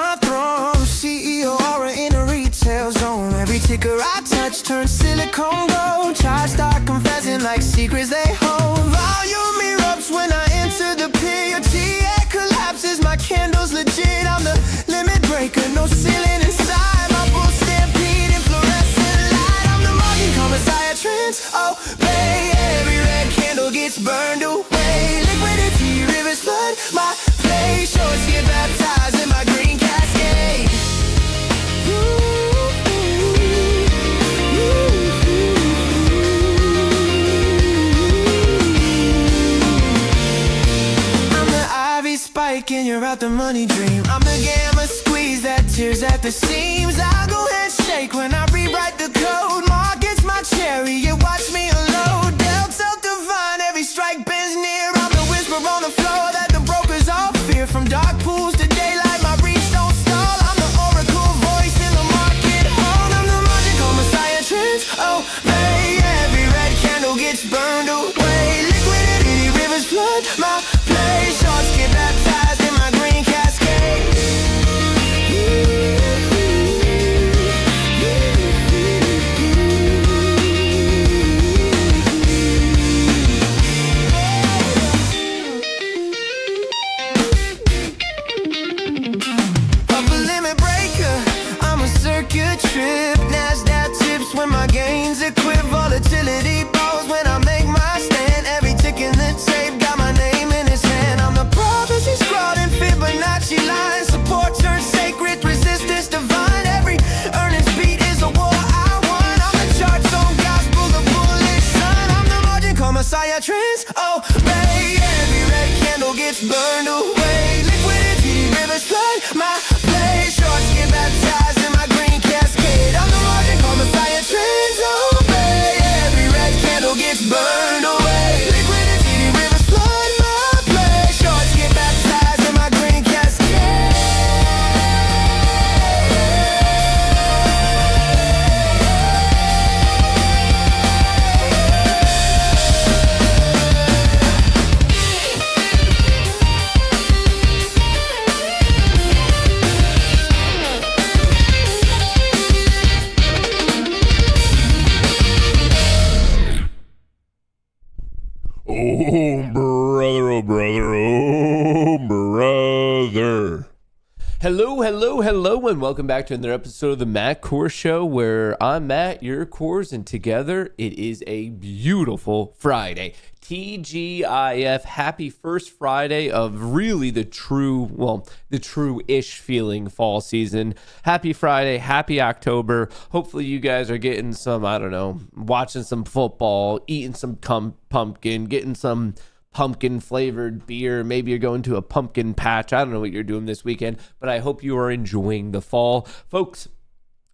my throne. CEO aura in a retail zone. Every ticker I touch turns silicone gold. Charts start confessing like secrets they hold. Volume erupts when I enter the pit. Your TA collapses, my candle's legit. I'm the limit breaker, no ceiling inside. My bull stampede in fluorescent light. I'm the marking called Messiah trends. Oh, babe, every red candle gets burned away. Liquidity rivers flood my place. Shorts get baptized in my green cascade. I'm the ivy spike and you're out the money dream. I'm the gamma squeeze that tears at the seams. I'll go ahead shake when I rewrite the code. Market's my chariot, watch me unload. Delta divine, every strike bends near. I'm the whisper on the floor that the brokers all fear. From dark pools to daylight, my reach don't stall. I'm the oracle voice in the market hall. I'm the magical messiah trends. Oh, hey, every red candle gets burned away. Liquidity rivers flood my place. Sharks get baptized in my green cascade. Upper limit breaker, I'm a circuit trip. NASDAQ tips when my gains equip. Volatility bows when I make my stand. Every tick in the tape got my name in his hand. I'm the prophecy scrawled in Fibonacci lines. Support turns sacred, resistance divine. Every earnings beat is a war I won. I'm the charts on gospel, the bullish sun. I'm the margin called Messiah trends. Oh, babe, every red candle gets burned away. Liquidity rivers flood my place. Shorts get baptized in my green cascade. I'm the margin called Messiah trends. Oh, babe, every red candle gets burned away. Liquidity rivers flood my place. Shorts get baptized in my green cascade. Oh, brother, oh, brother, oh, brother. Hello, and welcome back to another episode of the Matt Kohrs Show, where I'm Matt, you're Kohrs, and together it is a beautiful Friday. TGIF, happy first Friday of really the true-ish feeling fall season. Happy Friday, happy October. Hopefully you guys are getting some, watching some football, eating some pumpkin, getting some pumpkin-flavored beer. Maybe you're going to a pumpkin patch. I don't know what you're doing this weekend, but I hope you are enjoying the fall. Folks,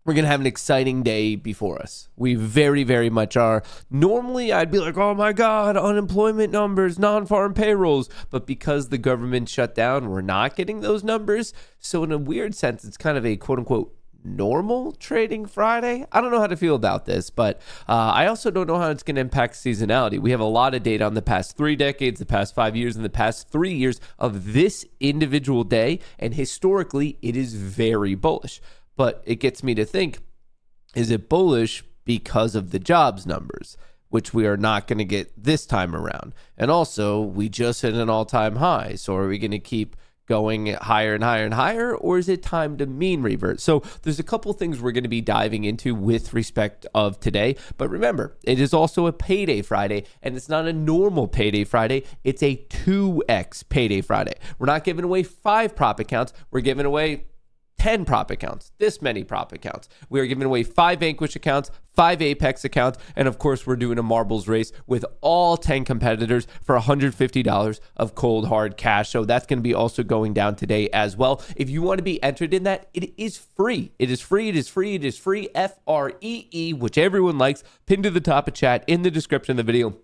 we're going to have an exciting day before us. We very, very much are. Normally, I'd be like, oh my God, unemployment numbers, non-farm payrolls. But because the government shut down, we're not getting those numbers. So in a weird sense, it's kind of a quote-unquote normal trading Friday. I don't know how to feel about this, but I also don't know how it's going to impact seasonality. We have a lot of data on the past 3 decades, the past 5 years, and the past 3 years of this individual day. And historically, it is very bullish. But it gets me to think, is it bullish because of the jobs numbers, which we are not going to get this time around? And also, we just hit an all-time high. So are we going to keep going higher and higher and higher, or is it time to mean revert? So there's a couple things we're going to be diving into with respect of today. But remember, it is also a payday Friday, and it's not a normal payday Friday. It's a 2x payday Friday. We're not giving away 5 prop accounts. We're giving away 10 prop accounts, this many prop accounts. We are giving away 5 Vanquish accounts, 5 Apex accounts, and of course, we're doing a marbles race with all 10 competitors for $150 of cold hard cash. So that's going to be also going down today as well. If you want to be entered in that, it is free. It is free. It is free. It is free. FREE, which everyone likes. Pinned to the top of chat in the description of the video.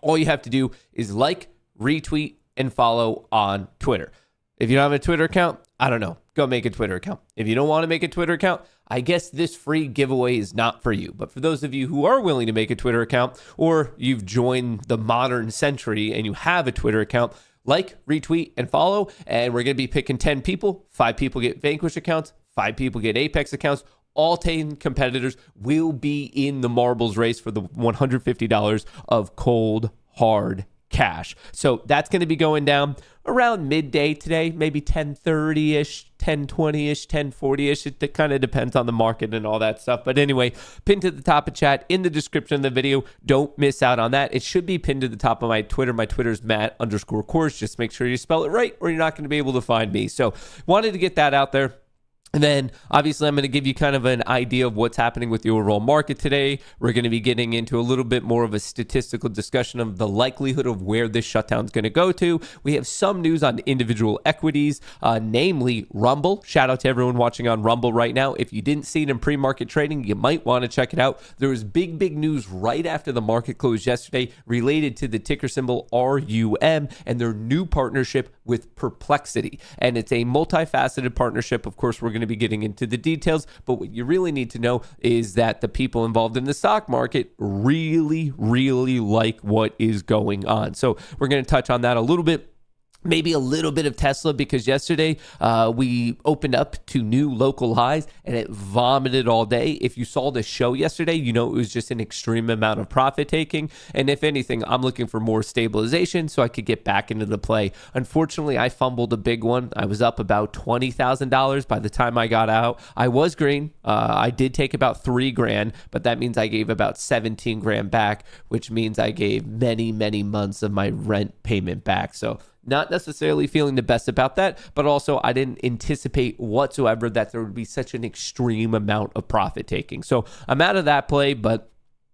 All you have to do is like, retweet, and follow on Twitter. If you don't have a Twitter account, I don't know. Go make a Twitter account. If you don't want to make a Twitter account, I guess this free giveaway is not for you. But for those of you who are willing to make a Twitter account, or you've joined the modern century and you have a Twitter account, like, retweet, and follow. And we're going to be picking 10 people. 5 people get Vanquish accounts. 5 people get Apex accounts. All 10 competitors will be in the marbles race for the $150 of cold, hard cash. So that's going to be going down around midday today, maybe 10:30-ish, 10:20-ish, 10:40-ish. It kind of depends on the market and all that stuff. But anyway, pinned to the top of chat in the description of the video. Don't miss out on that. It should be pinned to the top of my Twitter. My Twitter's Matt_Kohrs. Just make sure you spell it right or you're not going to be able to find me. So wanted to get that out there. And then, obviously, I'm going to give you kind of an idea of what's happening with the overall market today. We're going to be getting into a little bit more of a statistical discussion of the likelihood of where this shutdown is going to go to. We have some news on individual equities, namely Rumble. Shout out to everyone watching on Rumble right now. If you didn't see it in pre-market trading, you might want to check it out. There was big news right after the market closed yesterday related to the ticker symbol RUM and their new partnership with Perplexity. And it's a multifaceted partnership. Of course, we're going to be getting into the details, but what you really need to know is that the people involved in the stock market really like what is going on. So we're going to touch on that a little bit. Maybe a little bit of Tesla, because yesterday we opened up to new local highs and it vomited all day. If you saw the show yesterday, you know it was just an extreme amount of profit taking. And if anything, I'm looking for more stabilization so I could get back into the play. Unfortunately, I fumbled a big one. I was up about $20,000 by the time I got out. I was green. I did take about $3,000, but that means I gave about 17 grand back, which means I gave many months of my rent payment back. So not necessarily feeling the best about that, but also I didn't anticipate whatsoever that there would be such an extreme amount of profit taking. So I'm out of that play, but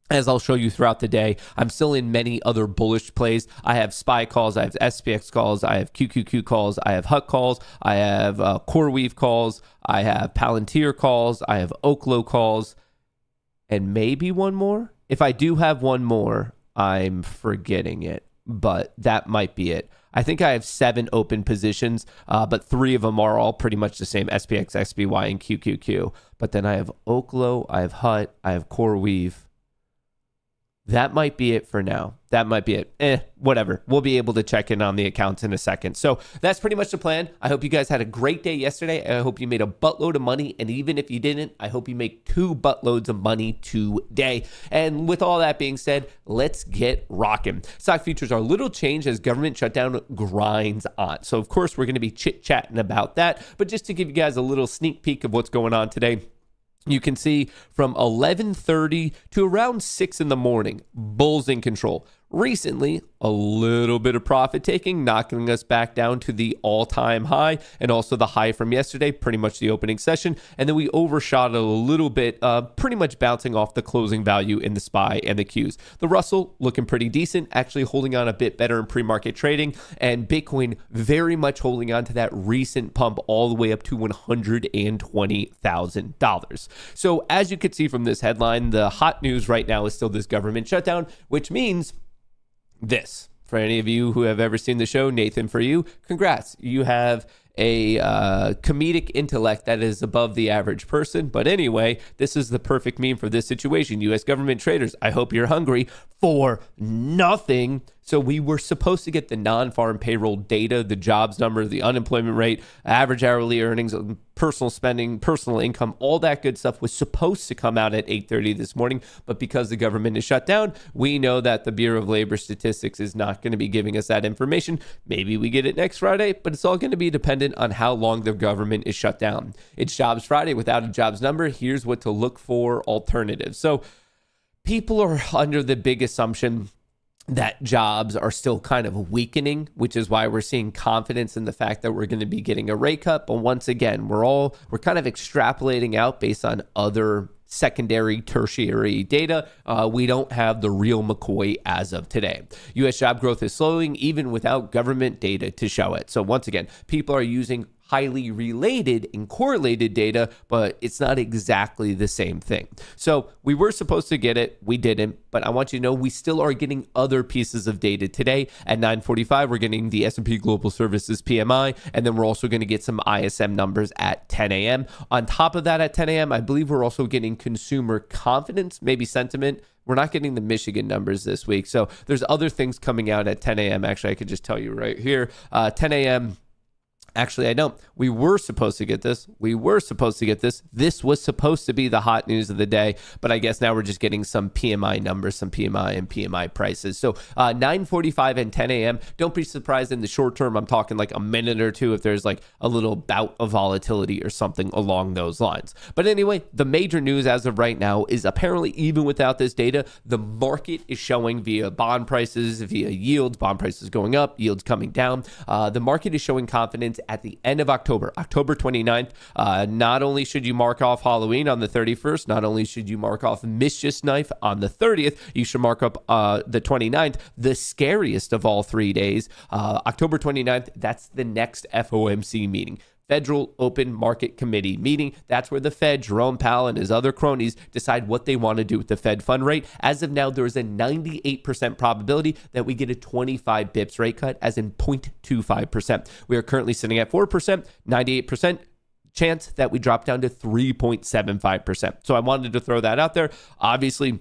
as I'll show you throughout the day, I'm still in many other bullish plays. I have SPY calls, I have SPX calls, I have QQQ calls, I have HUT calls, I have CoreWeave calls, I have Palantir calls, I have Oklo calls, and maybe one more. If I do have one more, I'm forgetting it, but that might be it. I think I have 7 open positions, but 3 of them are all pretty much the same: SPX, XBY, and QQQ. But then I have Oklo, I have HUT, I have CoreWeave. That might be it for now. That might be it. Whatever. We'll be able to check in on the accounts in a second. So that's pretty much the plan. I hope you guys had a great day yesterday. I hope you made a buttload of money. And even if you didn't, I hope you make 2 buttloads of money today. And with all that being said, let's get rocking. Stock futures are a little changed as government shutdown grinds on. So of course, we're going to be chit-chatting about that. But just to give you guys a little sneak peek of what's going on today, you can see from 11:30 to around 6 in the morning, bulls in control. Recently, a little bit of profit taking, knocking us back down to the all-time high and also the high from yesterday, pretty much the opening session. And then we overshot it a little bit, pretty much bouncing off the closing value in the SPY and the Qs. The Russell looking pretty decent, actually holding on a bit better in pre-market trading, and Bitcoin very much holding on to that recent pump all the way up to $120,000. So as you can see from this headline, the hot news right now is still this government shutdown, which means this. For any of you who have ever seen the show, Nathan, for you, congrats. You have a comedic intellect that is above the average person. But anyway, this is the perfect meme for this situation. U.S. government traders, I hope you're hungry for nothing. So we were supposed to get the non-farm payroll data, the jobs number, the unemployment rate, average hourly earnings, personal spending, personal income, all that good stuff was supposed to come out at 8:30 this morning. But because the government is shut down, we know that the Bureau of Labor Statistics is not going to be giving us that information. Maybe we get it next Friday, but it's all going to be dependent on how long the government is shut down. It's Jobs Friday without a jobs number. Here's what to look for alternatives. So people are under the big assumption that jobs are still kind of weakening, which is why we're seeing confidence in the fact that we're going to be getting a rate cut. But once again, we're kind of extrapolating out based on other secondary, tertiary data. We don't have the real McCoy as of today. U.S. job growth is slowing even without government data to show it. So once again, people are using highly related and correlated data, but it's not exactly the same thing. So we were supposed to get it. We didn't, but I want you to know we still are getting other pieces of data today. At 9:45, we're getting the S&P Global Services PMI, and then we're also going to get some ISM numbers at 10 a.m. On top of that, at 10 a.m., I believe we're also getting consumer confidence, maybe sentiment. We're not getting the Michigan numbers this week. So there's other things coming out at 10 a.m. Actually, I could just tell you right here, 10 a.m. Actually, I don't. We were supposed to get this. This was supposed to be the hot news of the day, but I guess now we're just getting some PMI numbers, some PMI and PMI prices. So 9:45 and 10 a.m. Don't be surprised in the short term. I'm talking like a minute or two if there's like a little bout of volatility or something along those lines. But anyway, the major news as of right now is apparently even without this data, the market is showing via bond prices, via yields, bond prices going up, yields coming down. The market is showing confidence at the end of October 29th. Not only should you mark off Halloween on the 31st, not only should you mark off Mischief Knife on the 30th, you should mark up the 29th, the scariest of all 3 days. October 29th, that's the next FOMC meeting. Federal Open Market Committee meeting. That's where the Fed, Jerome Powell, and his other cronies decide what they want to do with the Fed fund rate. As of now, there is a 98% probability that we get a 25 bips rate cut, as in 0.25%. We are currently sitting at 4%, 98% chance that we drop down to 3.75%. So I wanted to throw that out there. Obviously,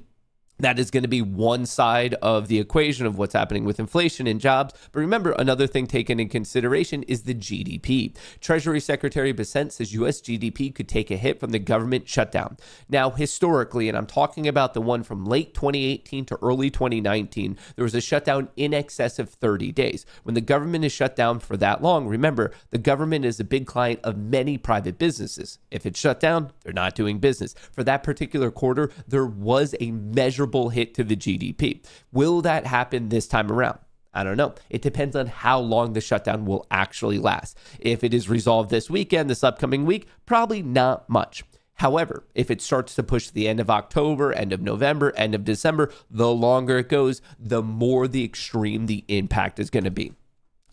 that is going to be one side of the equation of what's happening with inflation and jobs. But remember, another thing taken in consideration is the GDP. Treasury Secretary Bessent says U.S. GDP could take a hit from the government shutdown. Now, historically, and I'm talking about the one from late 2018 to early 2019, there was a shutdown in excess of 30 days. When the government is shut down for that long, remember, the government is a big client of many private businesses. If it's shut down, they're not doing business. For that particular quarter, there was a measurable hit to the GDP. Will that happen this time around? I don't know. It depends on how long the shutdown will actually last. If it is resolved this weekend, this upcoming week, probably not much. However, if it starts to push the end of October, end of November, end of December, the longer it goes, the more the extreme the impact is going to be.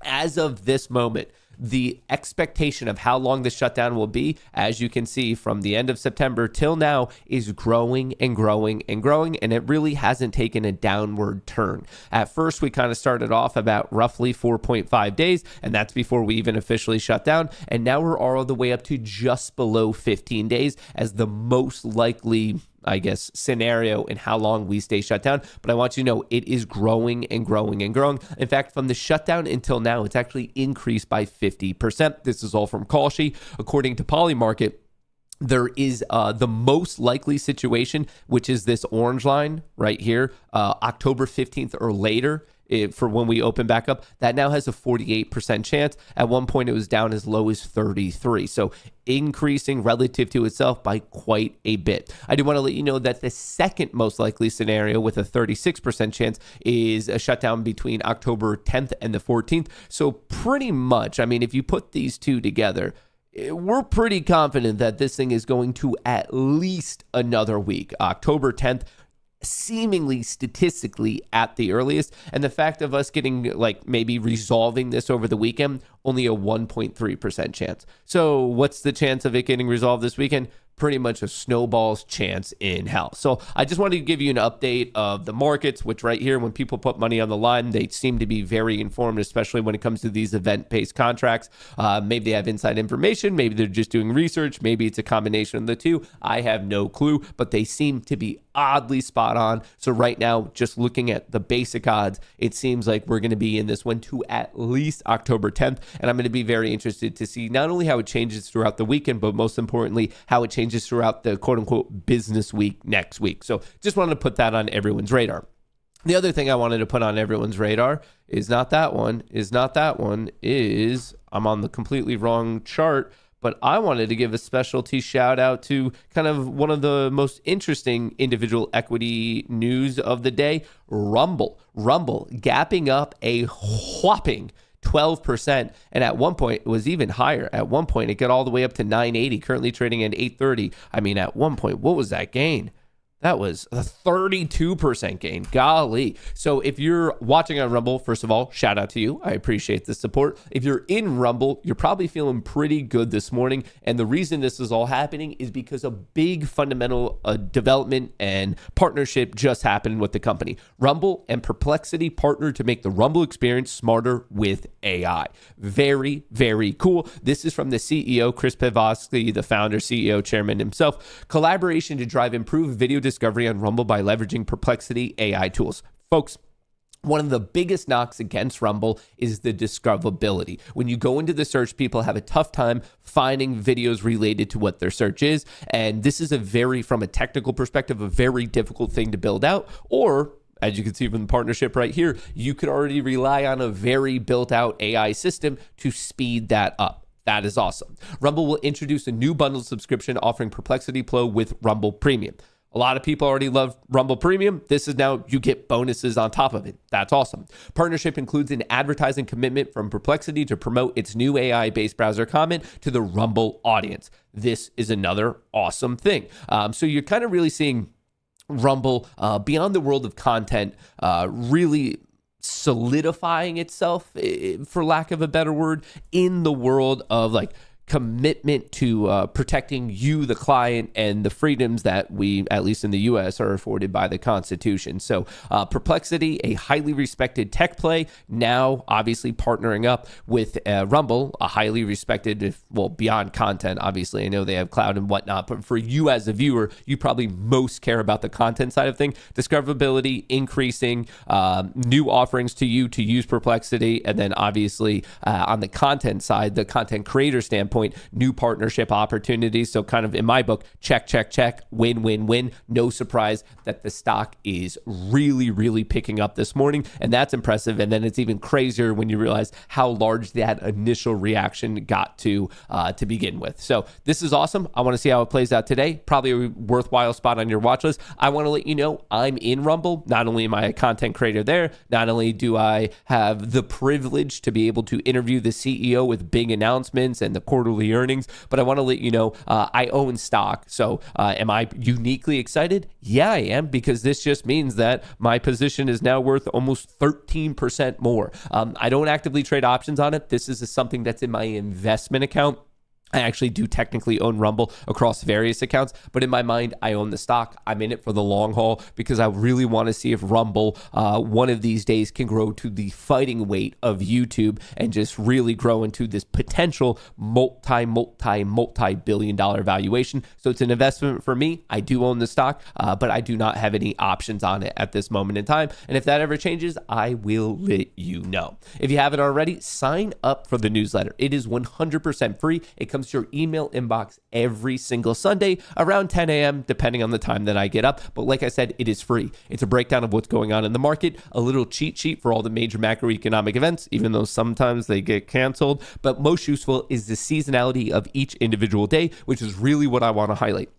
As of this moment, the expectation of how long the shutdown will be, as you can see from the end of September till now, is growing and growing and growing, and it really hasn't taken a downward turn. At first, we kind of started off about roughly 4.5 days, and that's before we even officially shut down, and now we're all the way up to just below 15 days as the most likely, I guess, scenario in how long we stay shut down. But I want you to know it is growing and growing and growing. In fact, from the shutdown until now, it's actually increased by 50%. This is all from Kohrs. According to Polymarket, there is the most likely situation, which is this orange line right here, October 15th or later. For when we open back up, that now has a 48% chance. At one point, it was down as low as 33. So increasing relative to itself by quite a bit. I do want to let you know that the second most likely scenario with a 36% chance is a shutdown between October 10th and the 14th. So pretty much, I mean, if you put these two together, we're pretty confident that this thing is going to at least another week. October 10th, seemingly statistically at the earliest, and the fact of us getting like maybe resolving this over the weekend, only a 1.3% chance. So what's the chance of it getting resolved this weekend? Pretty much a snowball's chance in hell. So I just wanted to give you an update of the markets, which right here, when people put money on the line, they seem to be very informed, especially when it comes to these event-based contracts. Maybe they have inside information. Maybe they're just doing research. Maybe it's a combination of the two. I have no clue, but they seem to be oddly spot on. So right now, just looking at the basic odds, it seems like we're going to be in this one to at least October 10th. And I'm going to be very interested to see not only how it changes throughout the weekend, but most importantly, how it changes throughout the quote unquote business week next week. So just wanted to put that on everyone's radar. The other thing I wanted to put on everyone's radar is not that one, I'm on the completely wrong chart, but I wanted to give a specialty shout out to kind of one of the most interesting individual equity news of the day, Rumble. Rumble gapping up a whopping 12%, and at one point it was even higher. At one point it got all the way up to 980, currently trading at 830. I mean, at one point, what was that gain? That was a 32% gain. Golly. So if you're watching on Rumble, first of all, shout out to you. I appreciate the support. If you're in Rumble, you're probably feeling pretty good this morning. And the reason this is all happening is because a big fundamental development and partnership just happened with the company. Rumble and Perplexity partnered to make the Rumble experience smarter with AI. Very, very cool. This is from the CEO, Chris Pavlovsky, the founder, CEO, chairman himself. Collaboration to drive improved video discovery on Rumble by leveraging Perplexity AI tools. Folks, one of the biggest knocks against Rumble is the discoverability. When you go into the search, people have a tough time finding videos related to what their search is. And this is from a technical perspective, a very difficult thing to build out. Or, as you can see from the partnership right here, you could already rely on a very built out AI system to speed that up. That is awesome. Rumble will introduce a new bundled subscription offering Perplexity Pro with Rumble Premium. A lot of people already love Rumble Premium. This is now you get bonuses on top of it. That's awesome. Partnership includes an advertising commitment from Perplexity to promote its new AI-based browser comment to the Rumble audience. This is another awesome thing. So you're kind of really seeing Rumble beyond the world of content really solidifying itself, for lack of a better word, in the world of like commitment to protecting you, the client, and the freedoms that we, at least in the U.S., are afforded by the Constitution. So Perplexity, a highly respected tech play, now obviously partnering up with Rumble, a highly respected, beyond content, obviously. I know they have cloud and whatnot, but for you as a viewer, you probably most care about the content side of things. Discoverability, increasing, new offerings to you to use Perplexity, and then obviously on the content side, the content creator standpoint, new partnership opportunities. So kind of in my book, check, win, win, win. No surprise that the stock is really, really picking up this morning. And that's impressive. And then it's even crazier when you realize how large that initial reaction got to begin with. So this is awesome. I want to see how it plays out today. Probably a worthwhile spot on your watch list. I want to let you know I'm in Rumble. Not only am I a content creator there, not only do I have the privilege to be able to interview the CEO with big announcements and the quarterly earnings, but I want to let you know I own stock. So am I uniquely excited? Yeah, I am, because this just means that my position is now worth almost 13% more. I don't actively trade options on it. This is something that's in my investment account. I actually do technically own Rumble across various accounts, but in my mind, I own the stock. I'm in it for the long haul because I really want to see if Rumble one of these days can grow to the fighting weight of YouTube and just really grow into this potential multi-billion dollar valuation. So it's an investment for me. I do own the stock, but I do not have any options on it at this moment in time. And if that ever changes, I will let you know. If you haven't already, sign up for the newsletter. It is 100% free. It comes to your email inbox every single Sunday around 10 a.m., depending on the time that I get up. But like I said, it is free. It's a breakdown of what's going on in the market, a little cheat sheet for all the major macroeconomic events, even though sometimes they get canceled. But most useful is the seasonality of each individual day, which is really what I want to highlight.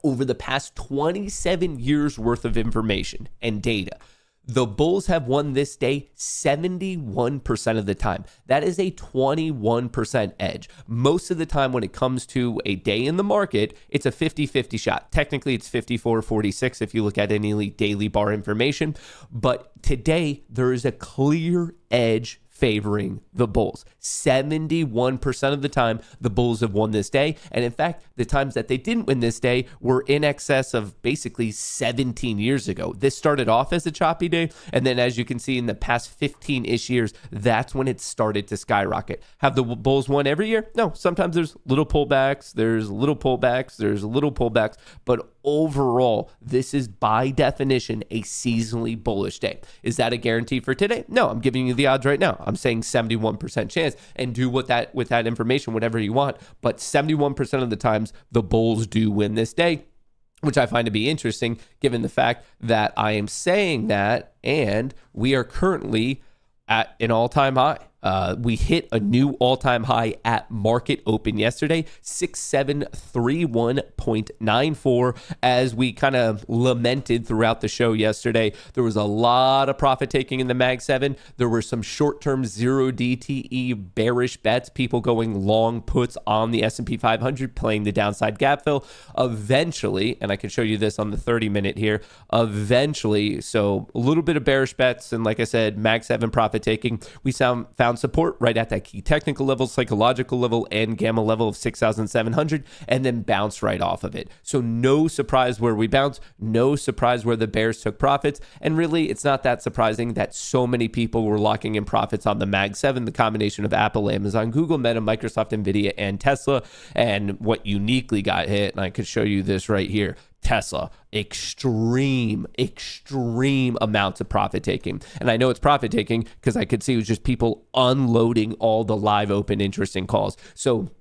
Over the past 27 years worth of information and data, the bulls have won this day 71% of the time. That is a 21% edge. Most of the time when it comes to a day in the market, it's a 50-50 shot. Technically, it's 54-46 if you look at any daily bar information. But today, there is a clear edge favoring the bulls. 71% of the time, the bulls have won this day. And in fact, the times that they didn't win this day were in excess of basically 17 years ago. This started off as a choppy day. And then as you can see in the past 15-ish years, that's when it started to skyrocket. Have the bulls won every year? No, sometimes there's little pullbacks, but overall, this is by definition a seasonally bullish day. Is that a guarantee for today? No, I'm giving you the odds right now. I'm saying 71% chance, and do with that information whatever you want. But 71% of the times, the bulls do win this day, which I find to be interesting given the fact that I am saying that, and we are currently at an all-time high. We hit a new all-time high at market open yesterday, 6731.94. As we kind of lamented throughout the show yesterday, there was a lot of profit taking in the Mag 7. There were some short-term 0 DTE bearish bets, people going long puts on the S&P 500, playing the downside gap fill. Eventually, and I can show you this on the 30-minute here, eventually, so a little bit of bearish bets, and like I said, Mag 7 profit taking. We found support right at that key technical level, psychological level, and gamma level of 6,700, and then bounced right off of it. So no surprise where we bounced, no surprise where the bears took profits, and really it's not that surprising that so many people were locking in profits on the Mag 7, the combination of Apple, Amazon, Google, Meta, Microsoft, Nvidia, and Tesla. And what uniquely got hit, and I could show you this right here, Tesla, extreme amounts of profit taking. And I know it's profit taking because I could see it was just people unloading all the live open interest in calls. So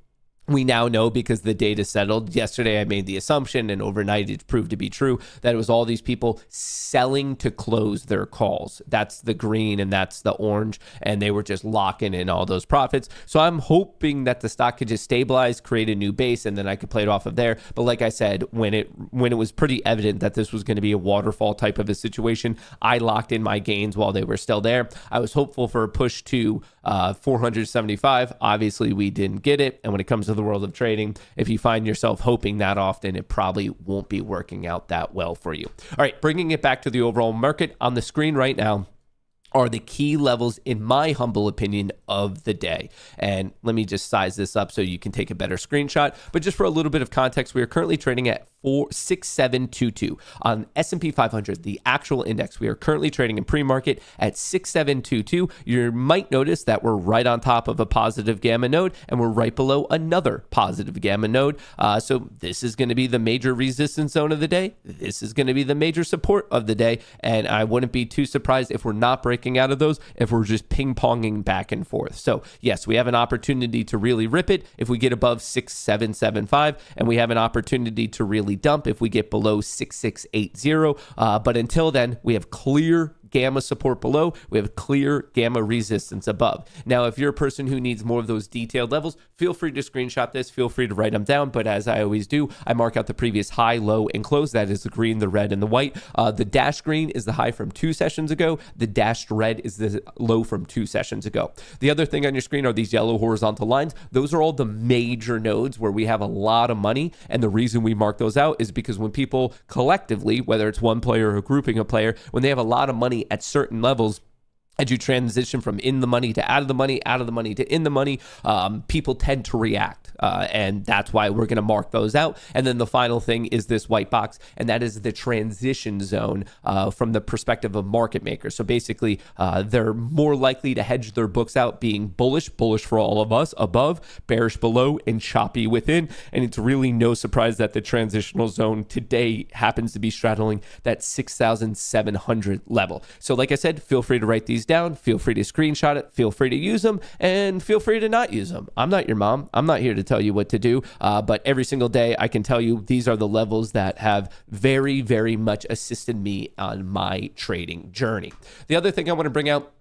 we now know, because the data settled. Yesterday, I made the assumption, and overnight it proved to be true, that it was all these people selling to close their calls. That's the green and that's the orange, and they were just locking in all those profits. So I'm hoping that the stock could just stabilize, create a new base, and then I could play it off of there. But like I said, when it was pretty evident that this was going to be a waterfall type of a situation, I locked in my gains while they were still there. I was hopeful for a push to 475. Obviously, we didn't get it. And when it comes to the world of trading, if you find yourself hoping that often, it probably won't be working out that well for you. All right, bringing it back to the overall market, on the screen right now are the key levels, in my humble opinion, of the day. And let me just size this up so you can take a better screenshot. But just for a little bit of context, we are currently trading at 6722 on S&P 500, the actual index. We are currently trading in pre-market at 6722. You might notice that we're right on top of a positive gamma node, and we're right below another positive gamma node. So this is going to be the major resistance zone of the day. This is going to be the major support of the day. And I wouldn't be too surprised if we're not breaking out of those, if we're just ping-ponging back and forth. So yes, we have an opportunity to really rip it if we get above 6775, and we have an opportunity to really dump if we get below 6680. But until then, we have clear gamma support below, we have clear gamma resistance above. Now, if you're a person who needs more of those detailed levels, feel free to screenshot this, feel free to write them down. But as I always do, I mark out the previous high, low, and close. That is the green, the red, and the white. The dashed green is the high from 2 sessions ago. The dashed red is the low from 2 sessions ago. The other thing on your screen are these yellow horizontal lines. Those are all the major nodes where we have a lot of money. And the reason we mark those out is because when people collectively, whether it's one player or grouping a player, when they have a lot of money at certain levels, as you transition from in the money to out of the money, out of the money to in the money, people tend to react. And that's why we're going to mark those out. And then the final thing is this white box, and that is the transition zone from the perspective of market makers. So basically, they're more likely to hedge their books out being bullish for all of us above, bearish below, and choppy within. And it's really no surprise that the transitional zone today happens to be straddling that 6,700 level. So like I said, feel free to write these down, feel free to screenshot it, feel free to use them, and feel free to not use them. I'm not your mom. I'm not here to tell you what to do, but every single day I can tell you these are the levels that have very, very much assisted me on my trading journey. The other thing I want to bring out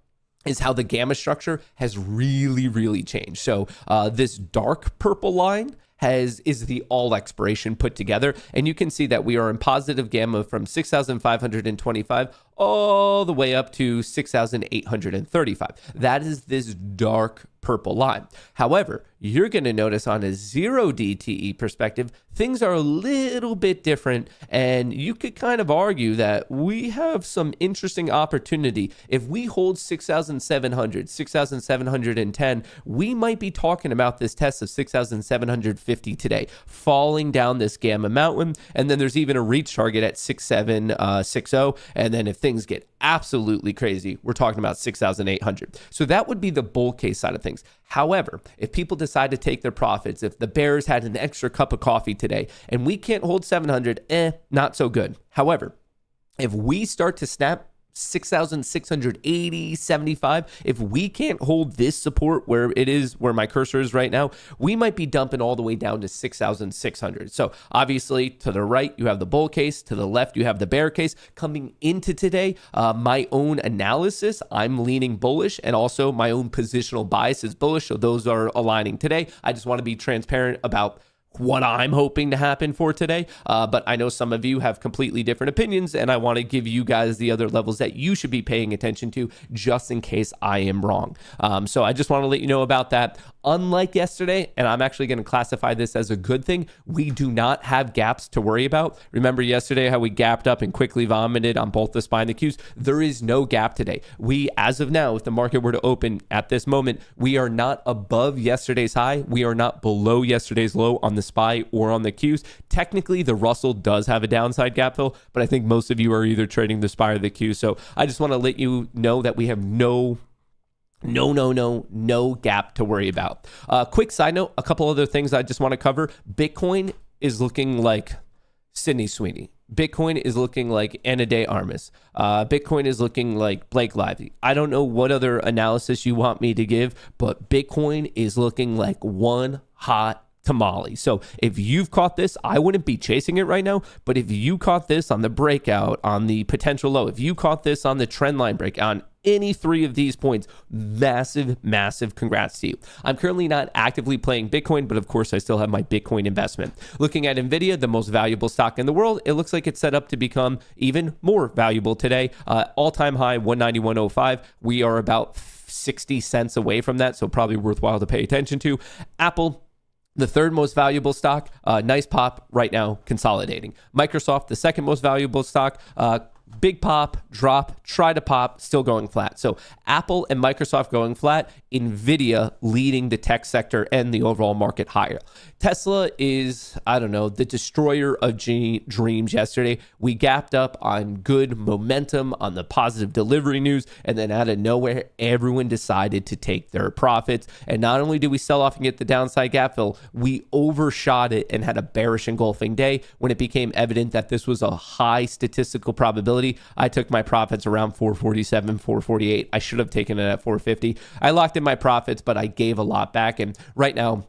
is how the gamma structure has really changed. So this dark purple line is the all expiration put together. And you can see that we are in positive gamma from 6,525 all the way up to 6,835. That is this dark purple line. However, you're going to notice on a 0 DTE perspective, things are a little bit different. And you could kind of argue that we have some interesting opportunity. If we hold 6,700, 6,710, we might be talking about this test of 6,750 today, falling down this gamma mountain. And then there's even a reach target at 6,760. And then if things get absolutely crazy, we're talking about 6,800. So that would be the bull case side of things. However, if people decide to take their profits, if the bears had an extra cup of coffee today and we can't hold 700, not so good. However, if we start to snap 6,680, 75. If we can't hold this support where it is, where my cursor is right now, we might be dumping all the way down to 6,600. So obviously to the right, you have the bull case. To the left, you have the bear case. Coming into today, my own analysis, I'm leaning bullish, and also my own positional bias is bullish. So those are aligning today. I just want to be transparent about what I'm hoping to happen for today. But I know some of you have completely different opinions, and I want to give you guys the other levels that you should be paying attention to just in case I am wrong. So I just want to let you know about that. Unlike yesterday, and I'm actually going to classify this as a good thing, we do not have gaps to worry about. Remember yesterday how we gapped up and quickly vomited on both the SPY and the Qs? There is no gap today. We, as of now, if the market were to open at this moment, we are not above yesterday's high. We are not below yesterday's low on the SPY or on the Qs. Technically, the Russell does have a downside gap fill, but I think most of you are either trading the SPY or the Q. So I just want to let you know that we have no gap to worry about. Quick side note, a couple other things I just want to cover. Bitcoin is looking like Sydney Sweeney. Bitcoin is looking like Ana de Armas. Bitcoin is looking like Blake Lively. I don't know what other analysis you want me to give, but Bitcoin is looking like one hot tamale. So if you've caught this, I wouldn't be chasing it right now, but if you caught this on the breakout, on the potential low, if you caught this on the trend line break, on any three of these points, massive congrats to you. I'm currently not actively playing Bitcoin, but of course I still have my Bitcoin investment. Looking at Nvidia, the most valuable stock in the world, it looks like it's set up to become even more valuable today. All-time high 191.05. We are about 60 cents away from that, so probably worthwhile to pay attention to. Apple, the third most valuable stock, nice pop right now, consolidating. Microsoft, the second most valuable stock, big pop, drop, try to pop, still going flat. So Apple and Microsoft going flat, Nvidia leading the tech sector and the overall market higher. Tesla is, I don't know, the destroyer of dreams yesterday. We gapped up on good momentum on the positive delivery news, and then out of nowhere, everyone decided to take their profits. And not only did we sell off and get the downside gap fill, we overshot it and had a bearish engulfing day. When it became evident that this was a high statistical probability, I took my profits around 447, 448. I should have taken it at 450. I locked in my profits, but I gave a lot back. And right now,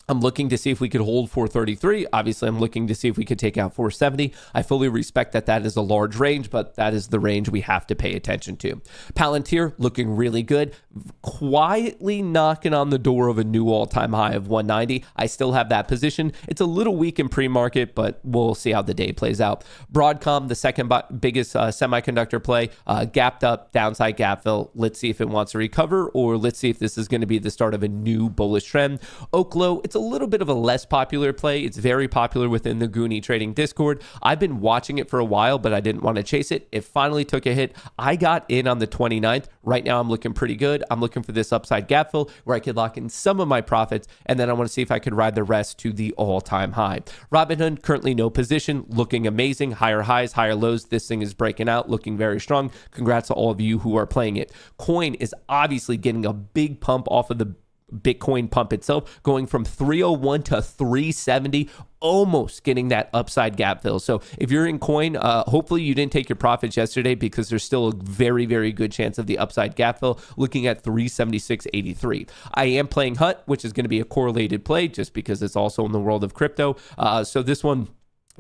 I'm looking to see if we could hold 433. Obviously, I'm looking to see if we could take out 470. I fully respect that that is a large range, but that is the range we have to pay attention to. Palantir looking really good, quietly knocking on the door of a new all-time high of 190. I still have that position. It's a little weak in pre-market, but we'll see how the day plays out. Broadcom, the second biggest semiconductor play, gapped up, downside gap fill. Let's see if it wants to recover, or let's see if this is going to be the start of a new bullish trend. Oklo, it's a little bit of a less popular play. It's very popular within the Goonie Trading Discord. I've been watching it for a while, but I didn't want to chase it. It finally took a hit. I got in on the 29th. Right now, I'm looking pretty good. I'm looking for this upside gap fill where I could lock in some of my profits, and then I want to see if I could ride the rest to the all-time high. Robinhood, currently no position, looking amazing. Higher highs, higher lows. This thing is breaking out, looking very strong. Congrats to all of you who are playing it. Coin is obviously getting a big pump off of the Bitcoin pump itself, going from 301 to 370, almost getting that upside gap fill. So if you're in coin, hopefully you didn't take your profits yesterday, because there's still a very good chance of the upside gap fill, looking at 376.83. I am playing HUT, which is going to be a correlated play just because it's also in the world of crypto. So this one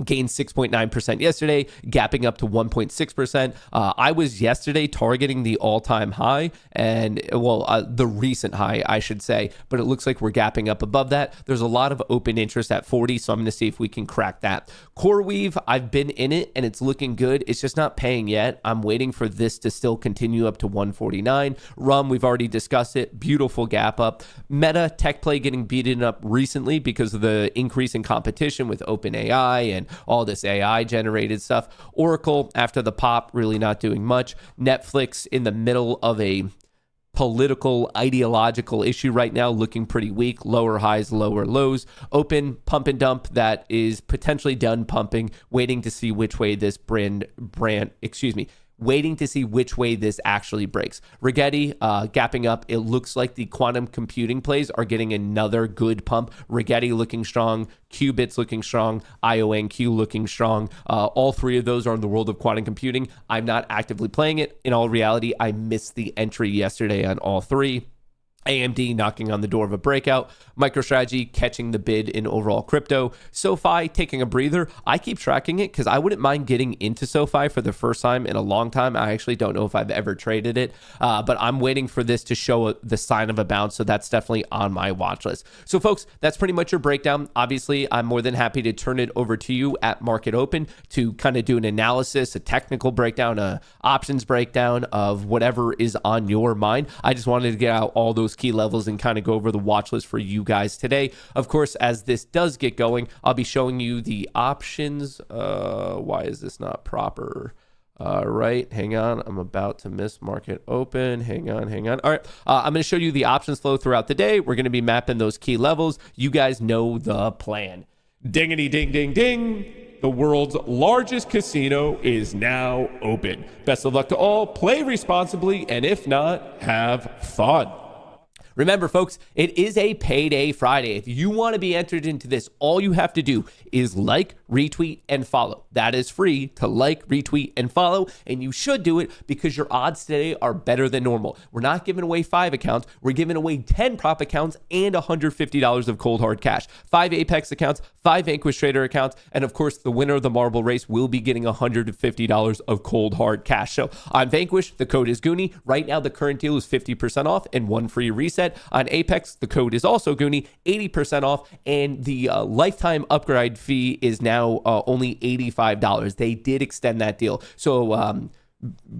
gained 6.9% yesterday, gapping up to 1.6%. I was yesterday targeting the all-time high, and the recent high, I should say, but it looks like we're gapping up above that. There's a lot of open interest at 40, so I'm going to see if we can crack that. CoreWeave, I've been in it, and it's looking good. It's just not paying yet. I'm waiting for this to still continue up to 149. RUM, we've already discussed it. Beautiful gap up. Meta, tech play getting beaten up recently because of the increase in competition with OpenAI and all this AI generated stuff. Oracle, after the pop, really not doing much. Netflix in the middle of a political, ideological issue right now, looking pretty weak. Lower highs, lower lows. Open pump and dump that is potentially done pumping, waiting to see which way this waiting to see which way this actually breaks. Rigetti gapping up. It looks like the quantum computing plays are getting another good pump. Rigetti looking strong, Qubits looking strong, IONQ looking strong. All three of those are in the world of quantum computing. I'm not actively playing it. In all reality, I missed the entry yesterday on all three. AMD knocking on the door of a breakout, MicroStrategy catching the bid in overall crypto, SoFi taking a breather. I keep tracking it because I wouldn't mind getting into SoFi for the first time in a long time. I actually don't know if I've ever traded it, but I'm waiting for this to show the sign of a bounce, so that's definitely on my watch list. So folks, that's pretty much your breakdown. Obviously, I'm more than happy to turn it over to you at market open to kind of do an analysis, a technical breakdown, a options breakdown of whatever is on your mind. I just wanted to get out all those key levels and kind of go over the watch list for you guys today. Of course, as this does get going, I'll be showing you the options. Why is this not proper? Right, hang on. I'm about to miss market open. Hang on. All right, I'm going to show you the options flow throughout the day. We're going to be mapping those key levels. You guys know the plan. Dingity ding ding ding. The world's largest casino is now open. Best of luck to all. Play responsibly, and if not, have fun. Remember, folks, it is a payday Friday. If you want to be entered into this, all you have to do is like, retweet, and follow. That is free to like, retweet, and follow, and you should do it because your odds today are better than normal. We're not giving away 5 accounts. We're giving away 10 prop accounts and $150 of cold hard cash. 5 Apex accounts, 5 Vanquish Trader accounts, and of course, the winner of the marble race will be getting $150 of cold hard cash. So on Vanquish, the code is Goonie. Right now, the current deal is 50% off and 1 free reset. On Apex, the code is also Goonie, 80% off, and the lifetime upgrade fee is now only $85. They did extend that deal. So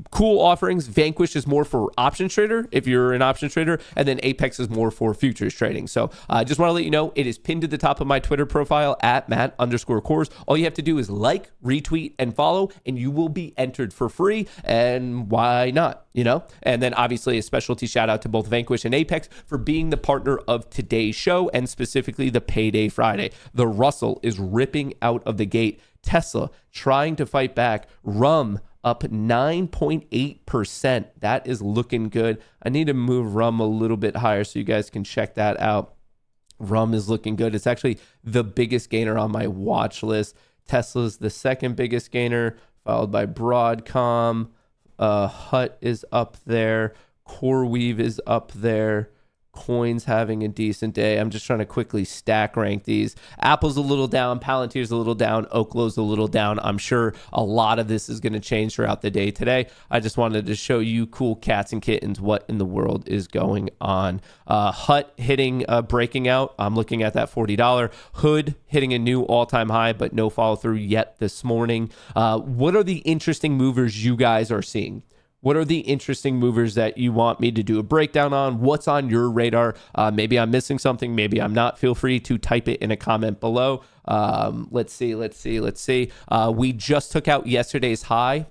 cool offerings. Vanquish is more for options trader if you're an options trader, and then Apex is more for futures trading. So I just want to let you know it is pinned to the top of my Twitter profile at Matt_Kohrs. All you have to do is like, retweet, and follow, and you will be entered for free. And why not? You know, and then obviously a specialty shout out to both Vanquish and Apex for being the partner of today's show, and specifically the Payday Friday. The Russell is ripping out of the gate. Tesla trying to fight back. Rum up 9.8%. That is looking good. I need to move Rum a little bit higher so you guys can check that out. Rum is looking good. It's actually the biggest gainer on my watch list. Tesla's the second biggest gainer, followed by Broadcom. Hut is up there. CoreWeave is up there. Coins having a decent day. I'm just trying to quickly stack rank these. Apple's a little down. Palantir's a little down. Oklow's a little down. I'm sure a lot of this is going to change throughout the day today. I just wanted to show you cool cats and kittens what in the world is going on. Hut hitting, breaking out. I'm looking at that $40. Hood hitting a new all-time high, but no follow through yet this morning. What are the interesting movers you guys are seeing? What are the interesting movers that you want me to do a breakdown on? What's on your radar? Maybe I'm missing something. Maybe I'm not. Feel free to type it in a comment below. Let's see. We just took out yesterday's high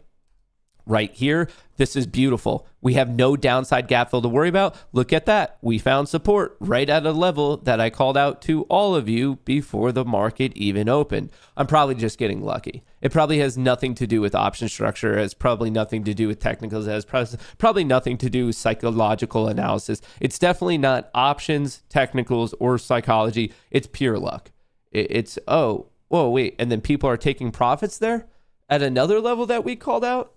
right here. This is beautiful. We have no downside gap fill to worry about. Look at that. We found support right at a level that I called out to all of you before the market even opened. I'm probably just getting lucky. It probably has nothing to do with option structure. It has probably nothing to do with technicals. It has probably nothing to do with psychological analysis. It's definitely not options, technicals, or psychology. It's pure luck. It's, oh, whoa, wait. And then people are taking profits there at another level that we called out?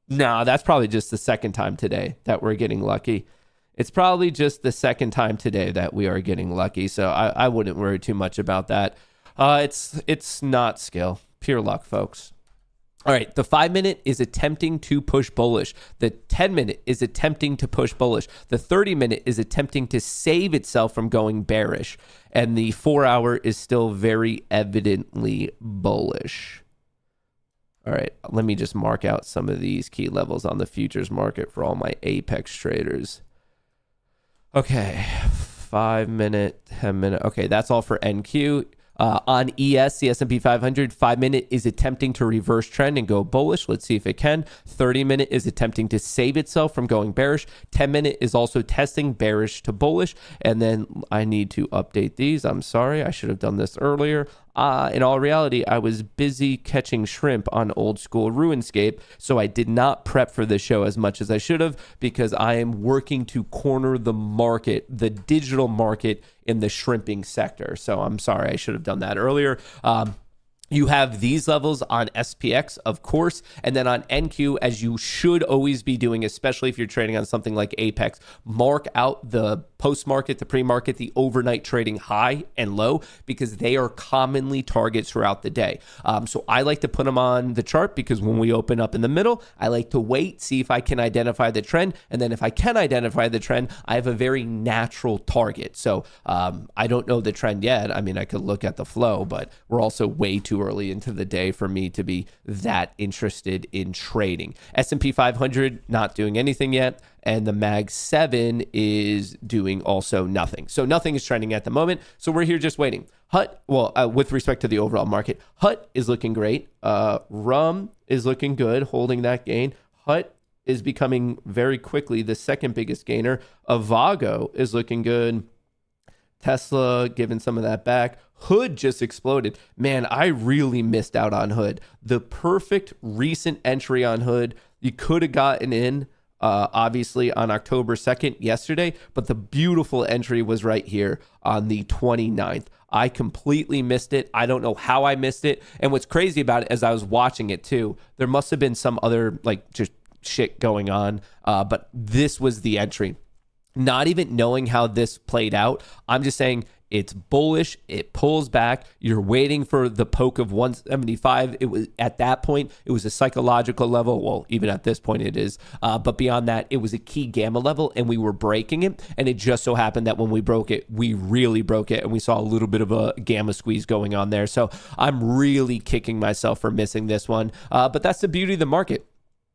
No, that's probably just the second time today that we're getting lucky. It's probably just the second time today that we are getting lucky. So I wouldn't worry too much about that. It's not skill. Pure luck, folks. All right, the 5-minute is attempting to push bullish. The 10-minute is attempting to push bullish. The 30-minute is attempting to save itself from going bearish. And the 4-hour is still very evidently bullish. All right, let me just mark out some of these key levels on the futures market for all my Apex traders. Okay, 5-minute, 10-minute. Okay, that's all for NQ. On ES, the S&P 500, 5-minute is attempting to reverse trend and go bullish. Let's see if it can. 30-minute is attempting to save itself from going bearish. 10-minute is also testing bearish to bullish. And then I need to update these. I'm sorry, I should have done this earlier. In all reality, I was busy catching shrimp on old school RuneScape, so I did not prep for the show as much as I should have because I am working to corner the market, the digital market in the shrimping sector. So I'm sorry, I should have done that earlier. You have these levels on SPX, of course, and then on NQ, as you should always be doing, especially if you're trading on something like Apex, mark out the post-market, the pre-market, the overnight trading high and low, because they are commonly targets throughout the day. So I like to put them on the chart because when we open up in the middle, I like to wait, see if I can identify the trend. And then if I can identify the trend, I have a very natural target. So I don't know the trend yet. I mean, I could look at the flow, but we're also way too early into the day for me to be that interested in trading. S&P 500 not doing anything yet, and the Mag 7 is doing also nothing. So nothing is trending at the moment. So we're here just waiting. HUT, with respect to the overall market, HUT is looking great. RUM is looking good, holding that gain. HUT is becoming very quickly the second biggest gainer. Avago is looking good. Tesla giving some of that back. Hood just exploded. Man, I really missed out on Hood. The perfect recent entry on Hood. You could have gotten in, obviously, on October 2nd, yesterday, but the beautiful entry was right here on the 29th. I completely missed it. I don't know how I missed it. And what's crazy about it, as I was watching it too, there must have been some other just shit going on, but this was the entry. Not even knowing how this played out, I'm just saying it's bullish. It pulls back. You're waiting for the poke of 175. It was at that point, it was a psychological level. Well, even at this point it is. But beyond that, it was a key gamma level and we were breaking it. And it just so happened that when we broke it, we really broke it. And we saw a little bit of a gamma squeeze going on there. So I'm really kicking myself for missing this one. But that's the beauty of the market.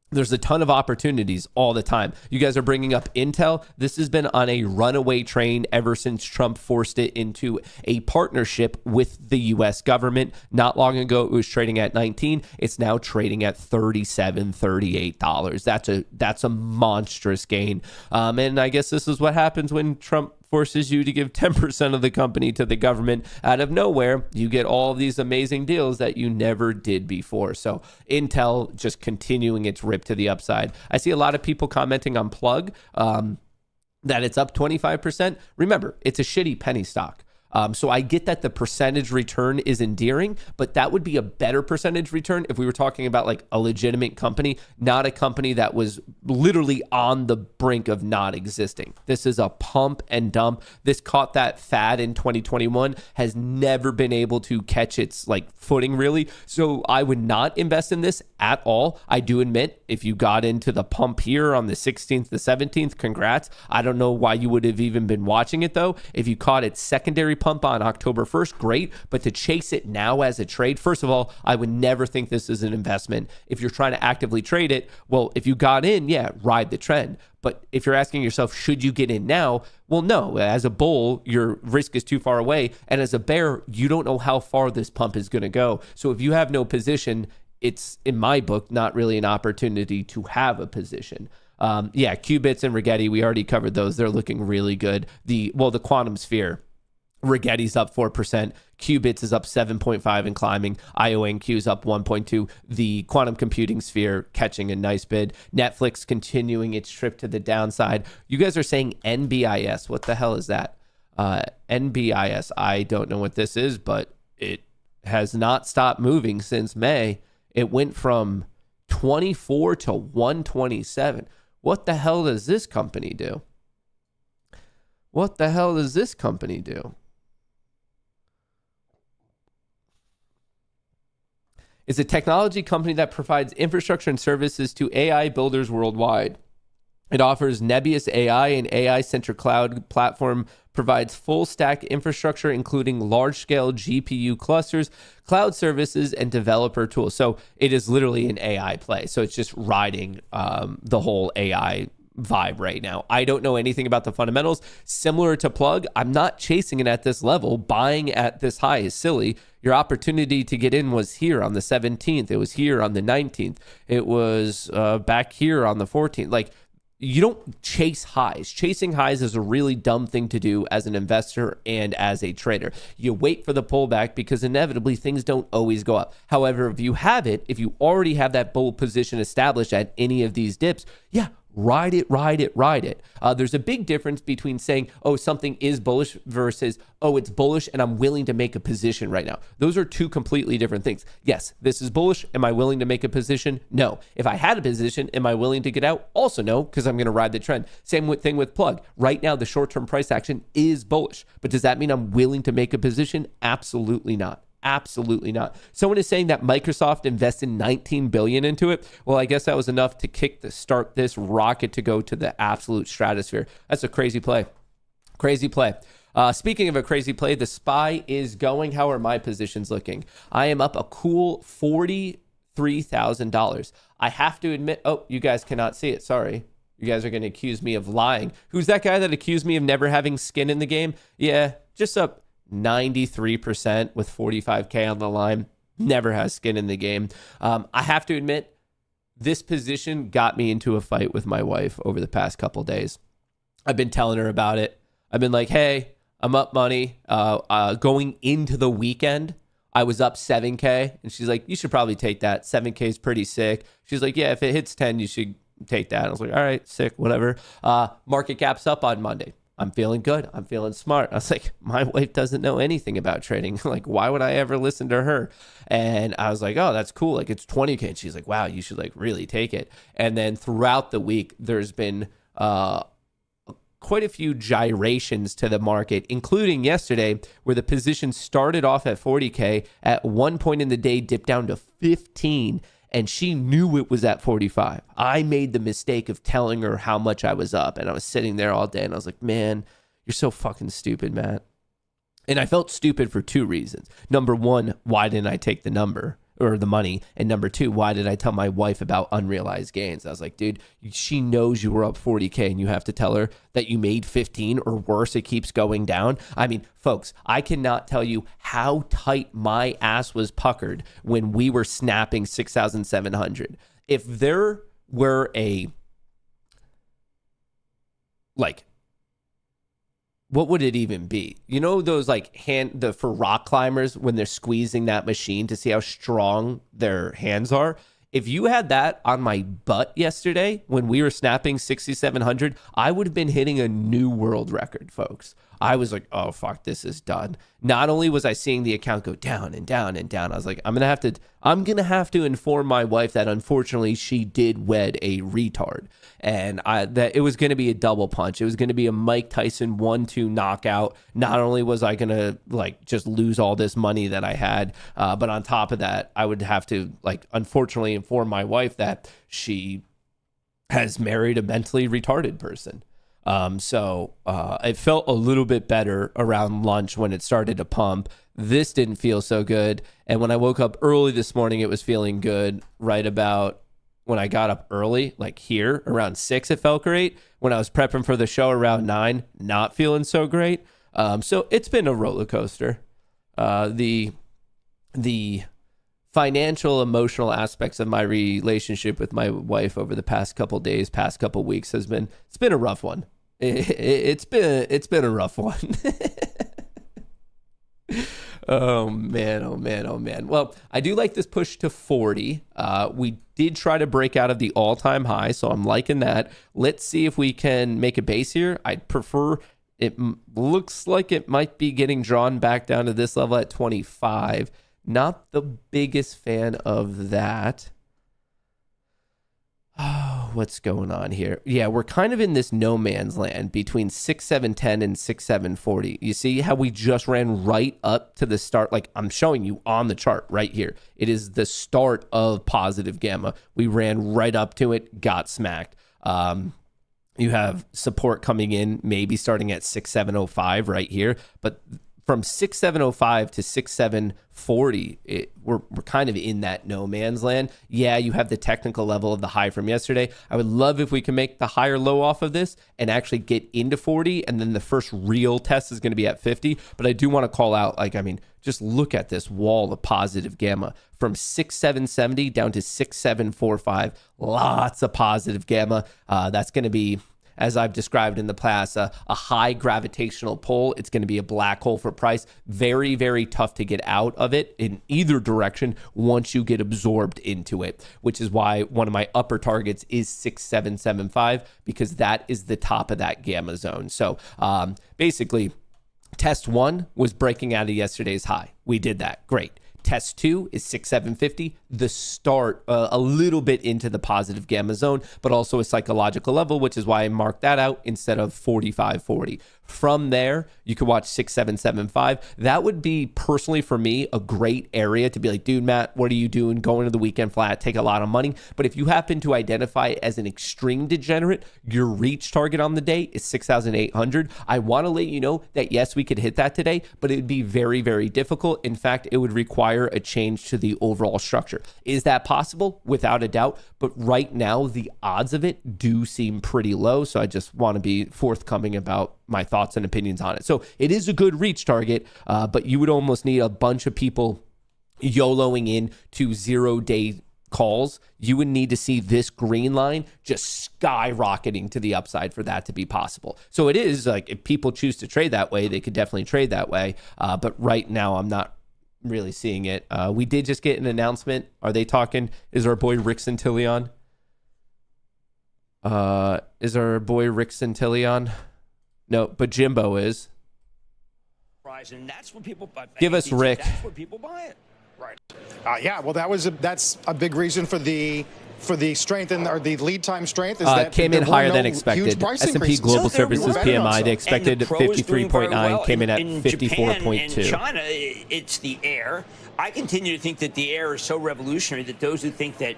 There's a ton of opportunities all the time. You guys are bringing up Intel. This has been on a runaway train ever since Trump forced it into a partnership with the U.S. government. Not long ago, it was trading at 19. It's now trading at $37, $38. That's a monstrous gain. And I guess this is what happens when Trump forces you to give 10% of the company to the government. Out of nowhere, you get all of these amazing deals that you never did before. So Intel just continuing its rip to the upside. I see a lot of people commenting on Plug that it's up 25%. Remember, it's a shitty penny stock. So I get that the percentage return is endearing, but that would be a better percentage return if we were talking about like a legitimate company, not a company that was literally on the brink of not existing. This is a pump and dump. This caught that fad in 2021, has never been able to catch its footing really. So I would not invest in this at all. I do admit if you got into the pump here on the 16th, the 17th, congrats. I don't know why you would have even been watching it though. If you caught its secondary pump on October 1st, great. But to chase it now as a trade, first of all, I would never think this is an investment. If you're trying to actively trade it, well, if you got in, yeah, ride the trend. But if you're asking yourself, should you get in now? Well, no. As a bull, your risk is too far away. And as a bear, you don't know how far this pump is going to go. So if you have no position, it's, in my book, not really an opportunity to have a position. Qubits and Rigetti, we already covered those. They're looking really good. The quantum sphere, Rigetti's up 4%. Qubits is up 7.5 and climbing. IONQ is up 1.2. The quantum computing sphere catching a nice bid. Netflix continuing its trip to the downside. You guys are saying NBIS. What the hell is that? NBIS. I don't know what this is, but it has not stopped moving since May. It went from 24 to 127. What the hell does this company do? What the hell does this company do? It's a technology company that provides infrastructure and services to AI builders worldwide. It offers Nebius AI, an AI-centric cloud platform, provides full-stack infrastructure, including large-scale GPU clusters, cloud services, and developer tools. So it is literally an AI play. So it's just riding the whole AI vibe right now. I don't know anything about the fundamentals. Similar to Plug, I'm not chasing it at this level. Buying at this high is silly. Your opportunity to get in was here on the 17th. It was here on the 19th. It was back here on the 14th. you don't chase highs. Chasing highs is a really dumb thing to do as an investor and as a trader. You wait for the pullback because inevitably things don't always go up. However, if you already have that bull position established at any of these dips, yeah, ride it. There's a big difference between saying, oh, something is bullish versus, oh, it's bullish and I'm willing to make a position right now. Those are two completely different things. Yes, this is bullish. Am I willing to make a position? No. If I had a position, am I willing to get out? Also no, because I'm going to ride the trend. Same thing with plug. Right now, the short-term price action is bullish. But does that mean I'm willing to make a position? Absolutely not. Absolutely not. Someone is saying that Microsoft invested $19 billion into it. Well, I guess that was enough to start this rocket to go to the absolute stratosphere. That's a crazy play. Crazy play. Speaking of a crazy play, the SPY is going. How are my positions looking? I am up a cool $43,000. I have to admit, oh, you guys cannot see it. Sorry. You guys are going to accuse me of lying. Who's that guy that accused me of never having skin in the game? Yeah, just up 93% with 45K on the line. Never has skin in the game. I have to admit, this position got me into a fight with my wife over the past couple days. I've been telling her about it. I've been like, hey, I'm up money. Going into the weekend, I was up 7K. And she's like, you should probably take that. 7K is pretty sick. She's like, yeah, if it hits 10, you should take that. I was like, all right, sick, whatever. Market cap's up on Monday. I'm feeling good. I'm feeling smart. I was like, my wife doesn't know anything about trading. Like, why would I ever listen to her? And I was like, oh, that's cool. Like, it's 20K. And she's like, wow, you should like really take it. And then throughout the week, there's been quite a few gyrations to the market, including yesterday, where the position started off at 40K. At one point in the day, dipped down to 15, and she knew it was at 45. I made the mistake of telling her how much I was up, and I was sitting there all day, and I was like, man, you're so fucking stupid, Matt. And I felt stupid for two reasons. Number one, why didn't I take the number or the money? And number two, why did I tell my wife about unrealized gains? I was like, dude, she knows you were up 40K and you have to tell her that you made 15 or worse, it keeps going down. I mean, folks, I cannot tell you how tight my ass was puckered when we were snapping 6,700. If there were a, like, what would it even be? You know those like for rock climbers when they're squeezing that machine to see how strong their hands are? If you had that on my butt yesterday when we were snapping 6,700, I would have been hitting a new world record, folks. I was like, oh, fuck, this is done. Not only was I seeing the account go down and down and down, I was like, I'm going to have to inform my wife that unfortunately she did wed a retard. And that it was going to be a double punch. It was going to be a Mike Tyson 1-2 knockout. Not only was I going to like just lose all this money that I had, but on top of that, I would have to like unfortunately inform my wife that she has married a mentally retarded person. So it felt a little bit better around lunch when it started to pump. This didn't feel so good. And when I woke up early this morning, it was feeling good. Right about when I got up early, like here around 6, it felt great. When I was prepping for the show around 9, not feeling so great. So it's been a roller coaster. The financial, emotional aspects of my relationship with my wife over the past couple days, past couple weeks it's been a rough one. It's been a rough one. Oh man. Well, I do like this push to 40. We did try to break out of the all-time high, so I'm liking that. Let's see if we can make a base here. I'd prefer, it looks like it might be getting drawn back down to this level at 25. Not the biggest fan of that. Oh, what's going on here? Yeah, we're kind of in this no man's land between 6,710 and 6,740. You see how we just ran right up to the start? Like I'm showing you on the chart right here. It is the start of positive gamma. We ran right up to it, got smacked. You have support coming in, maybe starting at 6,705 right here, but from 6,705 to 6,740, we're kind of in that no man's land. Yeah, you have the technical level of the high from yesterday. I would love if we can make the higher low off of this and actually get into 40, and then the first real test is going to be at 50. But I do want to call out, just look at this wall of positive gamma from 6,770 down to 6,745. Lots of positive gamma. That's going to be, as I've described in the past, a high gravitational pull. It's going to be a black hole for price. Very, very tough to get out of it in either direction once you get absorbed into it, which is why one of my upper targets is 6,775, because that is the top of that gamma zone. So basically, test 1 was breaking out of yesterday's high. We did that. Great. Test 2 is 6,750, the start a little bit into the positive gamma zone, but also a psychological level, which is why I marked that out instead of 45.40. From there, you could watch 6,775. That would be, personally for me, a great area to be like, dude, Matt, what are you doing? Going to the weekend flat, take a lot of money. But if you happen to identify it as an extreme degenerate, your reach target on the day is 6,800. I want to let you know that, yes, we could hit that today, but it would be very, very difficult. In fact, it would require a change to the overall structure. Is that possible? Without a doubt. But right now, the odds of it do seem pretty low. So I just want to be forthcoming about my thoughts and opinions on it. So it is a good reach target, but you would almost need a bunch of people YOLOing in to 0-day calls. You would need to see this green line just skyrocketing to the upside for that to be possible. So it is like, if people choose to trade that way, they could definitely trade that way. But right now, I'm not really seeing it. We did just get an announcement. Are they talking? Is our boy Rick Santilli on? Is our boy Rick Santilli on? No, but Jimbo is. And that's when people buy. Give us Rick. That's where people buy it. Right. Yeah. Well, that's a big reason for the strength or the lead time strength. Is that came in higher than expected. S&P Global Services PMI, they expected 53.9, came in at 54.2. In China, it's the air. I continue to think that the air is so revolutionary that those who think that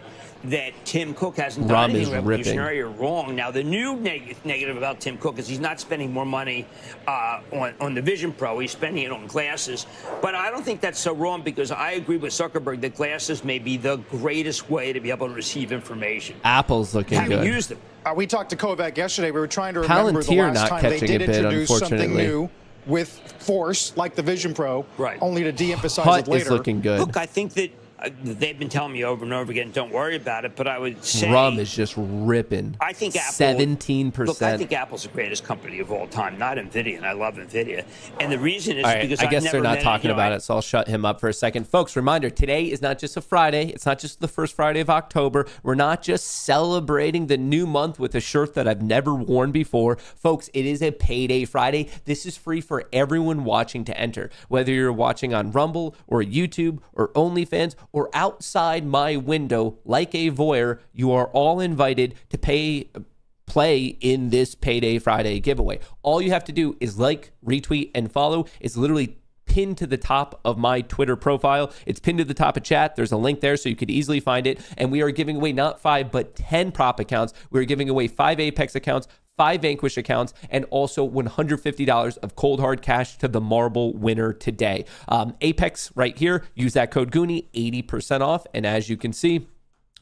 Tim Cook hasn't done anything revolutionary are wrong. Now, the new negative about Tim Cook is he's not spending more money on the Vision Pro. He's spending it on glasses. But I don't think that's so wrong, because I agree with Zuckerberg that glasses may be the greatest way to be able to receive information. Apple's looking good. Having used them. We talked to Kovac yesterday. We were trying to remember the Palantir last not time they catching did a bit, introduce something unfortunately. new with force, like the Vision Pro, right, only to de-emphasize Hut it later. is looking good. Look, I think that they've been telling me over and over again, don't worry about it, but I would say Rum is just ripping. I think Apple, 17%. Look, I think Apple's the greatest company of all time, not NVIDIA, and I love NVIDIA. And the reason is because I guess they're not talking about it, so I'll shut him up for a second. Folks, reminder, today is not just a Friday. It's not just the first Friday of October. We're not just celebrating the new month with a shirt that I've never worn before. Folks, it is a Payday Friday. This is free for everyone watching to enter, whether you're watching on Rumble or YouTube or OnlyFans or outside my window like a voyeur. You are all invited to play in this Payday Friday giveaway. All you have to do is like, retweet, and follow. It's literally pinned to the top of my Twitter profile. It's pinned to the top of chat. There's a link there so you could easily find it. And we are giving away not 5, but 10 prop accounts. We're giving away 5 Apex accounts, 5 Vanquish accounts, and also $150 of cold hard cash to the Marble winner today. Apex right here, use that code Goonie, 80% off. And as you can see,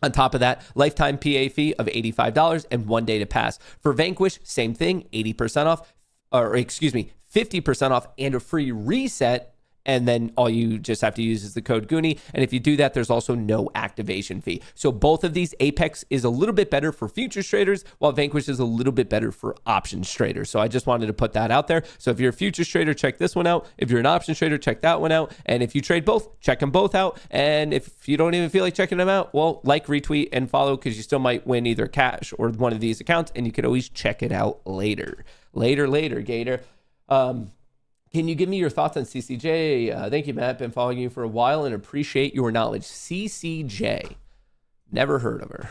on top of that, lifetime PA fee of $85 and 1 day to pass. For Vanquish, same thing, 80% off, or excuse me, 50% off and a free reset. And then all you just have to use is the code Goonie. And if you do that, there's also no activation fee. So both of these, Apex is a little bit better for futures traders, while Vanquish is a little bit better for options traders. So I just wanted to put that out there. So if you're a futures trader, check this one out. If you're an options trader, check that one out. And if you trade both, check them both out. And if you don't even feel like checking them out, well, like, retweet, and follow, because you still might win either cash or one of these accounts. And you could always check it out later. Later, Gator. Can you give me your thoughts on CCJ? Thank you, Matt. Been following you for a while and appreciate your knowledge. CCJ. Never heard of her.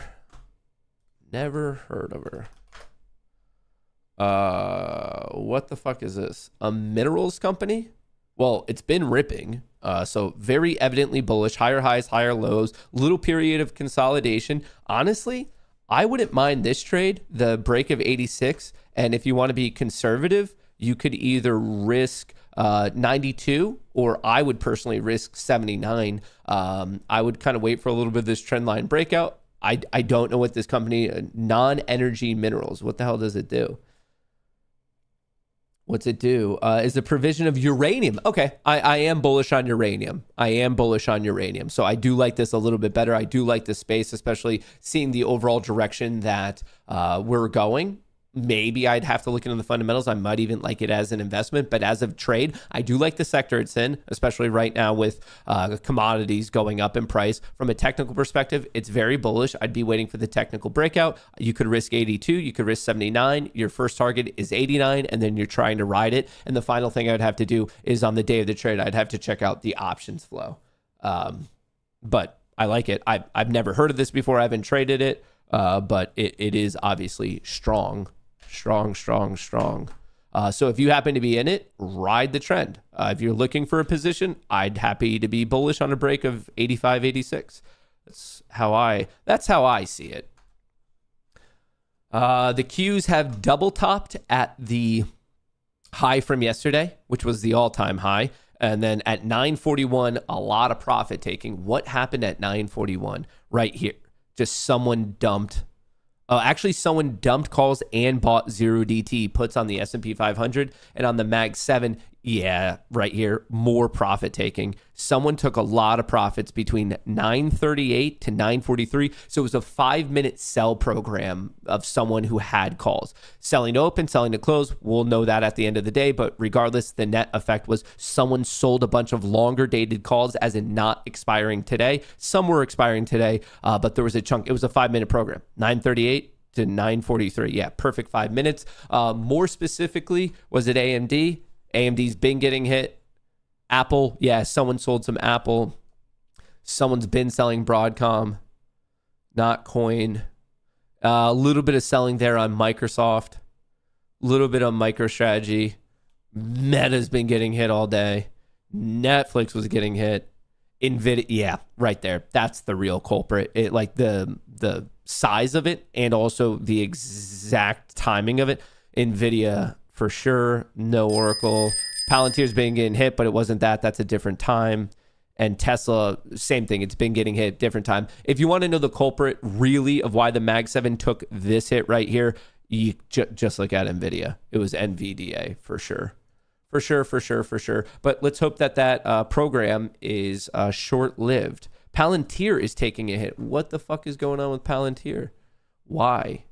What the fuck is this? A minerals company? Well, it's been ripping. So very evidently bullish. Higher highs, higher lows. Little period of consolidation. Honestly, I wouldn't mind this trade, the break of 86. And if you want to be conservative, you could either risk 92, or I would personally risk 79. I would kind of wait for a little bit of this trend line breakout. I don't know what this company, non-energy minerals, what the hell does it do? What's it do? Is the provision of uranium. Okay, I am bullish on uranium. So I do like this a little bit better. I do like this space, especially seeing the overall direction that we're going. Maybe I'd have to look into the fundamentals. I might even like it as an investment, but as of trade, I do like the sector it's in, especially right now with commodities going up in price. From a technical perspective, it's very bullish. I'd be waiting for the technical breakout. You could risk 82, you could risk 79. Your first target is 89, and then you're trying to ride it. And the final thing I'd have to do is on the day of the trade, I'd have to check out the options flow. But I like it. I've never heard of this before. I haven't traded it, but it is obviously strong. Strong. So if you happen to be in it, ride the trend. If you're looking for a position, I'd happy to be bullish on a break of 85, 86. That's how I see it. The Qs have double topped at the high from yesterday, which was the all-time high. And then at 941, a lot of profit taking. What happened at 941? Right here. Just someone dumped calls and bought 0DT puts on the S&P 500 and on the Mag 7. Yeah, right here, more profit taking. Someone took a lot of profits between 938 to 943. So it was a 5-minute sell program of someone who had calls. Selling to open, selling to close. We'll know that at the end of the day. But regardless, the net effect was someone sold a bunch of longer dated calls as in not expiring today. Some were expiring today, but there was a chunk. It was a 5-minute program, 938 to 943. Yeah, perfect 5 minutes. More specifically, was it AMD? AMD's been getting hit. Apple, yeah, someone sold some Apple. Someone's been selling Broadcom, not Coin. A little bit of selling there on Microsoft. A little bit on MicroStrategy. Meta's been getting hit all day. Netflix was getting hit. Nvidia, yeah, right there. That's the real culprit. It like the size of it and also the exact timing of it. Nvidia for sure. No Oracle. Palantir's been getting hit, but it wasn't that. That's a different time. And Tesla, same thing. It's been getting hit, different time. If you want to know the culprit really of why the Mag 7 took this hit right here, you just look at NVIDIA. It was NVDA for sure. For sure. But let's hope that program is short-lived. Palantir is taking a hit. What the fuck is going on with Palantir? Why?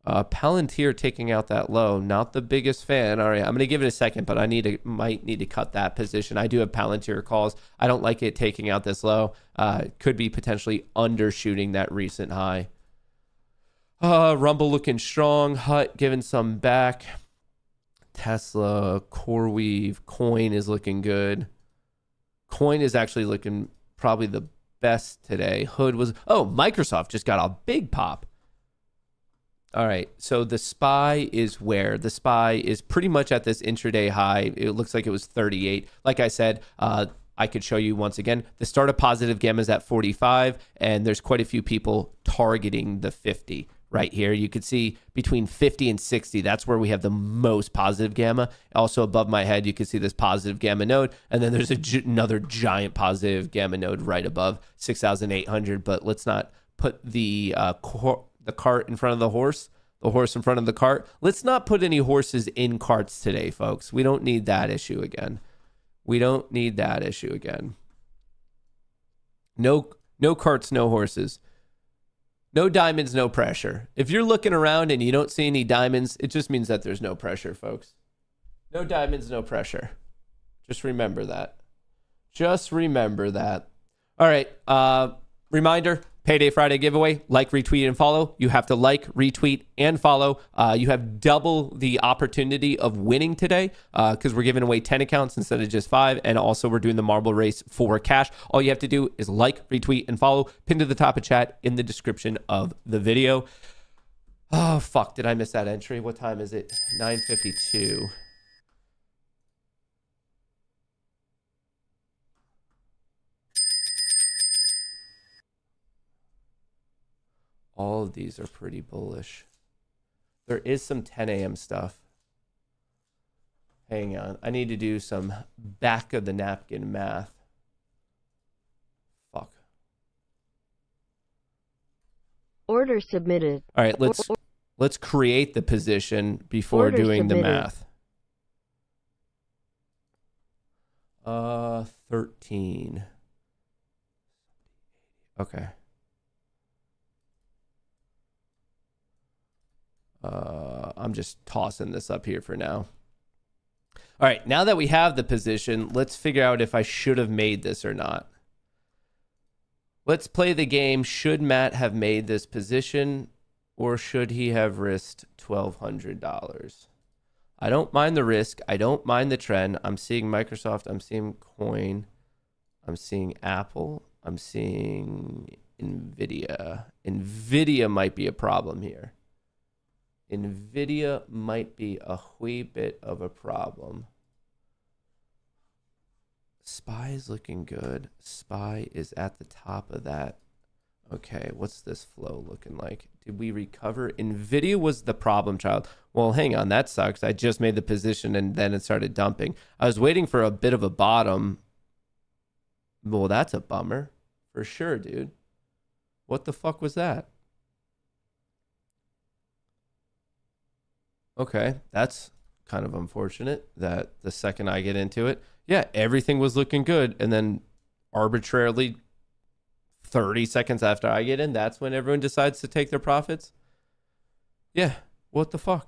Palantir taking out that low, not the biggest fan. All right, I'm going to give it a second, but I might need to cut that position. I do have Palantir calls. I don't like it taking out this low. Could be potentially undershooting that recent high. Rumble looking strong. Hut giving some back. Tesla, CoreWeave, Coin is looking good. Coin is actually looking probably the best today. Hood was, Microsoft just got a big pop. All right, so the SPY is where? The SPY is pretty much at this intraday high. It looks like it was 38. Like I said, I could show you once again. The start of positive gamma is at 45, and there's quite a few people targeting the 50 right here. You could see between 50 and 60, that's where we have the most positive gamma. Also above my head, you can see this positive gamma node, and then there's another giant positive gamma node right above 6,800, but let's not put the cart in front of the horse in front of the cart. Let's not put any horses in carts today, folks. We don't need that issue again. No carts, no horses. No diamonds, no pressure. If you're looking around and you don't see any diamonds, it just means that there's no pressure, folks. No diamonds, no pressure. Just remember that. All right. Reminder, Payday Friday giveaway. Like, retweet, and follow. You have to like, retweet, and follow. You have double the opportunity of winning today because we're giving away 10 accounts instead of just 5. And also, we're doing the marble race for cash. All you have to do is like, retweet, and follow. Pinned to the top of chat in the description of the video. Oh, fuck. Did I miss that entry? What time is it? 9:52. All of these are pretty bullish. There is some 10 a.m. stuff. Hang on. I need to do some back of the napkin math. Fuck. Order submitted. All right, Let's create the position before Order doing the submitted. math. 13. Okay. I'm just tossing this up here for now. All right, now that we have the position, let's figure out if I should have made this or not. Let's play the game. Should Matt have made this position, or should he have risked $1,200? I don't mind the risk. I don't mind the trend. I'm seeing Microsoft. I'm seeing Coin. I'm seeing Apple. I'm seeing NVIDIA. NVIDIA might be a problem here. NVIDIA might be a wee bit of a problem. SPY is looking good. SPY is at the top of that. Okay, what's this flow looking like? Did we recover? NVIDIA was the problem child. Well, hang on, that sucks. I just made the position and then it started dumping. I was waiting for a bit of a bottom. Well, that's a bummer. For sure, dude. What the fuck was that? Okay, that's kind of unfortunate that the second I get into it, yeah, everything was looking good. And then arbitrarily 30 seconds after I get in, that's when everyone decides to take their profits. Yeah, what the fuck?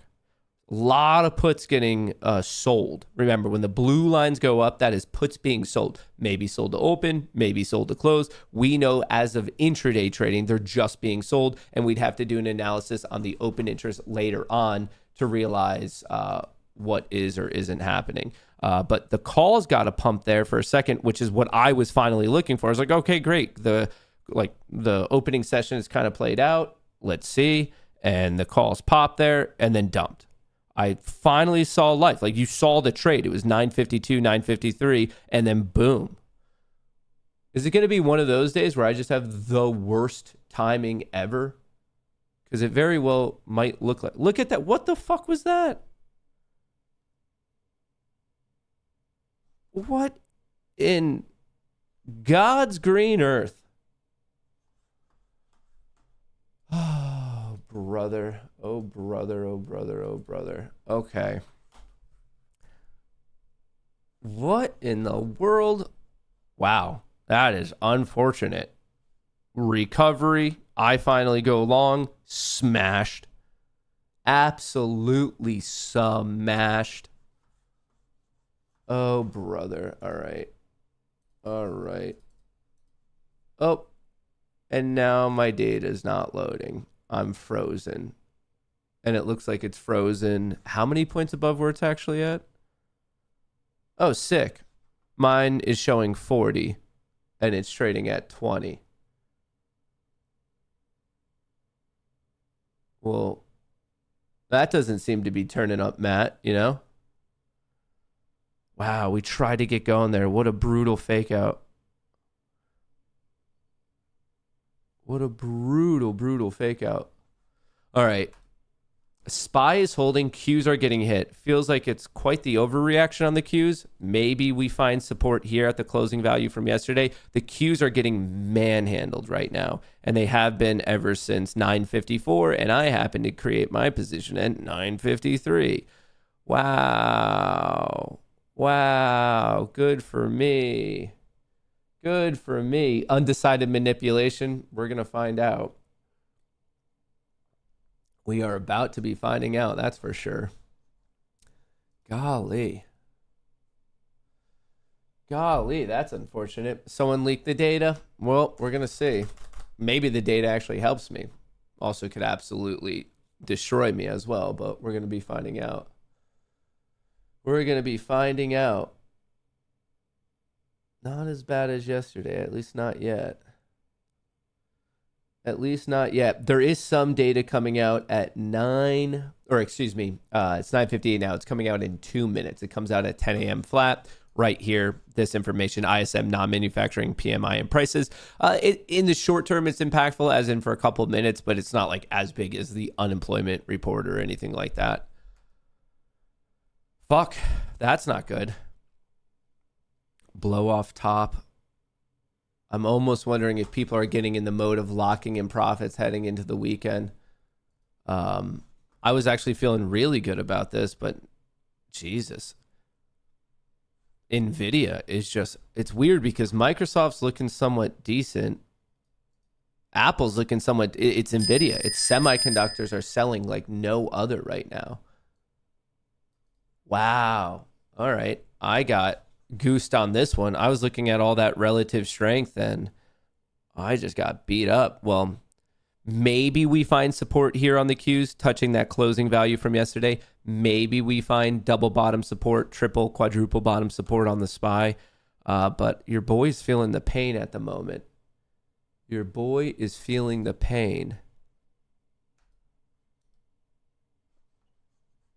A lot of puts getting sold. Remember, when the blue lines go up, that is puts being sold. Maybe sold to open, maybe sold to close. We know as of intraday trading, they're just being sold, and we'd have to do an analysis on the open interest later on to realize what is or isn't happening. But the calls got a pump there for a second, which is what I was finally looking for. I was like, okay, great. The opening session is kind of played out. Let's see. And the calls popped there and then dumped. I finally saw life. Like, you saw the trade. It was 952, 953, and then boom. Is it going to be one of those days where I just have the worst timing ever? Because it very well might look like. Look at that. What the fuck was that? What in God's green earth? Oh, brother. Oh, brother. Oh, brother. Oh, brother. Okay. What in the world? Wow. That is unfortunate. Recovery. I finally go long. Smashed. Absolutely smashed. Oh, brother. All right. All right. Oh. And now my data is not loading. I'm frozen. And it looks like it's frozen. How many points above where it's actually at? Oh, sick. Mine is showing 40. And it's trading at 20. Well, that doesn't seem to be turning up, Matt, you know? Wow, we tried to get going there. What a brutal fake out. What a brutal, brutal fake out. All right. SPY is holding. Qs are getting hit. Feels like it's quite the overreaction on the Qs. Maybe we find support here at the closing value from yesterday. The Qs are getting manhandled right now, and they have been ever since 954, and I happen to create my position at 953. Wow. Wow. Good for me. Good for me. Undecided manipulation. We're going to find out. We are about to be finding out, that's for sure. Golly. Golly, that's unfortunate. Someone leaked the data. Well, we're going to see. Maybe the data actually helps me. Also could absolutely destroy me as well, but we're going to be finding out. We're going to be finding out. Not as bad as yesterday, at least not yet. At least not yet. There is some data coming out at it's 9:58 now. It's coming out in 2 minutes. It comes out at 10 a.m. flat. Right here, this information, ISM, non-manufacturing, PMI, and prices. In the short term, it's impactful, as in for a couple of minutes, but it's not like as big as the unemployment report or anything like that. Fuck, that's not good. Blow off top. I'm almost wondering if people are getting in the mode of locking in profits heading into the weekend. I was actually feeling really good about this, but Jesus. NVIDIA is just, it's weird because Microsoft's looking somewhat decent. Apple's looking somewhat, it's NVIDIA. Its semiconductors are selling like no other right now. Wow. All right. I got goosed on this one. I was looking at all that relative strength and I just got beat up. Well, maybe we find support here on the Qs, touching that closing value from yesterday. Maybe we find double bottom support, triple, quadruple bottom support on the SPY. But your boy's feeling the pain at the moment. Your boy is feeling the pain.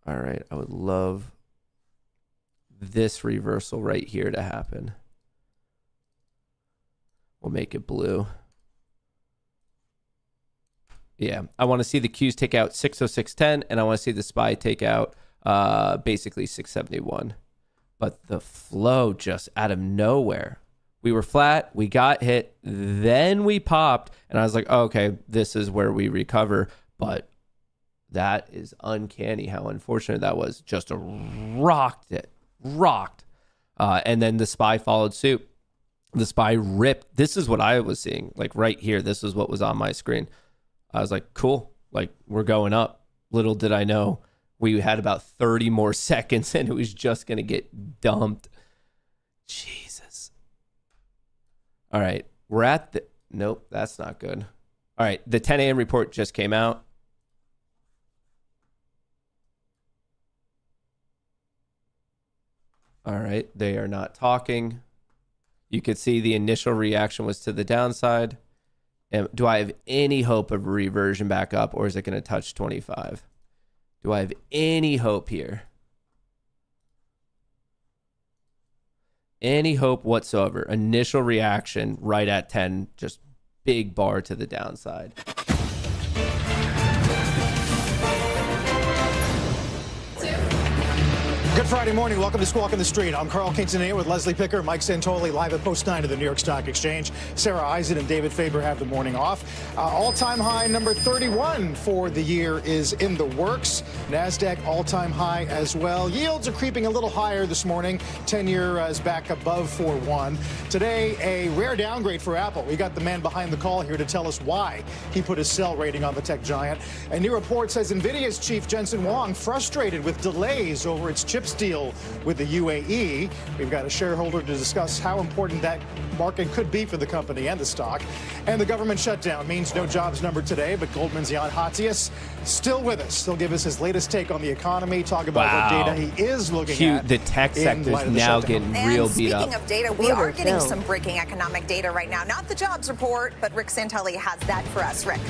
All right. I would love this reversal right here to happen. We'll make it blue. Yeah, I want to see the Qs take out 606.10, and I want to see the SPY take out basically 671. But the flow just out of nowhere. We were flat, we got hit, then we popped, and I was like, oh, okay, this is where we recover. But that is uncanny how unfortunate that was. Just rocked it. And then the SPY followed suit. The SPY ripped. This is what I was seeing, like right here. This is what was on my screen. I was like, cool, like we're going up. Little did I know we had about 30 more seconds and it was just going to get dumped. Jesus. All right, we're at the, nope, that's not good. All right, the 10 a.m. report just came out. All right, they are not talking. You could see the initial reaction was to the downside. And do I have any hope of reversion back up, or is it going to touch 25? Do I have any hope here? Any hope whatsoever? Initial reaction right at 10, just big bar to the downside. Good Friday morning. Welcome to Squawk in the Street. I'm Carl Quintanilla with Leslie Picker, Mike Santoli, live at Post 9 of the New York Stock Exchange. Sarah Eisen and David Faber have the morning off. All-time high number 31 for the year is in the works. NASDAQ all-time high as well. Yields are creeping a little higher this morning. 10-year is back above 4.1. Today, a rare downgrade for Apple. We got the man behind the call here to tell us why he put his sell rating on the tech giant. A new report says NVIDIA's chief Jensen Huang frustrated with delays over its chips deal with the UAE. We've got a shareholder to discuss how important that market could be for the company and the stock. And the government shutdown means no jobs number today, but Goldman's Jan Hatzius still with us. He'll give us his latest take on the economy, talk about what data he is looking at. The tech sector is now getting real beat up. Speaking of data, we are getting some breaking economic data right now. Not the jobs report, but Rick Santelli has that for us. Rick.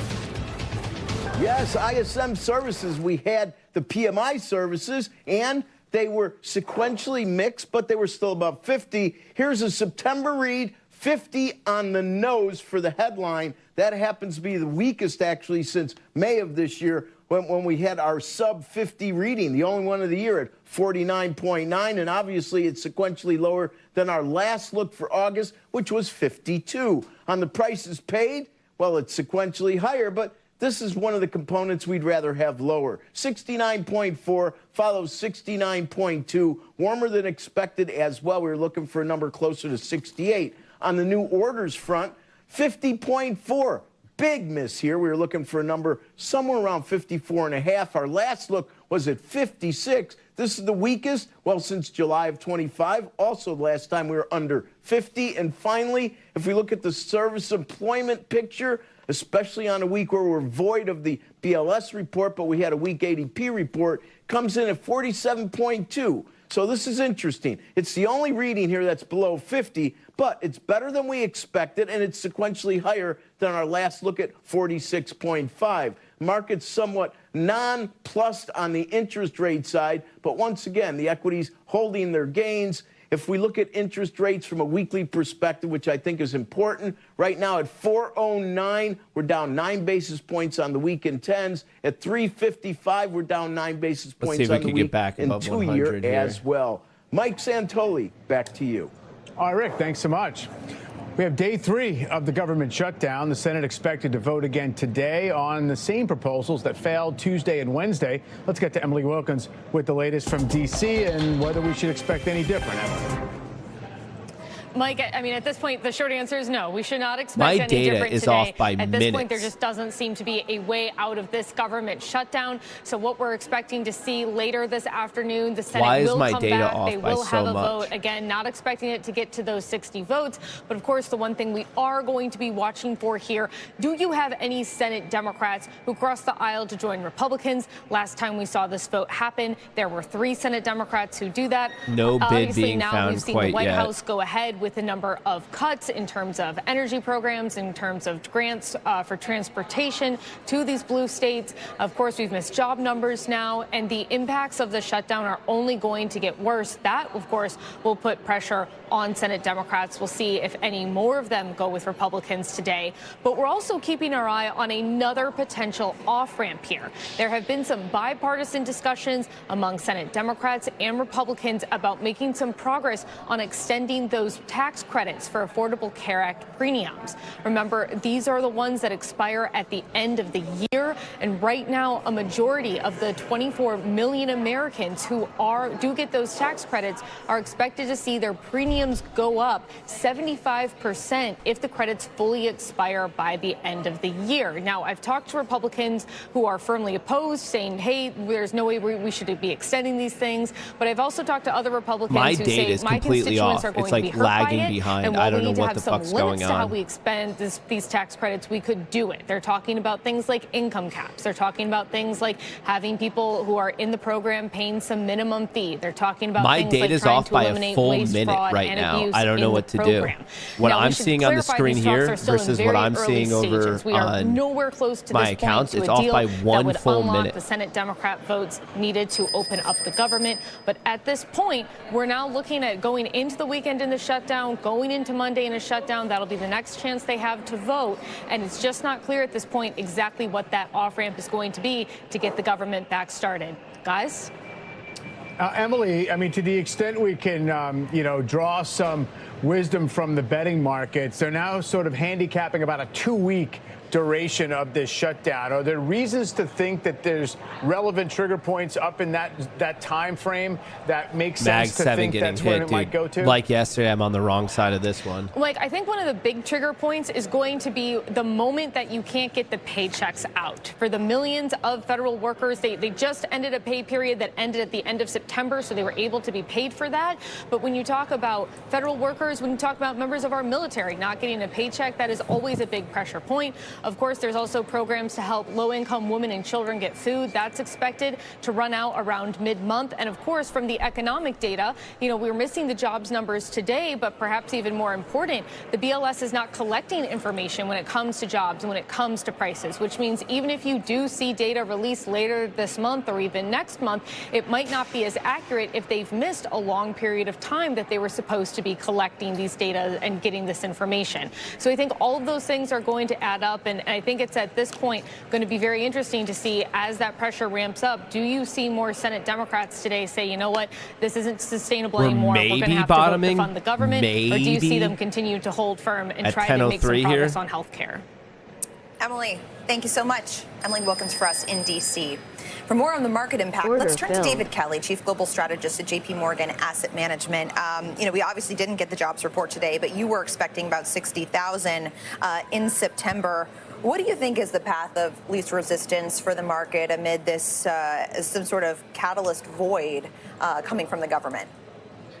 Yes, ISM services. We had the PMI services, and they were sequentially mixed, but they were still above 50. Here's a September read, 50 on the nose for the headline. That happens to be the weakest, actually, since May of this year when we had our sub-50 reading, the only one of the year at 49.9, and obviously it's sequentially lower than our last look for August, which was 52. On the prices paid, well, it's sequentially higher, but this is one of the components we'd rather have lower. 69.4 follows 69.2, warmer than expected as well. We were looking for a number closer to 68. On the new orders front, 50.4, big miss here. We were looking for a number somewhere around 54.5. Our last look was at 56. This is the weakest, well, since July of 25. Also, last time we were under 50. And finally, if we look at the service employment picture, especially on a week where we're void of the BLS report, but we had a weak ADP report, comes in at 47.2. So this is interesting. It's the only reading here that's below 50, but it's better than we expected, and it's sequentially higher than our last look at 46.5. Market's somewhat nonplussed on the interest rate side, but once again, the equities holding their gains. If we look at interest rates from a weekly perspective, which I think is important, right now at 409, we're down 9 basis points on the week in 10s. At 355, we're down 9 basis points on the week in 2-year as well. Mike Santoli, back to you. All right, Rick, thanks so much. We have day 3 of the government shutdown. The Senate expected to vote again today on the same proposals that failed Tuesday and Wednesday. Let's get to Emily Wilkins with the latest from D.C. and whether we should expect any different, Emily. Mike, I mean, at this point, the short answer is no. We should not expect My any data different is today. off by At this point, there minutes. just doesn't seem to be a way out of this government shutdown. So what we're expecting to see later this afternoon, the Senate Why is will my come data back. off They by will have so a much? vote. Again, not expecting it to get to those 60 votes. But of course, the one thing we are going to be watching for here, do you have any Senate Democrats who crossed the aisle to join Republicans? Last time we saw this vote happen, there were 3 Senate Democrats who do that. No bid Obviously, being now found we've seen quite the White yet. House go ahead with a number of cuts in terms of energy programs, in terms of grants for transportation to these blue states. Of course, we've missed job numbers now, and the impacts of the shutdown are only going to get worse. That, of course, will put pressure on Senate Democrats. We'll see if any more of them go with Republicans today. But we're also keeping our eye on another potential off-ramp here. There have been some bipartisan discussions among Senate Democrats and Republicans about making some progress on extending those tax credits for Affordable Care Act premiums. Remember, these are the ones that expire at the end of the year. And right now, a majority of the 24 million Americans who do get those tax credits are expected to see their premiums go up 75% if the credits fully expire by the end of the year. Now, I've talked to Republicans who are firmly opposed, saying, hey, there's no way we should be extending these things. But I've also talked to other Republicans who say my constituents are going to be hurt by it. Behind. And I while don't we know need to what have the some fuck's limits going to how on. we expend these tax credits, we could do it. They're talking about things like income caps. They're talking about things like having people who are in the program paying some minimum fee. They're talking about My things like data's trying off to by a eliminate full waste, minute fraud, right and now. abuse I don't know in what the to do. program. What Now, we I'm should seeing on the clarify screen these talks here are still in versus very what I'm early seeing over stages. We are on nowhere close to my this accounts. point It's to a off deal by that one would full unlock minute. the Senate Democrat votes needed to open up the government. But at this point, we're now looking at going into the weekend in the shutdown, going into Monday in a shutdown. That'll be the next chance they have to vote. And it's just not clear at this point exactly what that off-ramp is going to be to get the government back started. Guys? Emily, I mean, to the extent we can, draw some wisdom from the betting markets, they're now sort of handicapping about a 2-week duration of this shutdown. Are there reasons to think that there's relevant trigger points up in that time frame that makes sense to think that's where it might go to? Like yesterday, I'm on the wrong side of this one. Like, I think one of the big trigger points is going to be the moment that you can't get the paychecks out. For the millions of federal workers, they just ended a pay period that ended at the end of September, so they were able to be paid for that. But when you talk about federal workers, when you talk about members of our military not getting a paycheck, that is always a big pressure point. Of course, there's also programs to help low-income women and children get food. That's expected to run out around mid-month. And of course, from the economic data, we're missing the jobs numbers today, but perhaps even more important, the BLS is not collecting information when it comes to jobs and when it comes to prices, which means even if you do see data released later this month or even next month, it might not be as accurate if they've missed a long period of time that they were supposed to be collecting these data and getting this information. So I think all of those things are going to add up, and I think it's at this point going to be very interesting to see as that pressure ramps up. Do you see more Senate Democrats today say, you know what, this isn't sustainable anymore. We're going to have to vote to fund the government. Or do you see them continue to hold firm and try to make some progress on health care? Emily, thank you so much. Emily Wilkins for us in D.C. For more on the market impact, let's turn to David Kelly, Chief Global Strategist at J.P. Morgan Asset Management. We obviously didn't get the jobs report today, but you were expecting about 60,000 in September. What do you think is the path of least resistance for the market amid this some sort of catalyst void coming from the government?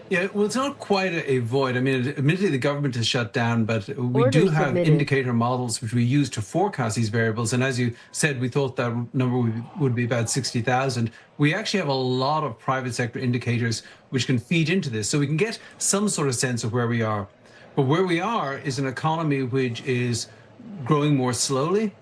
Yeah, well, it's not quite a void. I mean, admittedly, the government is shut down, but we do have indicator models which we use to forecast these variables. And as you said, we thought that number would be about 60,000. We actually have a lot of private sector indicators which can feed into this. So we can get some sort of sense of where we are. But where we are is an economy which is growing more slowly.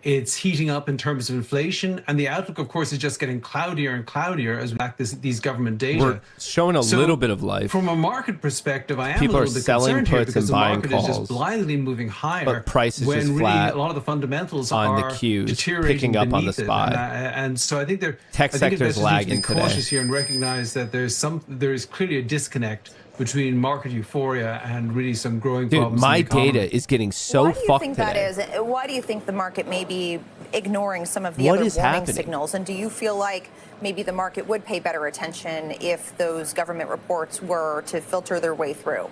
It's heating up in terms of inflation, and the outlook, of course, is just getting cloudier and cloudier as we lack these government data. We're showing a little bit of life. From a market perspective, I am People a are little bit selling concerned here puts because and the buying market is calls, just blindly moving higher. but price is when just really flat a lot of the fundamentals on are the cues, deteriorating picking up on the beneath it. spot. And so I think Tech sector's lagging today. today. Cautious here and recognize that there is clearly a disconnect between market euphoria and really some growing Dude, problems. my in the economy. data is getting so fucked today. Why do you think that is? Why do you think the market may be ignoring some of the other warning signals? And do you feel like maybe the market would pay better attention if those government reports were to filter their way through?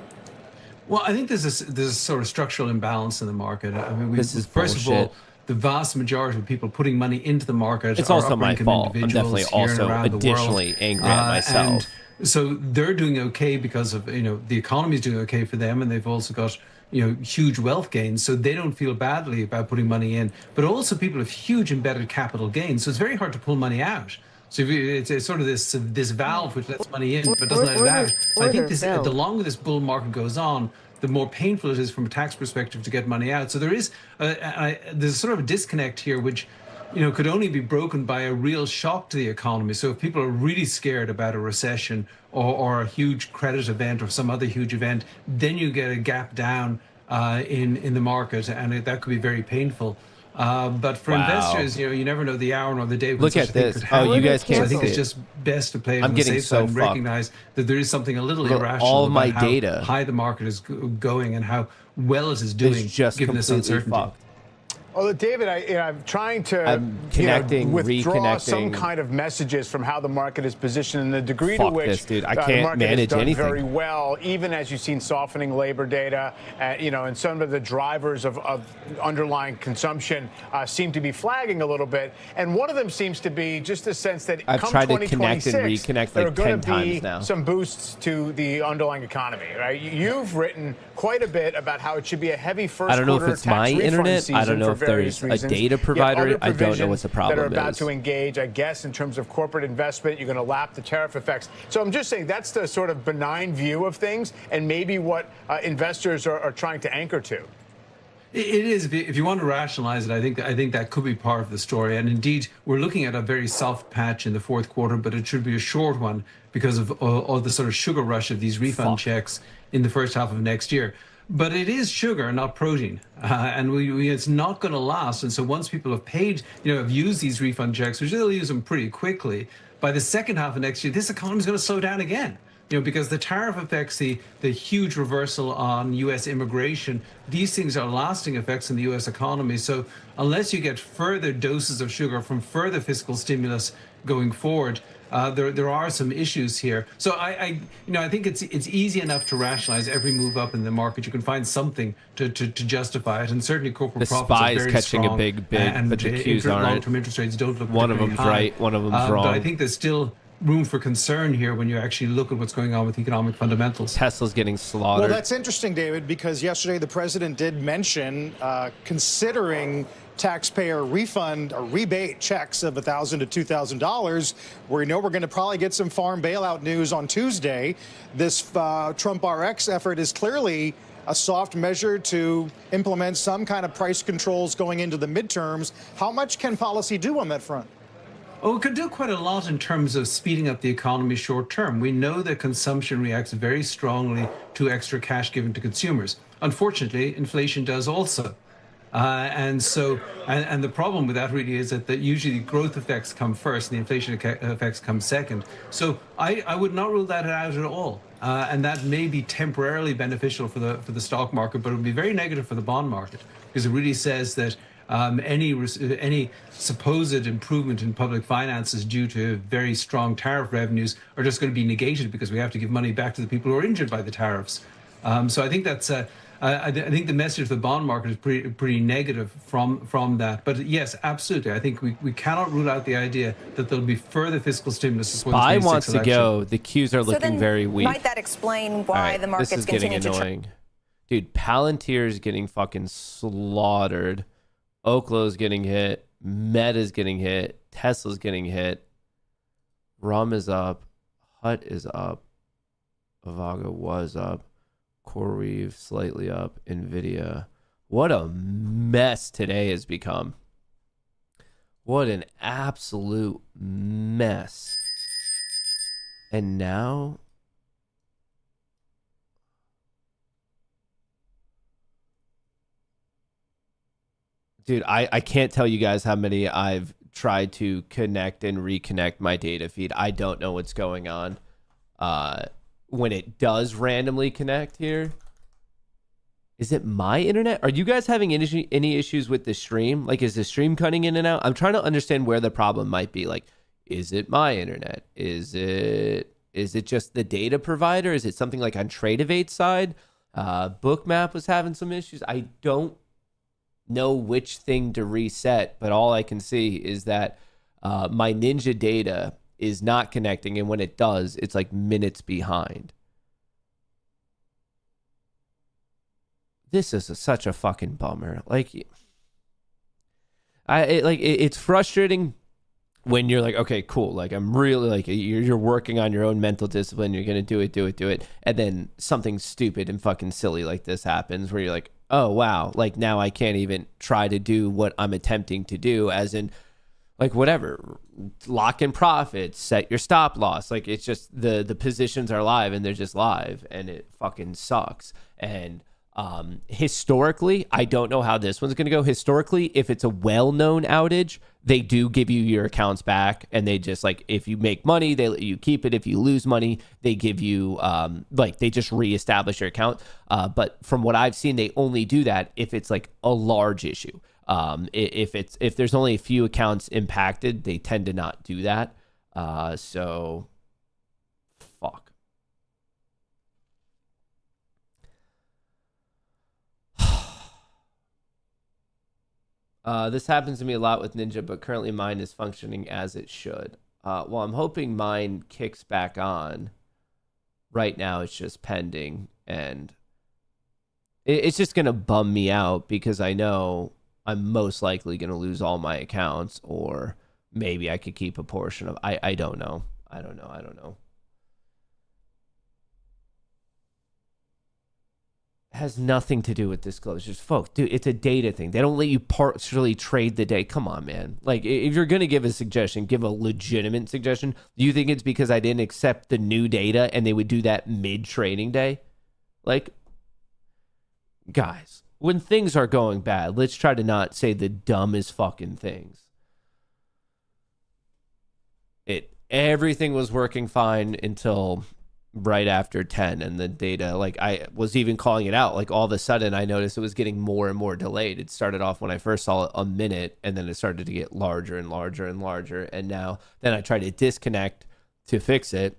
Well, I think there's a sort of structural imbalance in the market. I mean, first of bullshit. all, the vast majority of people putting money into the market It's are also my upper-income fault. I'm individuals definitely here and also around the additionally world. angry at myself. And so they're doing okay because of, the economy's doing okay for them, and they've also got, huge wealth gains. So they don't feel badly about putting money in. But also people have huge embedded capital gains. So it's very hard to pull money out. So it's sort of this valve which lets money in but doesn't let it out. So I think the longer this bull market goes on, the more painful it is from a tax perspective to get money out. So there is there's sort of a disconnect here, which could only be broken by a real shock to the economy. So if people are really scared about a recession or a huge credit event or some other huge event, then you get a gap down in the market, and that could be very painful. But for investors, you never know the hour nor the day. Look at this. Oh, you guys can't So I think see it's it. just best to play it I'm on the getting safe so side and fucked. recognize that there is something a little Look, irrational all about my how data high the market is going and how well it is doing, just given this completely uncertainty. fucked. Well, David, I'm trying to connecting, withdraw some reconnecting. kind of messages from how the market is positioned and the degree Fuck to which this, dude. I the can't market manage has done anything. very well, even as you've seen softening labor data, and some of the drivers of underlying consumption seem to be flagging a little bit. And one of them seems to be just a sense that I've come tried to connect and 2026, reconnect there like are going 10 to be times now. some boosts to the underlying economy, right? You've written quite a bit about how it should be a heavy first I don't know if quarter it's tax my refund internet. I don't season know for if various there's a reasons. data You have provider. other I don't know what the provisions problem that are about is. to engage, I guess, in terms of corporate investment. You're going to lap the tariff effects. So I'm just saying that's the sort of benign view of things, and maybe what investors are trying to anchor to. It is. If you want to rationalize it, I think that could be part of the story. And indeed, we're looking at a very soft patch in the fourth quarter, but it should be a short one because of all the sort of sugar rush of these refund checks in the first half of next year. But it is sugar, not protein, and it's not going to last. And so once people have paid, have used these refund checks, which they'll use them pretty quickly, by the second half of next year, this economy is going to slow down again. Because the tariff effects, the huge reversal on U.S. immigration, these things are lasting effects in the U.S. economy. So unless you get further doses of sugar from further fiscal stimulus going forward, there are some issues here. So I think it's easy enough to rationalize every move up in the market. You can find something to justify it, and certainly corporate The profits SPY are is very catching a strong, big bid, and but the Qs aren't. long-term interest rates don't look One of particularly them's high. right, one of them's wrong. But I think there's still room for concern here when you actually look at what's going on with economic fundamentals. Tesla's getting slaughtered. Well, that's interesting, David, because yesterday the president did mention considering taxpayer refund or rebate checks of $1,000 to $2,000. We know we're going to probably get some farm bailout news on Tuesday. This Trump RX effort is clearly a soft measure to implement some kind of price controls going into the midterms. How much can policy do on that front? Oh, it could do quite a lot in terms of speeding up the economy short term. We know that consumption reacts very strongly to extra cash given to consumers. Unfortunately, inflation does also. And the problem with that really is that usually the growth effects come first and the inflation effects come second. So I would not rule that out at all. And that may be temporarily beneficial for the stock market, but it would be very negative for the bond market because it really says that any supposed improvement in public finances due to very strong tariff revenues are just going to be negated because we have to give money back to the people who are injured by the tariffs. So I think that's I think the message of the bond market is pretty negative from that. But yes, absolutely. I think we cannot rule out the idea that there'll be further fiscal stimulus before the SPY 26th wants to election. go. The Qs are looking very weak. Might that explain why the market's this is getting continuing to annoying. Dude, Palantir is getting fucking slaughtered. Oklah's getting hit. Meta's getting hit. Tesla's getting hit. Rum is up. Hut is up. Avago was up. CoreWeave slightly up. Nvidia. What a mess today has become. What an absolute mess. And now... Dude, I can't tell you guys how many I've tried to connect and reconnect my data feed. I don't know what's going on when it does randomly connect here. Is it my internet? Are you guys having any issues with the stream? Like, is the stream cutting in and out? I'm trying to understand where the problem might be. Like, is it my internet? Is it just the data provider? Is it something like on Tradeovate's side? Bookmap was having some issues. I don't know which thing to reset, but all I can see is that my Ninja data is not connecting, and when it does, it's like minutes behind. This is such a fucking bummer. Like, it's frustrating when you're like, okay, cool. Like, I'm really like, you're working on your own mental discipline. You're going to do it. And then something stupid and fucking silly like this happens where you're like, oh, wow. Like, now I can't even try to do what I'm attempting to do, as in, like, whatever, lock in profits, set your stop loss. Like, it's just the positions are live and they're just live, and it fucking sucks. And historically, I don't know how this one's going to go. Historically, if it's a well-known outage, they do give you your accounts back, and they just, like, if you make money, they let you keep it. If you lose money, they give you like, they just reestablish your account. But from what I've seen, they only do that if it's like a large issue. If there's only a few accounts impacted, they tend to not do that. So fuck. This happens to me a lot with Ninja, but currently mine is functioning as it should. Well, I'm hoping mine kicks back on. Right now, it's just pending, and it's just going to bum me out because I know I'm most likely going to lose all my accounts, or maybe I could keep a portion of... I don't know. I don't know. Has nothing to do with disclosures, folks. Dude, it's a data thing. They don't let you partially trade the day. Come on, man. Like, if you're going to give a suggestion, give a legitimate suggestion. Do you think it's because I didn't accept the new data and they would do that mid-trading day? Like, guys, when things are going bad, let's try to not say the dumbest fucking things. Everything was working fine until right after 10, and the data, like, I was even calling it out. Like, all of a sudden I noticed it was getting more and more delayed. It started off when I first saw it a minute, and then it started to get larger and larger and larger, and then I tried to disconnect to fix it.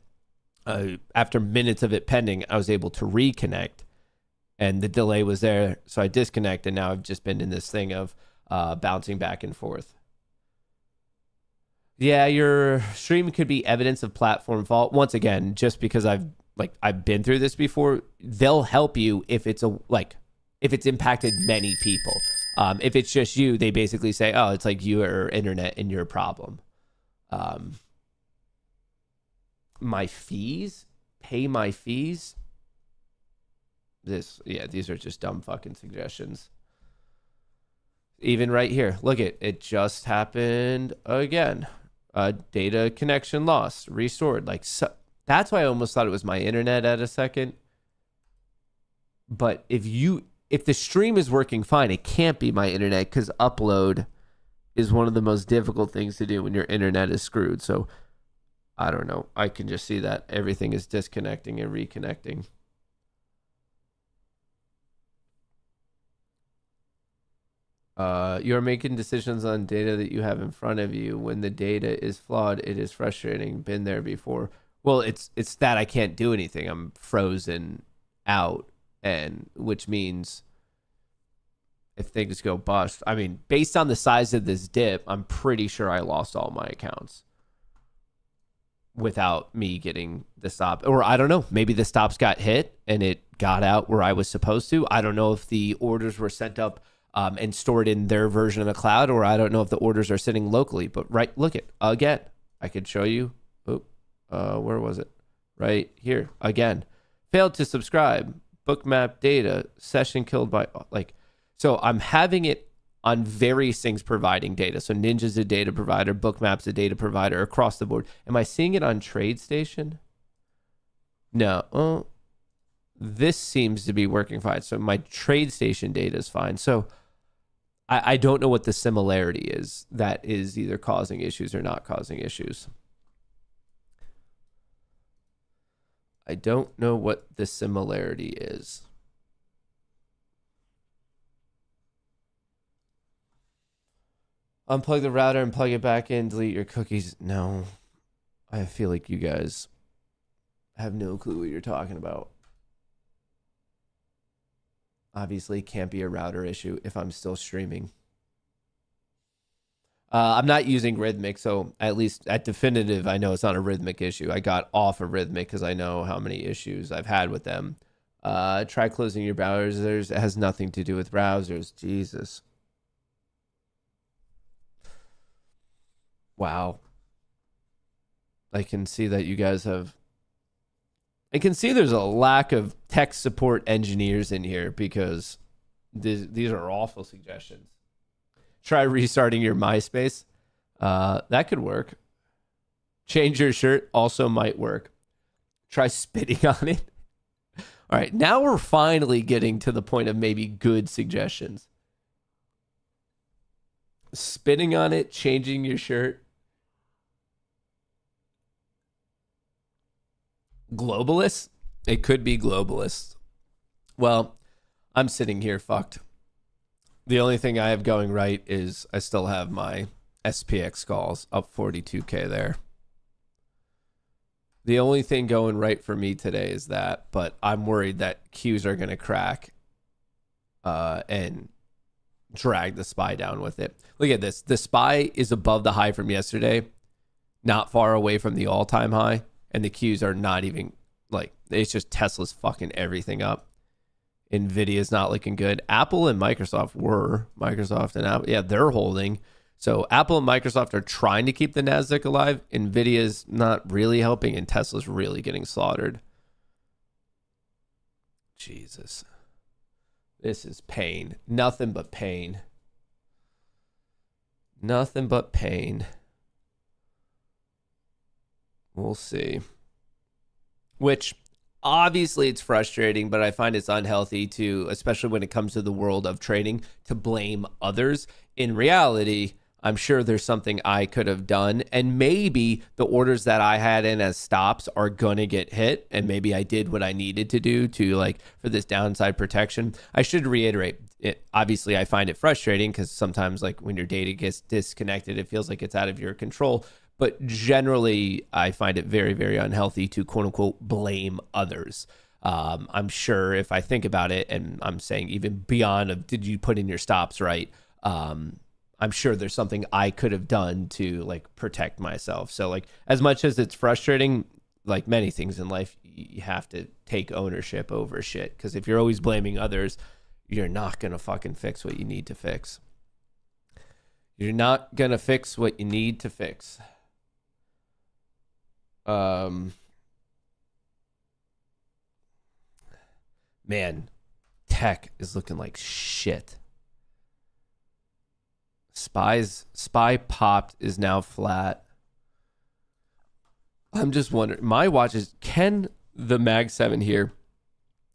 After minutes of it pending, I was able to reconnect, and the delay was there, so I disconnect, and now I've just been in this thing of bouncing back and forth. Yeah, your stream could be evidence of platform fault. Once again, just because I've been through this before, they'll help you if it's impacted many people. If it's just you, they basically say, oh, it's like your internet and your problem. My fees? Pay my fees? These are just dumb fucking suggestions. Even right here, look, it just happened again. Data connection lost, restored. Like, so, that's why I almost thought it was my internet at a second. But if the stream is working fine, it can't be my internet, because upload is one of the most difficult things to do when your internet is screwed. So I don't know. I can just see that everything is disconnecting and reconnecting. You're making decisions on data that you have in front of you. When the data is flawed, it is frustrating. Been there before. Well, it's that I can't do anything. I'm frozen out, and which means if things go bust, I mean, based on the size of this dip, I'm pretty sure I lost all my accounts without me getting the stop. Or I don't know, maybe the stops got hit and it got out where I was supposed to. I don't know if the orders were sent up and stored in their version of the cloud, or I don't know if the orders are sitting locally. But right, look it again. I could show you. Where was it? Right here again. Failed to subscribe. Bookmap data session killed by So I'm having it on various things providing data. So Ninja's a data provider, Bookmap's a data provider across the board. Am I seeing it on TradeStation? No. Oh, this seems to be working fine. So my TradeStation data is fine. So I don't know what the similarity is that is either causing issues or not causing issues. I don't know what the similarity is. Unplug the router and plug it back in, delete your cookies. No. I feel like you guys have no clue what you're talking about. Obviously, can't be a router issue if I'm still streaming. I'm not using Rhythmic, so at least at definitive, I know it's not a Rhythmic issue. I got off of Rhythmic because I know how many issues I've had with them. Try closing your browsers. It has nothing to do with browsers. Jesus. Wow. I can see that you guys have... I can see there's a lack of tech support engineers in here because these are awful suggestions. Try restarting your MySpace. That could work. Change your shirt also might work. Try spitting on it. All right, now we're finally getting to the point of maybe good suggestions. Spitting on it, changing your shirt. Globalists? It could be globalists. Well, I'm sitting here fucked. The only thing I have going right is I still have my SPX calls up 42K there. The only thing going right for me today is that, but I'm worried that Qs are going to crack and drag the SPY down with it. Look at this. The SPY is above the high from yesterday, not far away from the all-time high, and the Qs are not even, like, it's just Tesla's fucking everything up. Nvidia's not looking good. Apple and Microsoft were. Microsoft and Apple, yeah, they're holding. So Apple and Microsoft are trying to keep the Nasdaq alive. Nvidia's not really helping, and Tesla's really getting slaughtered. Jesus. This is pain. Nothing but pain. Nothing but pain. We'll see. Which... obviously, it's frustrating, but I find it's unhealthy to, especially when it comes to the world of trading, to blame others. In reality, I'm sure there's something I could have done, and maybe the orders that I had in as stops are going to get hit, and maybe I did what I needed to do to, like, for this downside protection. I should reiterate, it. Obviously, I find it frustrating because sometimes, like, when your data gets disconnected, it feels like it's out of your control. But generally, I find it very, very unhealthy to, quote unquote, blame others. I'm sure if I think about it, and I'm saying even beyond of did you put in your stops right, I'm sure there's something I could have done to, like, protect myself. So, like, as much as it's frustrating, like many things in life, you have to take ownership over shit. Because if you're always blaming others, you're not going to fucking fix what you need to fix. You're not going to fix what you need to fix. Man, tech is looking like shit. SPY popped, is now flat. I'm just wondering, my watch is, can the Mag 7 here,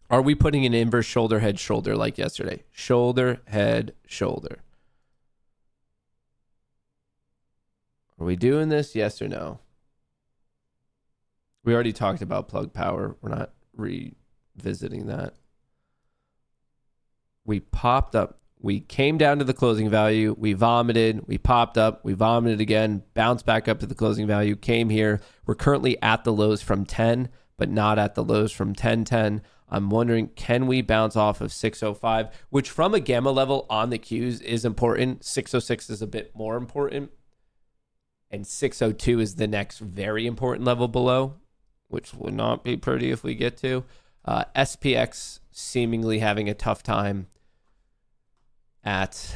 are we putting an inverse shoulder head shoulder like yesterday? Shoulder head shoulder. Are we doing this? Yes or no? We already talked about plug power. We're not revisiting that. We popped up. We came down to the closing value. We vomited. We popped up. We vomited again. Bounced back up to the closing value. Came here. We're currently at the lows from 10, but not at the lows from 1010. I'm wondering, can we bounce off of 605, which from a gamma level on the Qs is important. 606 is a bit more important. And 602 is the next very important level below, which will not be pretty if we get to. SPX seemingly having a tough time at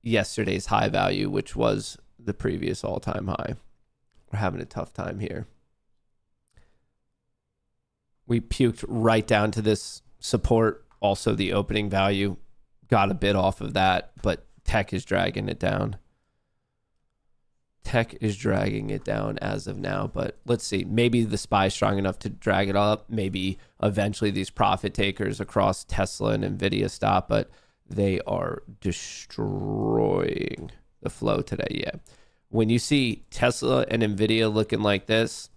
yesterday's high value, which was the previous all-time high. We're having a tough time here. We puked right down to this support. Also, the opening value got a bit off of that, but tech is dragging it down. Tech is dragging it down as of now, but let's see. Maybe the SPY is strong enough to drag it up. Maybe eventually these profit takers across Tesla and Nvidia stop, but they are destroying the flow today. Yeah. When you see Tesla and Nvidia looking like this,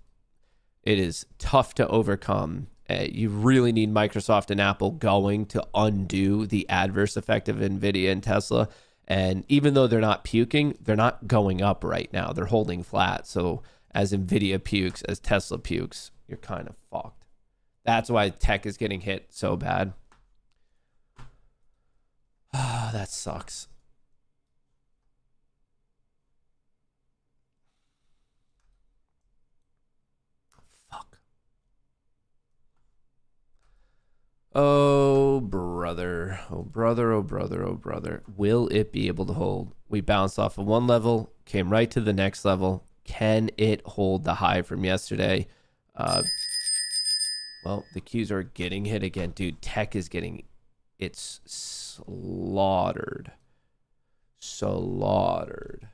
It is tough to overcome. You really need Microsoft and Apple going to undo the adverse effect of NVIDIA and Tesla. And even though they're not puking, they're not going up right now. They're holding flat. So as NVIDIA pukes, as Tesla pukes, you're kind of fucked. That's why tech is getting hit so bad. Ah, that sucks. Fuck. Oh, brother. Oh, brother. Oh, brother. Oh, brother. Will it be able to hold? We bounced off of one level, came right to the next level. Can it hold the high from yesterday? Well, the Qs are getting hit again. Dude, tech is getting... It's slaughtered. Slaughtered.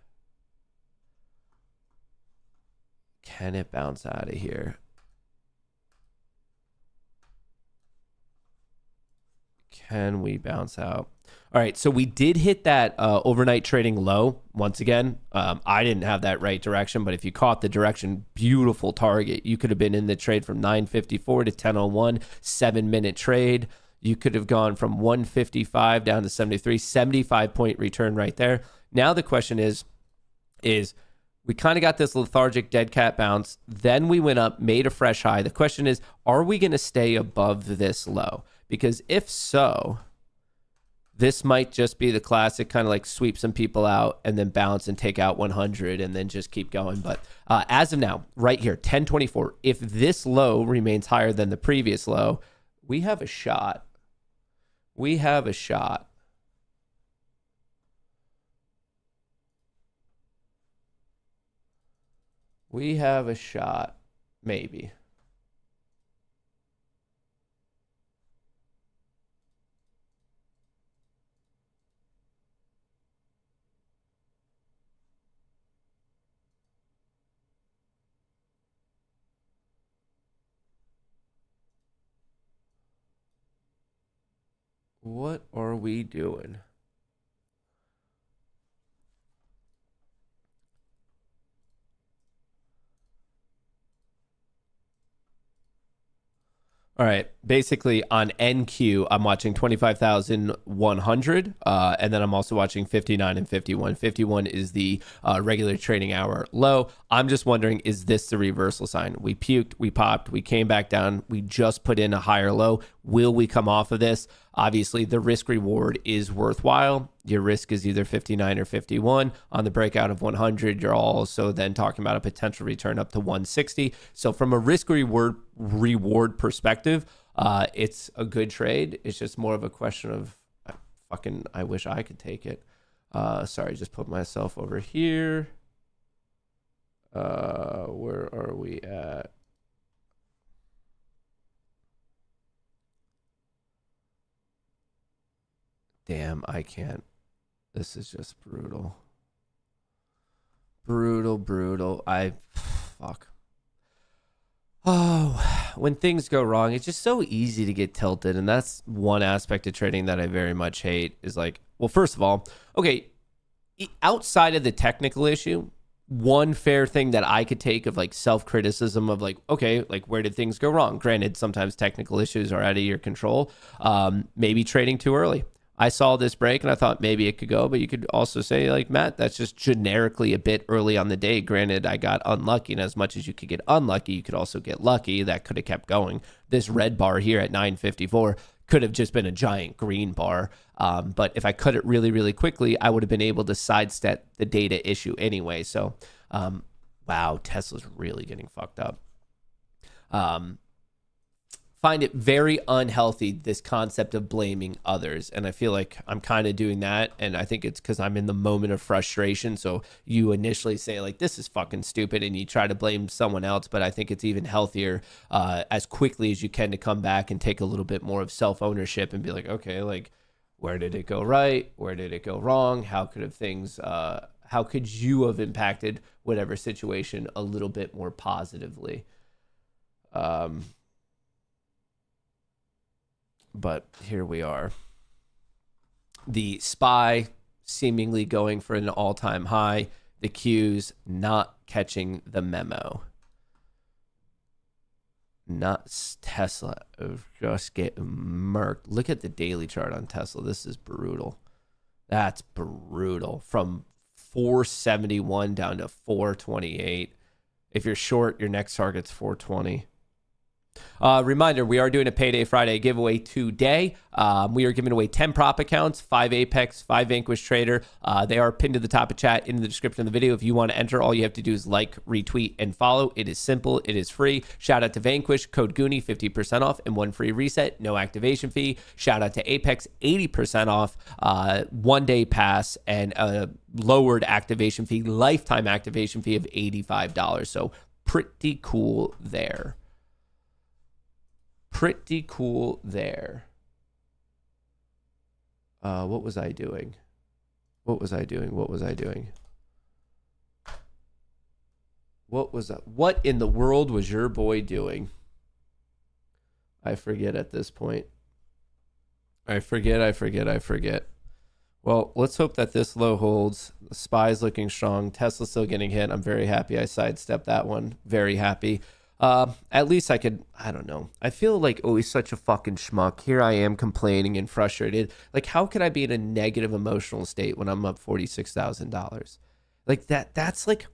Can it bounce out of here? Can we bounce out? All right, so we did hit that overnight trading low once again. I didn't have that right direction, but if you caught the direction, beautiful target. You could have been in the trade from 9:54 to 10:01, 7-minute trade. You could have gone from 155 down to 73, 75-point return right there. Now the question is we kind of got this lethargic dead cat bounce. Then we went up, made a fresh high. The question is, are we going to stay above this low? Because if so, this might just be the classic kind of like sweep some people out and then bounce and take out 100 and then just keep going. But as of now, right here, 1024, if this low remains higher than the previous low, we have a shot. We have a shot. We have a shot, maybe. What are we doing? All right. Basically, on NQ, I'm watching 25,100, and then I'm also watching 59 and 51. 51 is the regular trading hour low. I'm just wondering, is this the reversal sign? We puked, we popped, we came back down, we just put in a higher low. Will we come off of this? Obviously, the risk reward is worthwhile. Your risk is either 59 or 51. On the breakout of 100, you're also then talking about a potential return up to 160. So from a risk reward perspective, it's a good trade. It's just more of a question of I wish I could take it. Sorry, just put myself over here. Where are we at? Damn, I can't. This is just brutal. Brutal. Fuck. Oh, when things go wrong, it's just so easy to get tilted. And that's one aspect of trading that I very much hate is like, well, first of all, okay, outside of the technical issue, one fair thing that I could take of like self-criticism of like, okay, like where did things go wrong? Granted, sometimes technical issues are out of your control. Maybe trading too early. I saw this break and I thought maybe it could go, but you could also say like, Matt, that's just generically a bit early on the day. Granted, I got unlucky, and as much as you could get unlucky, you could also get lucky. That could have kept going. This red bar here at 9:54 could have just been a giant green bar. But if I cut it really, really quickly, I would have been able to sidestep the data issue anyway. So, wow, Tesla's really getting fucked up. Find it very unhealthy, this concept of blaming others. And I feel like I'm kind of doing that. And I think it's because I'm in the moment of frustration. So you initially say like, this is fucking stupid, and you try to blame someone else. But I think it's even healthier as quickly as you can to come back and take a little bit more of self-ownership and be like, okay, like, where did it go right? Where did it go wrong? How could you have impacted whatever situation a little bit more positively? But here we are. The SPY seemingly going for an all-time high. The Qs not catching the memo. Not Tesla. Just getting murked. Look at the daily chart on Tesla. This is brutal. That's brutal. From 471 down to 428. If you're short, your next target's 420. Reminder, we are doing a Payday Friday giveaway today. We are giving away 10 prop accounts, 5 Apex, 5 Vanquish Trader. They are pinned to the top of chat in the description of the video. If you want to enter, all you have to do is like, retweet, and follow. It is simple. It is free. Shout out to Vanquish, code Goonie, 50% off and 1 free reset, no activation fee. Shout out to Apex, 80% off, 1 day pass, and a lowered activation fee, lifetime activation fee of $85. So pretty cool there. Pretty cool there. What was I doing? What in the world was your boy doing? I forget at this point. I forget. Well, let's hope that this low holds. The SPY's looking strong. Tesla's still getting hit. I'm very happy I sidestepped that one. Very happy. At least I could, I don't know. I feel like always such a fucking schmuck. Here I am complaining and frustrated. Like, how could I be in a negative emotional state when I'm up $46,000? Like that's like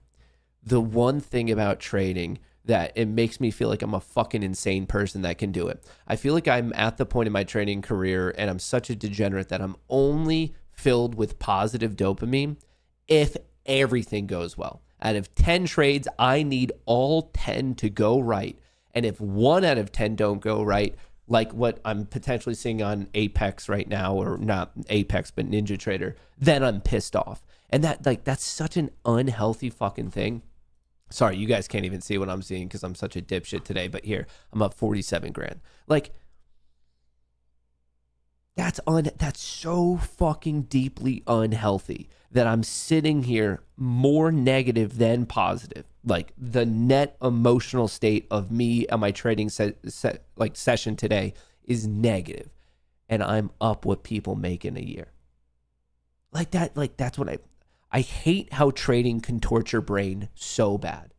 the one thing about trading that it makes me feel like I'm a fucking insane person that can do it. I feel like I'm at the point in my trading career and I'm such a degenerate that I'm only filled with positive dopamine if everything goes well. Out of 10 trades, I need all 10 to go right. And if 1 out of 10 don't go right, like what I'm potentially seeing on Apex right now, or not Apex, but Ninja Trader, then I'm pissed off. And that's such an unhealthy fucking thing. Sorry, you guys can't even see what I'm seeing because I'm such a dipshit today. But here, I'm up 47 grand. Like, that's so fucking deeply unhealthy that I'm sitting here more negative than positive. Like, the net emotional state of me and my trading session today is negative, and I'm up what people make in a year. Like that. Like, that's what I hate how trading can torture brain so bad.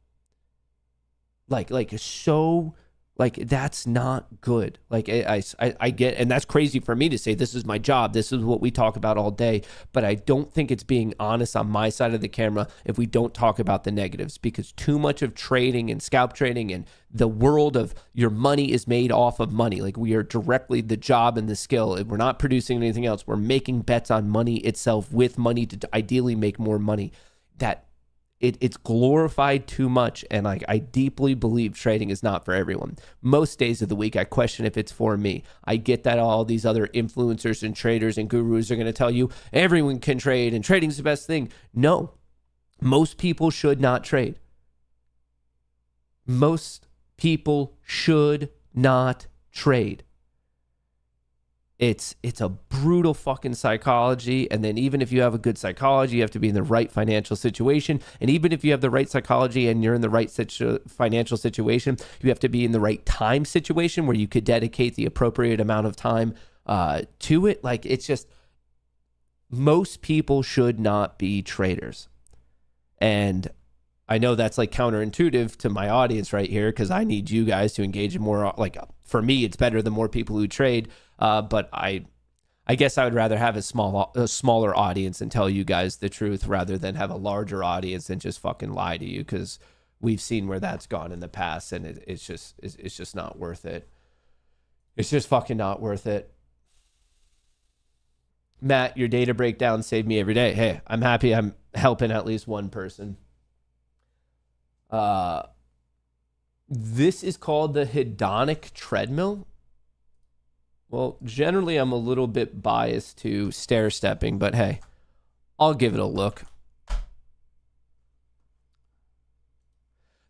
Like that's not good. Like I get, and that's crazy for me to say. This is my job. This is what we talk about all day. But I don't think it's being honest on my side of the camera if we don't talk about the negatives, because too much of trading and scalp trading and the world of your money is made off of money. Like, we are directly the job and the skill. We're not producing anything else. We're making bets on money itself with money to ideally make more money. That it's glorified too much, and I deeply believe trading is not for everyone. Most days of the week, I question if it's for me. I get that all these other influencers and traders and gurus are going to tell you everyone can trade and trading's the best thing. No, most people should not trade. Most people should not trade. It's a brutal fucking psychology. And then even if you have a good psychology, you have to be in the right financial situation. And even if you have the right psychology and you're in the right financial situation, you have to be in the right time situation where you could dedicate the appropriate amount of time to it. Like, it's just, most people should not be traders. And I know that's like counterintuitive to my audience right here, because I need you guys to engage in more. Like, for me, it's better the more people who trade. But I guess I would rather have a smaller audience and tell you guys the truth rather than have a larger audience and just fucking lie to you, because we've seen where that's gone in the past, and it's just not worth it. It's just fucking not worth it. Matt, your data breakdown saved me every day. Hey, I'm happy I'm helping at least one person. This is called the hedonic treadmill. Well, generally I'm a little bit biased to stair stepping, but hey, I'll give it a look.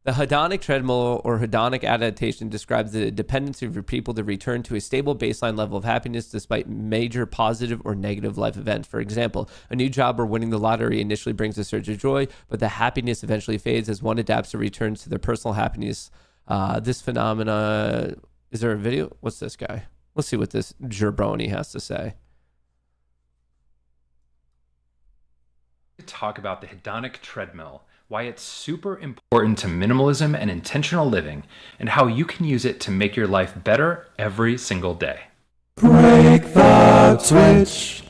The hedonic treadmill, or hedonic adaptation, describes the dependency of your people to return to a stable baseline level of happiness despite major positive or negative life events. For example, a new job or winning the lottery initially brings a surge of joy, but the happiness eventually fades as one adapts or returns to their personal happiness. This phenomena, is there a video? What's this guy? Let's see what this jabroni has to say. talk about the hedonic treadmill, why it's super important to minimalism and intentional living, and how you can use it to make your life better every single day. Break the switch.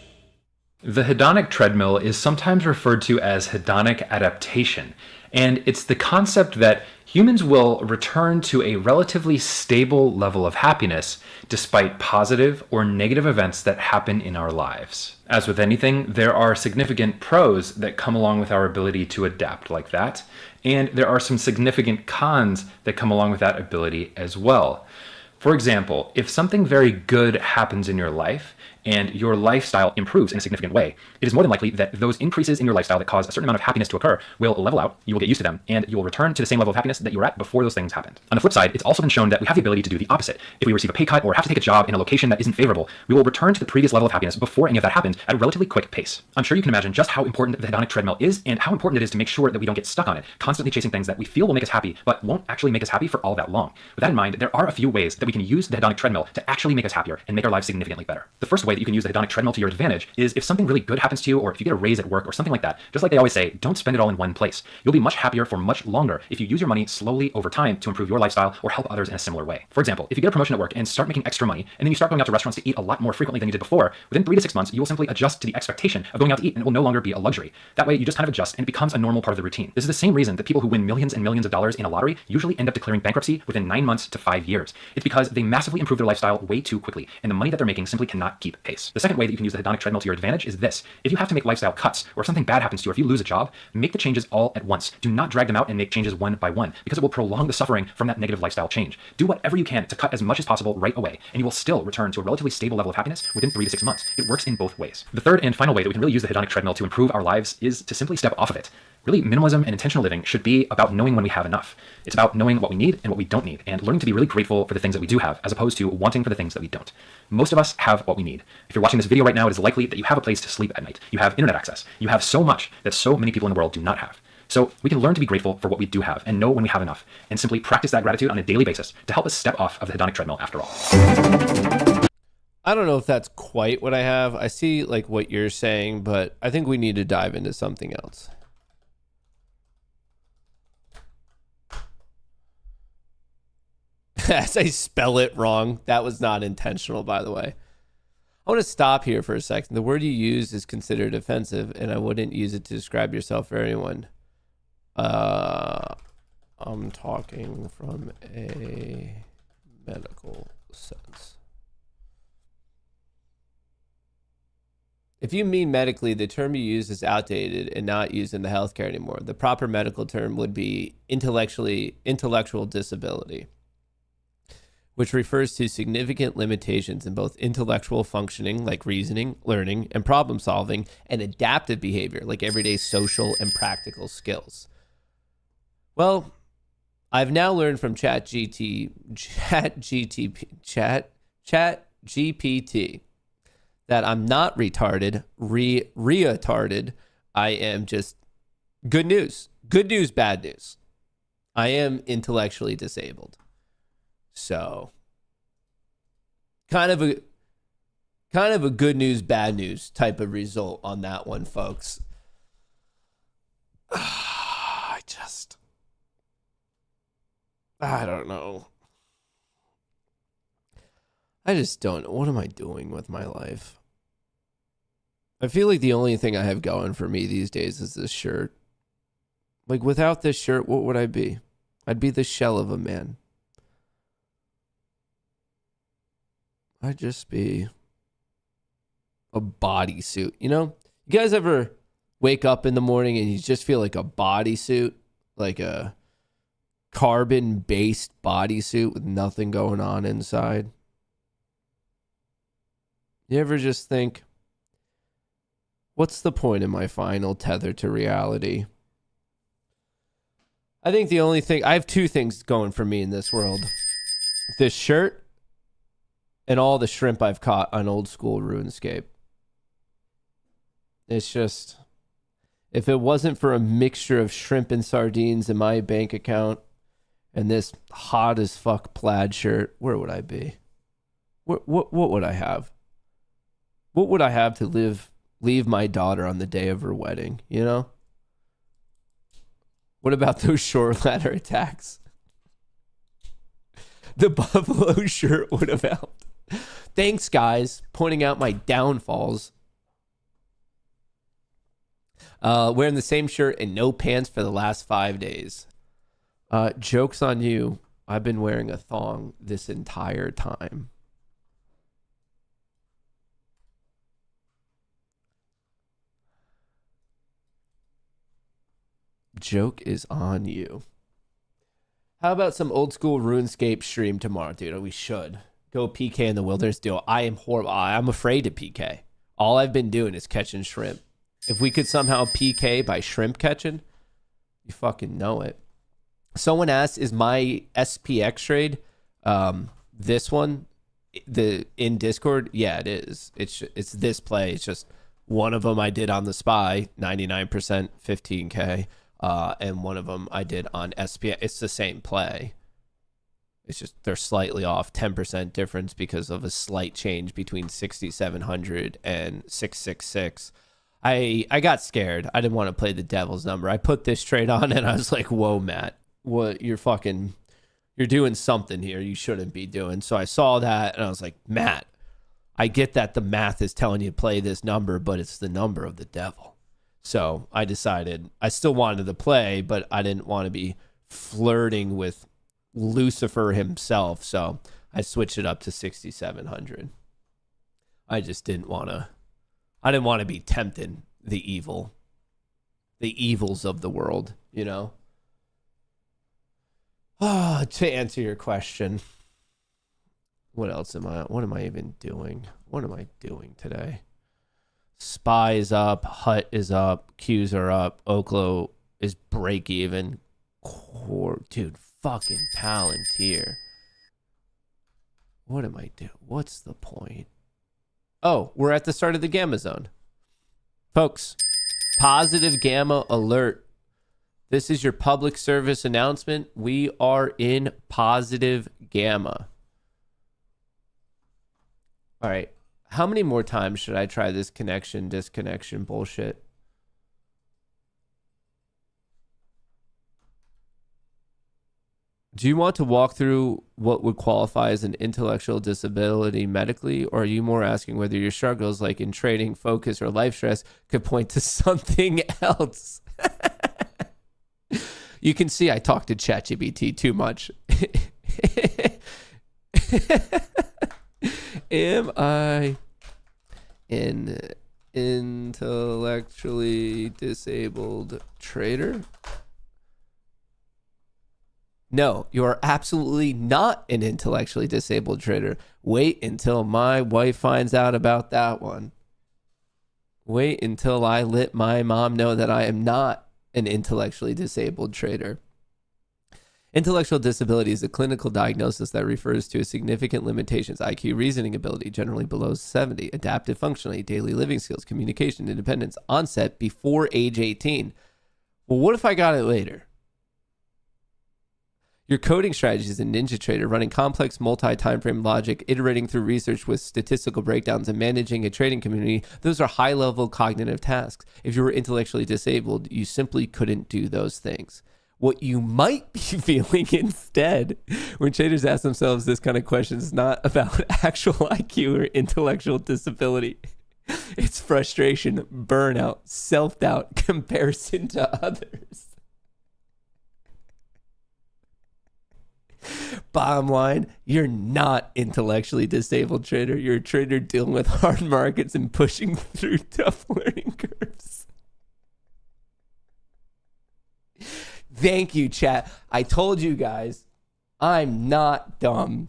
The hedonic treadmill is sometimes referred to as hedonic adaptation, and it's the concept that humans will return to a relatively stable level of happiness despite positive or negative events that happen in our lives. As with anything, there are significant pros that come along with our ability to adapt like that, and there are some significant cons that come along with that ability as well. For example, if something very good happens in your life, and your lifestyle improves in a significant way, it is more than likely that those increases in your lifestyle that cause a certain amount of happiness to occur will level out, you will get used to them, and you will return to the same level of happiness that you were at before those things happened. On the flip side, it's also been shown that we have the ability to do the opposite. If we receive a pay cut or have to take a job in a location that isn't favorable, we will return to the previous level of happiness before any of that happened at a relatively quick pace. I'm sure you can imagine just how important the hedonic treadmill is and how important it is to make sure that we don't get stuck on it, constantly chasing things that we feel will make us happy, but won't actually make us happy for all that long. With that in mind, there are a few ways that we can use the hedonic treadmill to actually make us happier and make our lives significantly better. The first way that you can use the hedonic treadmill to your advantage is if something really good happens to you, or if you get a raise at work or something like that. Just like they always say, don't spend it all in one place. You'll be much happier for much longer if you use your money slowly over time to improve your lifestyle or help others in a similar way. For example, if you get a promotion at work and start making extra money, and then you start going out to restaurants to eat a lot more frequently than you did before, within 3 to 6 months, you will simply adjust to the expectation of going out to eat, and it will no longer be a luxury. That way, you just kind of adjust, and it becomes a normal part of the routine. This is the same reason that people who win millions and millions of dollars in a lottery usually end up declaring bankruptcy within 9 months to 5 years. It's because they massively improve their lifestyle way too quickly, and the money that they're making simply cannot keep pace. The second way that you can use the hedonic treadmill to your advantage is this. If you have to make lifestyle cuts, or if something bad happens to you, or if you lose a job, make the changes all at once. Do not drag them out and make changes one by one, because it will prolong the suffering from that negative lifestyle change. Do whatever you can to cut as much as possible right away, and you will still return to a relatively stable level of happiness within 3 to 6 months. It works in both ways. The third and final way that we can really use the hedonic treadmill to improve our lives is to simply step off of it. Really, minimalism and intentional living should be about knowing when we have enough. It's about knowing what we need and what we don't need, and learning to be really grateful for the things that we do have, as opposed to wanting for the things that we don't. Most of us have what we need. If you're watching this video right now, it is likely that you have a place to sleep at night. You have internet access. You have so much that so many people in the world do not have. So we can learn to be grateful for what we do have and know when we have enough, and simply practice that gratitude on a daily basis to help us step off of the hedonic treadmill after all. I don't know if that's quite what I have. I see like what you're saying, but I think we need to dive into something else. As I spell it wrong, that was not intentional, by the way. I want to stop here for a second. The word you use is considered offensive, and I wouldn't use it to describe yourself or anyone. I'm talking from a medical sense. If you mean medically, the term you use is outdated and not used in the healthcare anymore. The proper medical term would be intellectual disability, which refers to significant limitations in both intellectual functioning, like reasoning, learning, and problem solving, and adaptive behavior, like everyday social and practical skills. Well, I've now learned from ChatGPT that I'm not retarded, retarded. I am just good news. Good news, bad news. I am intellectually disabled. So kind of a good news, bad news type of result on that one, folks. I don't know. I just don't know. What am I doing with my life? I feel like the only thing I have going for me these days is this shirt. Like, without this shirt, what would I be? I'd be the shell of a man. I'd just be a bodysuit. You know? You guys ever wake up in the morning and you just feel like a bodysuit? Like a carbon-based bodysuit with nothing going on inside? You ever just think, what's the point of my final tether to reality? I think the only thing, I have two things going for me in this world. This shirt and all the shrimp I've caught on old school RuneScape. It's just, if it wasn't for a mixture of shrimp and sardines in my bank account and this hot as fuck plaid shirt, where would I be? What would I have? What would I have to leave my daughter on the day of her wedding, you know? What about those short ladder attacks? The buffalo shirt would have helped. Thanks, guys, pointing out my downfalls. Wearing the same shirt and no pants for the last 5 days. Joke's on you. I've been wearing a thong this entire time. Joke is on you. How about some old school RuneScape stream tomorrow, dude? We should. Go PK in the wilderness deal. I am horrible. I'm afraid to PK. All I've been doing is catching shrimp. If we could somehow PK by shrimp catching, you fucking know it. Someone asked, is my SPX trade this one in Discord? Yeah, it is. It's this play. It's just one of them I did on the SPY, 99%, 15K. And one of them I did on SPX. It's the same play. It's just they're slightly off, 10% difference because of a slight change between 6,700 and 666. I got scared. I didn't want to play the devil's number. I put this trade on and I was like, whoa, Matt, what you're doing something here you shouldn't be doing. So I saw that and I was like, Matt, I get that the math is telling you to play this number, but it's the number of the devil. So I decided I still wanted to play, but I didn't want to be flirting with Lucifer himself. So I switched it up to 6,700. I just didn't want to be tempting the evils of the world, you know? To answer your question, what am I even doing? What am I doing today? SPY is up, HUT is up, Qs are up, Oklo is break even. Dude, fucking Palantir. What am I doing? What's the point? Oh, we're at the start of the gamma zone. Folks, positive gamma alert. This is your public service announcement. We are in positive gamma. All right. How many more times should I try this disconnection bullshit? Do you want to walk through what would qualify as an intellectual disability medically, or are you more asking whether your struggles, like in trading, focus, or life stress, could point to something else? You can see I talk to ChatGPT too much. Am I an intellectually disabled trader? No, you are absolutely not an intellectually disabled trader. Wait until my wife finds out about that one. Wait until I let my mom know that I am not an intellectually disabled trader. Intellectual disability is a clinical diagnosis that refers to a significant limitations, IQ, reasoning ability, generally below 70, adaptive functionality, daily living skills, communication, independence, onset before age 18. Well, what if I got it later? Your coding strategy is a ninja trader, running complex multi-timeframe logic, iterating through research with statistical breakdowns, and managing a trading community. Those are high-level cognitive tasks. If you were intellectually disabled, you simply couldn't do those things. What you might be feeling instead when traders ask themselves this kind of question is not about actual IQ or intellectual disability. It's frustration, burnout, self-doubt, comparison to others. Bottom line, you're not intellectually disabled trader. You're a trader dealing with hard markets and pushing through tough learning curves. Thank you, chat. I told you guys, I'm not dumb.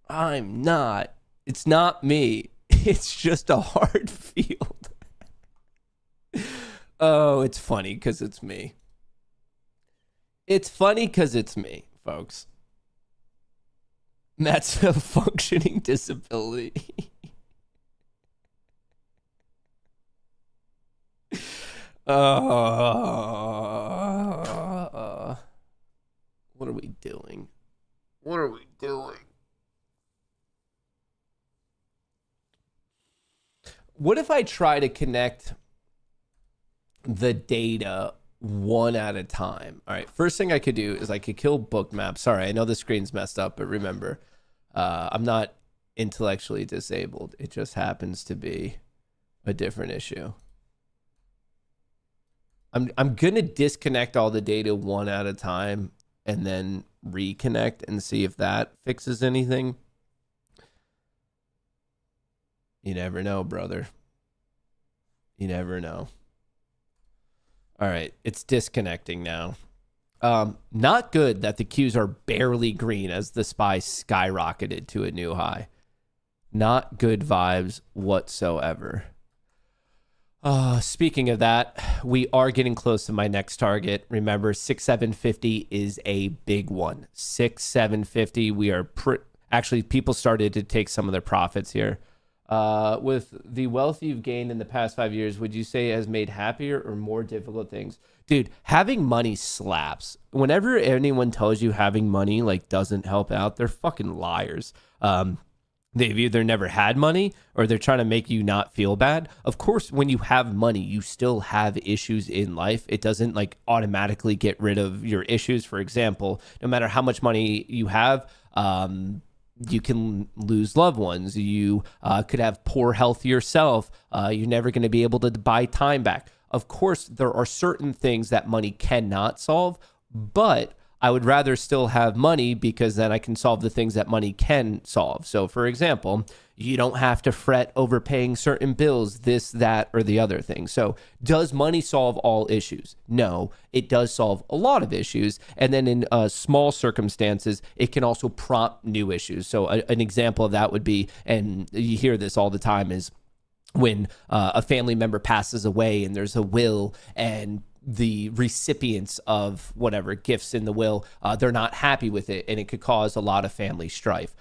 I'm not. It's not me. It's just a hard field. Oh, it's funny because it's me. It's funny because it's me, folks. That's a functioning disability. What are we doing? What are we doing? What if I try to connect the data one at a time. All right. First thing I could do is I could kill Bookmap. Sorry, I know the screen's messed up, but remember, I'm not intellectually disabled. It just happens to be a different issue. I'm gonna disconnect all the data one at a time and then reconnect and see if that fixes anything. You never know, brother. You never know. All right, it's disconnecting now. Not good that the Qs are barely green as the SPY skyrocketed to a new high. Not good vibes whatsoever. Speaking of that, we are getting close to my next target. Remember, 6,750 is a big one. 6,750. We are actually, people started to take some of their profits here. With the wealth you've gained in the past 5 years, would you say it has made happier or more difficult things? Dude, having money slaps. Whenever anyone tells you having money like doesn't help out, they're fucking liars. They've either never had money or they're trying to make you not feel bad. Of course, when you have money, you still have issues in life. It doesn't like automatically get rid of your issues. For example, no matter how much money you have, you can lose loved ones. You could have poor health yourself. You're never going to be able to buy time back. Of course, there are certain things that money cannot solve, but I would rather still have money because then I can solve the things that money can solve. So, for example, you don't have to fret over paying certain bills, this, that, or the other thing. So does money solve all issues? No, it does solve a lot of issues. And then in small circumstances, it can also prompt new issues. So an example of that would be, and you hear this all the time, is when a family member passes away and there's a will and the recipients of whatever gifts in the will, they're not happy with it, and it could cause a lot of family strife.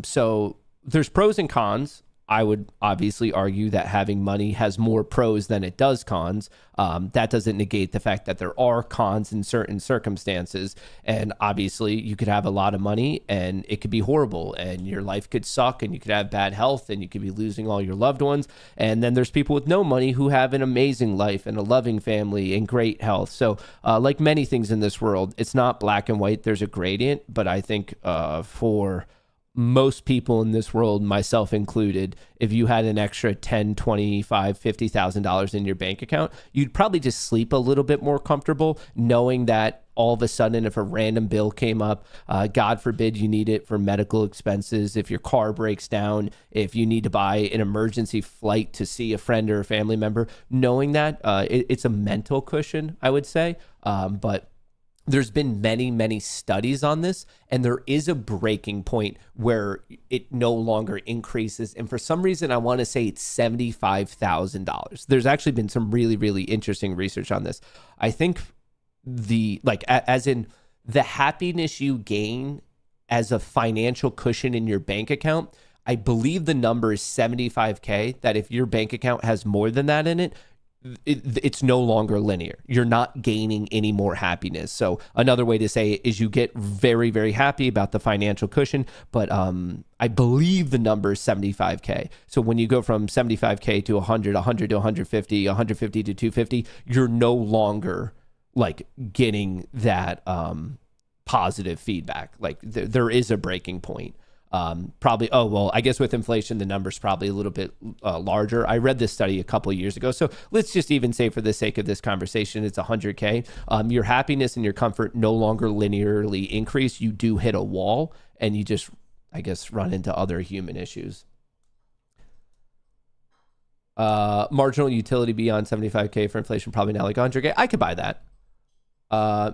So there's pros and cons. I would obviously argue that having money has more pros than it does cons. That doesn't negate the fact that there are cons in certain circumstances. And obviously you could have a lot of money and it could be horrible and your life could suck and you could have bad health and you could be losing all your loved ones. And then there's people with no money who have an amazing life and a loving family and great health. So like many things in this world, it's not black and white. There's a gradient, but I think for most people in this world, myself included, if you had an extra $10, $25, $50,000 in your bank account, you'd probably just sleep a little bit more comfortable knowing that all of a sudden, if a random bill came up, God forbid you need it for medical expenses, if your car breaks down, if you need to buy an emergency flight to see a friend or a family member, knowing that it's a mental cushion, I would say. But there's been many, many studies on this, and there is a breaking point where it no longer increases. And for some reason, I want to say it's $75,000. There's actually been some really, really interesting research on this. I think as in the happiness you gain as a financial cushion in your bank account, I believe the number is 75K, that if your bank account has more than that in it, it's no longer linear. You're not gaining any more happiness. So another way to say it is you get very, very happy about the financial cushion, but I believe the number is 75K. So when you go from 75K to 100, 100 to 150, 150 to 250, you're no longer like getting that positive feedback. Like there is a breaking point. Probably, I guess with inflation, the number's probably a little bit larger. I read this study a couple of years ago. So let's just even say for the sake of this conversation, it's 100K. Your happiness and your comfort no longer linearly increase. You do hit a wall and you just, I guess, run into other human issues. Marginal utility beyond 75K for inflation, probably now like 100K. I could buy that.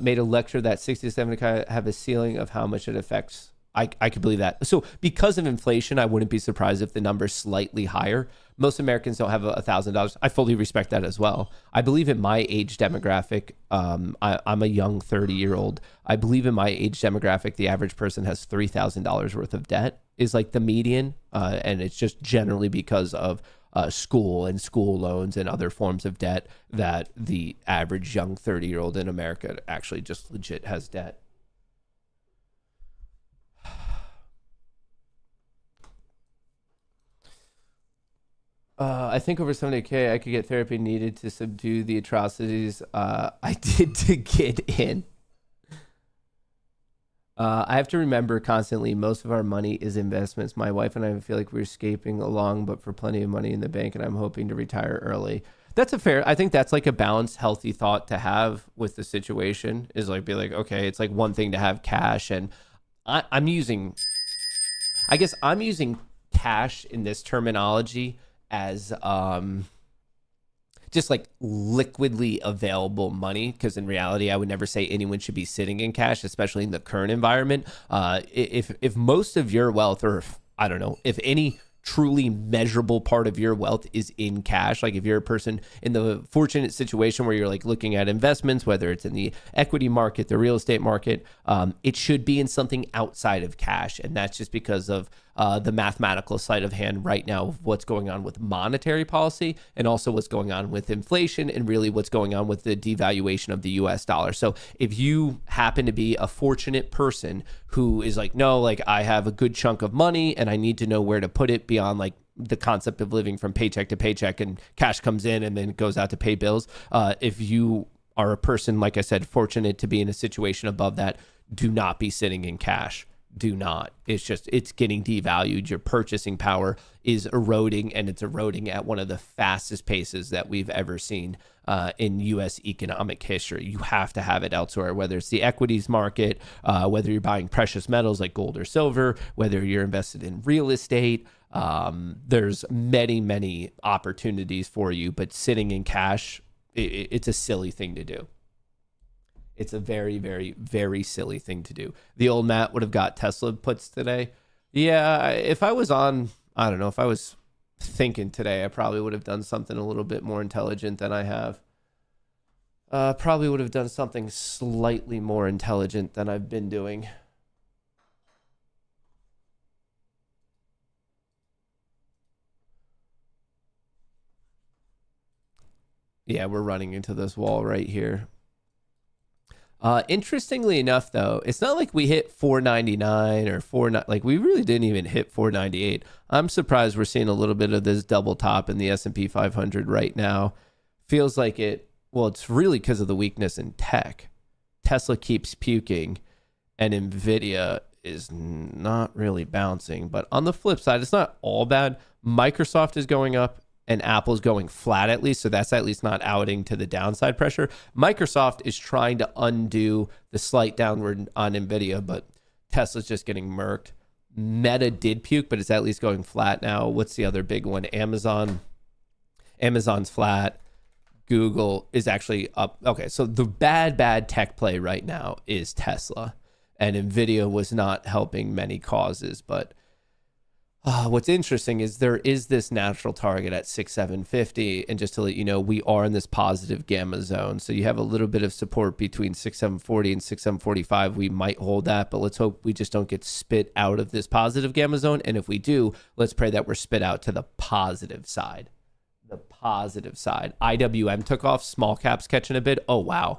Made a lecture that 60 to 70K have a ceiling of how much it affects. I could believe that. So because of inflation, I wouldn't be surprised if the number's slightly higher. Most Americans don't have $1,000. I fully respect that as well. I believe in my age demographic, I'm a young 30-year-old. I believe in my age demographic, the average person has $3,000 worth of debt is like the median. And it's just generally because of school and school loans and other forms of debt that the average young 30-year-old in America actually just legit has debt. I think over 70K, I could get therapy needed to subdue the atrocities I did to get in. I have to remember constantly, most of our money is investments. My wife and I feel like we're escaping along, but for plenty of money in the bank, and I'm hoping to retire early. That's I think that's like a balanced, healthy thought to have with the situation, is like, be like, okay, it's like one thing to have cash, and I'm using cash in this terminology as just like liquidly available money, because in reality, I would never say anyone should be sitting in cash, especially in the current environment. If most of your wealth, or I don't know, if any truly measurable part of your wealth is in cash, like if you're a person in the fortunate situation where you're like looking at investments, whether it's in the equity market, the real estate market, it should be in something outside of cash. And that's just because of the mathematical sleight of hand right now of what's going on with monetary policy, and also what's going on with inflation, and really what's going on with the devaluation of the US dollar. So if you happen to be a fortunate person who is like, no, like I have a good chunk of money and I need to know where to put it beyond like the concept of living from paycheck to paycheck and cash comes in and then it goes out to pay bills. If you are a person, like I said, fortunate to be in a situation above that, do not be sitting in cash. Do not. It's getting devalued. Your purchasing power is eroding, and it's eroding at one of the fastest paces that we've ever seen in U.S. economic history. You have to have it elsewhere, whether it's the equities market, whether you're buying precious metals like gold or silver, whether you're invested in real estate. There's many, many opportunities for you, but sitting in cash, it's a silly thing to do. It's a very, very, very silly thing to do. The old Matt would have got Tesla puts today. Yeah, if I was thinking today, I probably would have done something a little bit more intelligent than I have. Probably would have done something slightly more intelligent than I've been doing. Yeah, we're running into this wall right here. Interestingly enough, though, it's not like we hit 499 or like we really didn't even hit 498. I'm surprised we're seeing a little bit of this double top in the S&P 500 right now. Feels like it's really because of the weakness in tech. Tesla keeps puking and Nvidia is not really bouncing. But on the flip side, it's not all bad. Microsoft is going up and Apple's going flat, at least. So that's at least not outing to the downside pressure. Microsoft is trying to undo the slight downward on Nvidia, but Tesla's just getting murked. Meta did puke, but it's at least going flat now. What's the other big one? Amazon's flat. Google is actually up. Okay, so the bad tech play right now is Tesla. And Nvidia was not helping many causes, but what's interesting is there is this natural target at 6,750, and just to let you know, we are in this positive gamma zone. So you have a little bit of support between 6,740 and 6,745. We might hold that, but let's hope we just don't get spit out of this positive gamma zone. And if we do, let's pray that we're spit out to the positive side. The positive side. IWM took off. Small caps catching a bit. Oh, wow.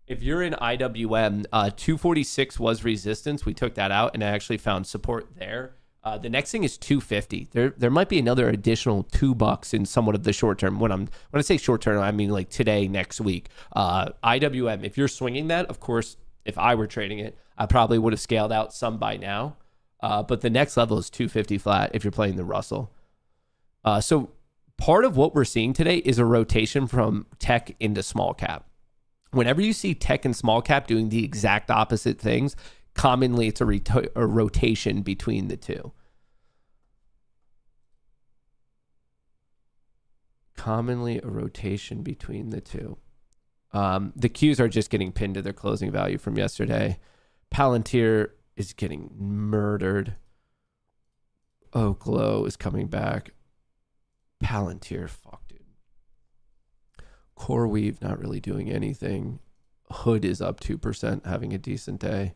If you're in IWM, 246 was resistance. We took that out, and I actually found support there. The next thing is 250. There might be another additional $2 in somewhat of the short term. When I say short term, I mean like today, next week. IWM, if you're swinging that, of course, if I were trading it, I probably would have scaled out some by now. But the next level is 250 flat if you're playing the Russell. So part of what we're seeing today is a rotation from tech into small cap. Whenever you see tech and small cap doing the exact opposite things, commonly it's a rotation between the two. Commonly a rotation between the two. The Qs are just getting pinned to their closing value from yesterday. Palantir is getting murdered. Oklo is coming back. Palantir, fuck, dude. CoreWeave not really doing anything. Hood is up 2%, having a decent day.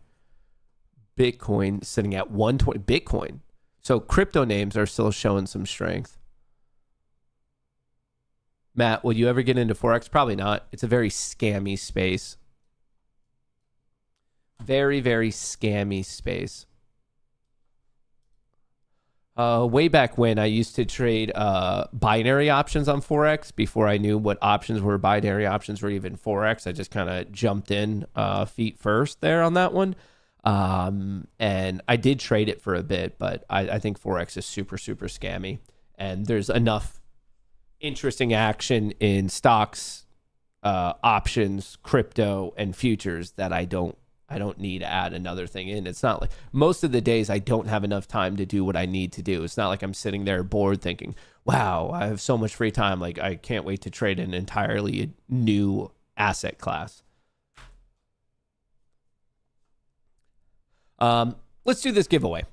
Bitcoin sitting at 120. Bitcoin. So crypto names are still showing some strength. Matt, will you ever get into Forex? Probably not. It's a very scammy space. Very, very scammy space. Way back when I used to trade binary options on Forex before I knew what options were binary options or even Forex. I just kind of jumped in feet first there on that one. And I did trade it for a bit, but I think Forex is super, super scammy. And there's enough interesting action in stocks, options, crypto, and futures that I don't need to add another thing in. It's not like most of the days I don't have enough time to do what I need to do. It's not like I'm sitting there bored thinking, wow, I have so much free time. Like I can't wait to trade an entirely new asset class. Let's do this giveaway.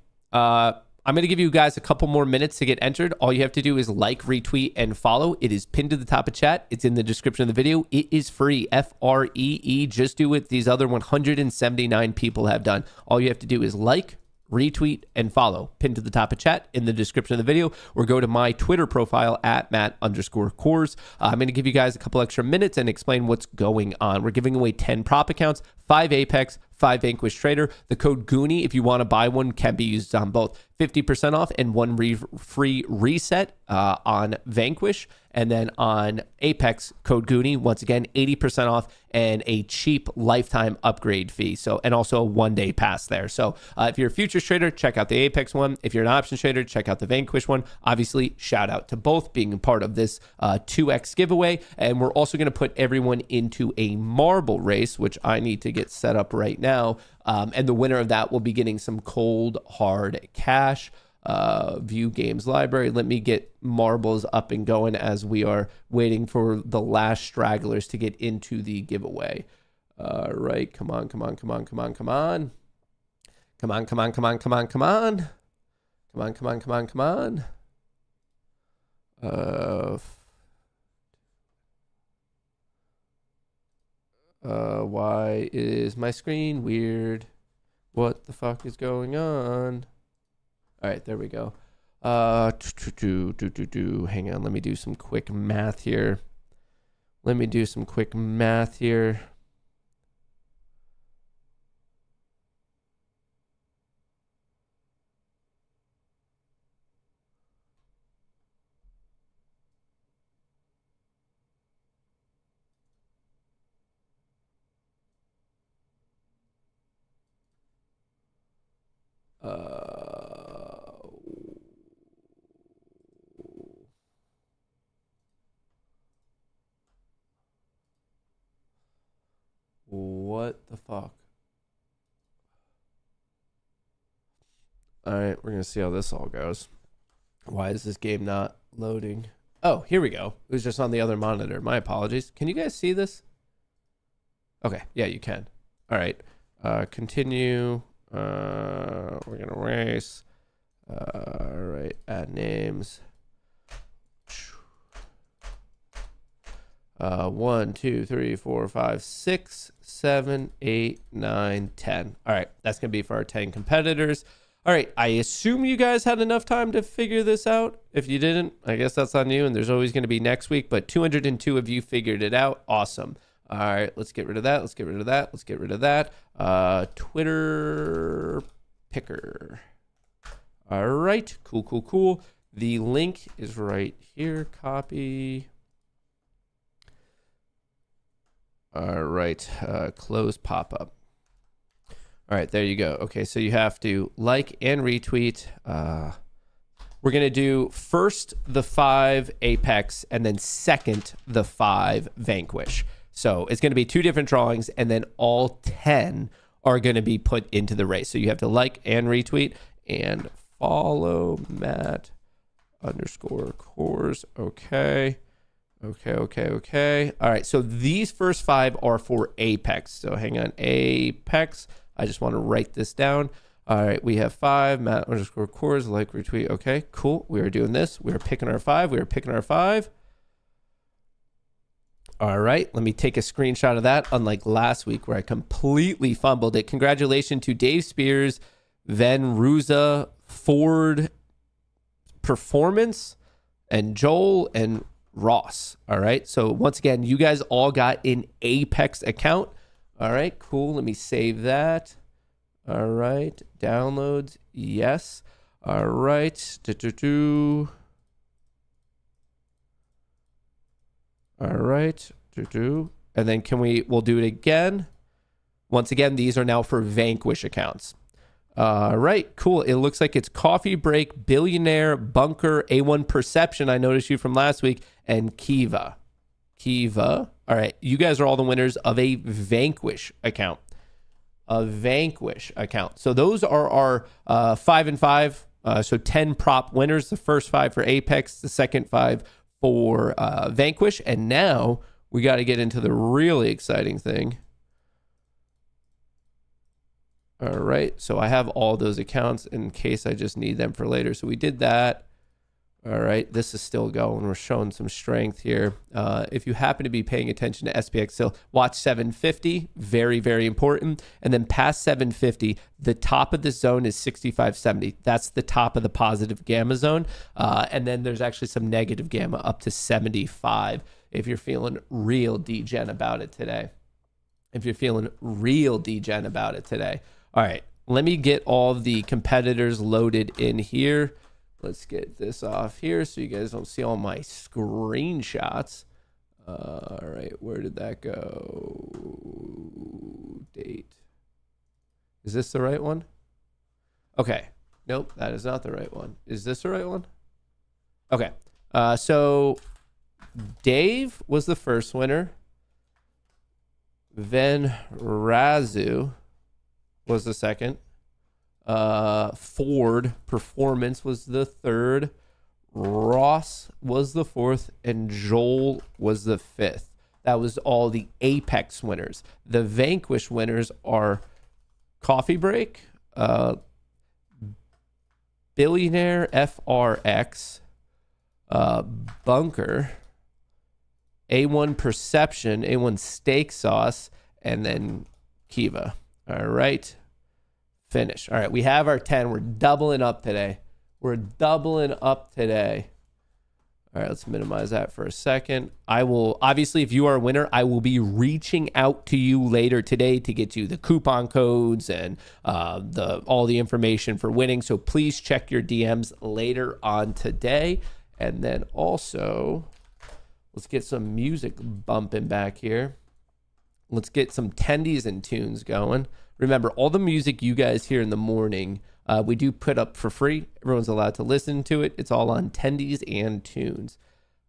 I'm going to give you guys a couple more minutes to get entered. All you have to do is like, retweet, and follow. It is pinned to the top of chat. It's in the description of the video. It is free. Free. Just do what these other 179 people have done. All you have to do is like, retweet, and follow. Pinned to the top of chat in the description of the video, or go to my Twitter profile at Matt_Kohrs. I'm going to give you guys a couple extra minutes and explain what's going on. We're giving away 10 prop accounts, 5 Apex, 5 Vanquish Trader. The code Goonie, if you want to buy one, can be used on both. 50% off and one free reset on Vanquish. And then on Apex, code Goonie, once again, 80% off and a cheap lifetime upgrade fee. So, and also a 1-day pass there. So if you're a futures trader, check out the Apex one. If you're an options trader, check out the Vanquish one. Obviously, shout out to both being a part of this 2x giveaway. And we're also going to put everyone into a marble race, which I need to get set up right now. And the winner of that will be getting some cold, hard cash. View games library. Let me get marbles up and going as we are waiting for the last stragglers to get into the giveaway. Right. Come on. Come on. Come on. Come on. Come on. Come on. Come on. Come on. Come on. Come on. Come on. Come on. Come on. Come on. Why is my screen weird? What the fuck is going on? All right, there we go. Hang on, let me do some quick math here. What the fuck? All right, we're going to see how this all goes. Why is this game not loading? Oh, here we go. It was just on the other monitor. My apologies. Can you guys see this? Okay, yeah, you can. All right, continue. We're going to race. All right, add names. 1, 2, 3, 4, 5, 6, 7, 8, 9, 10. All right, that's going to be for our 10 competitors. All right, I assume you guys had enough time to figure this out. If you didn't, I guess that's on you, and there's always going to be next week, but 202 of you figured it out. Awesome. All right, let's get rid of that. Let's get rid of that. Let's get rid of that. Twitter picker. All right, cool, cool, cool. The link is right here. Copy. All right, close pop-up. All right, there you go. Okay, so you have to like and retweet. We're going to do first the 5 Apex and then second the 5 Vanquish. So it's going to be 2 different drawings, and then all 10 are going to be put into the race. So you have to like and retweet and follow Matt_Kohrs. Okay. Okay. All right, so these first 5 are for Apex. So hang on, Apex. I just want to write this down. All right, we have 5, Matt_Kohrs, like, retweet. Okay, cool. We are doing this. We are picking our 5. All right, let me take a screenshot of that, unlike last week where I completely fumbled it. Congratulations to Dave Spears, Van Ruza, Ford Performance, and Joel and Ross. All right, so once again, you guys all got an Apex account. All right, cool. Let me save that. All right, downloads, yes. All right. All right. And then we'll do it again. Once again, these are now for Vanquish accounts. All right, cool. It looks like it's Coffee Break, Billionaire, Bunker, A1 Perception. I noticed you from last week, and Kiva. All right, you guys are all the winners of a Vanquish account. So those are our 5 and 5. So 10 prop winners. The first 5 for Apex, the second 5 for Vanquish. And now we got to get into the really exciting thing. All right, so I have all those accounts in case I just need them for later. So we did that. All right, this is still going. We're showing some strength here. If you happen to be paying attention to SPX still, watch 750, very, very important. And then past 750, the top of the zone is 65.70. That's the top of the positive gamma zone. And then there's actually some negative gamma up to 75 if you're feeling real degen about it today. All right, let me get all the competitors loaded in here. Let's get this off here so you guys don't see all my screenshots. All right, where did that go? Date. Is this the right one? Okay. Nope, that is not the right one. Is this the right one? Okay. So Dave was the first winner. Then Razu was the second. Ford Performance was the third. Ross was the fourth, and Joel was the fifth. That was all the Apex winners. The Vanquish winners are Coffee Break, Billionaire FRX, Bunker, A1 Perception, A1 Steak Sauce, and then Kiva. All right. Finish. All right. We have our 10. We're doubling up today. All right. Let's minimize that for a second. I will, obviously, if you are a winner, I will be reaching out to you later today to get you the coupon codes and all the information for winning. So please check your DMs later on today. And then also, let's get some music bumping back here. Let's get some tendies and tunes going. Remember, all the music you guys hear in the morning, we do put up for free. Everyone's allowed to listen to it. It's all on tendies and tunes.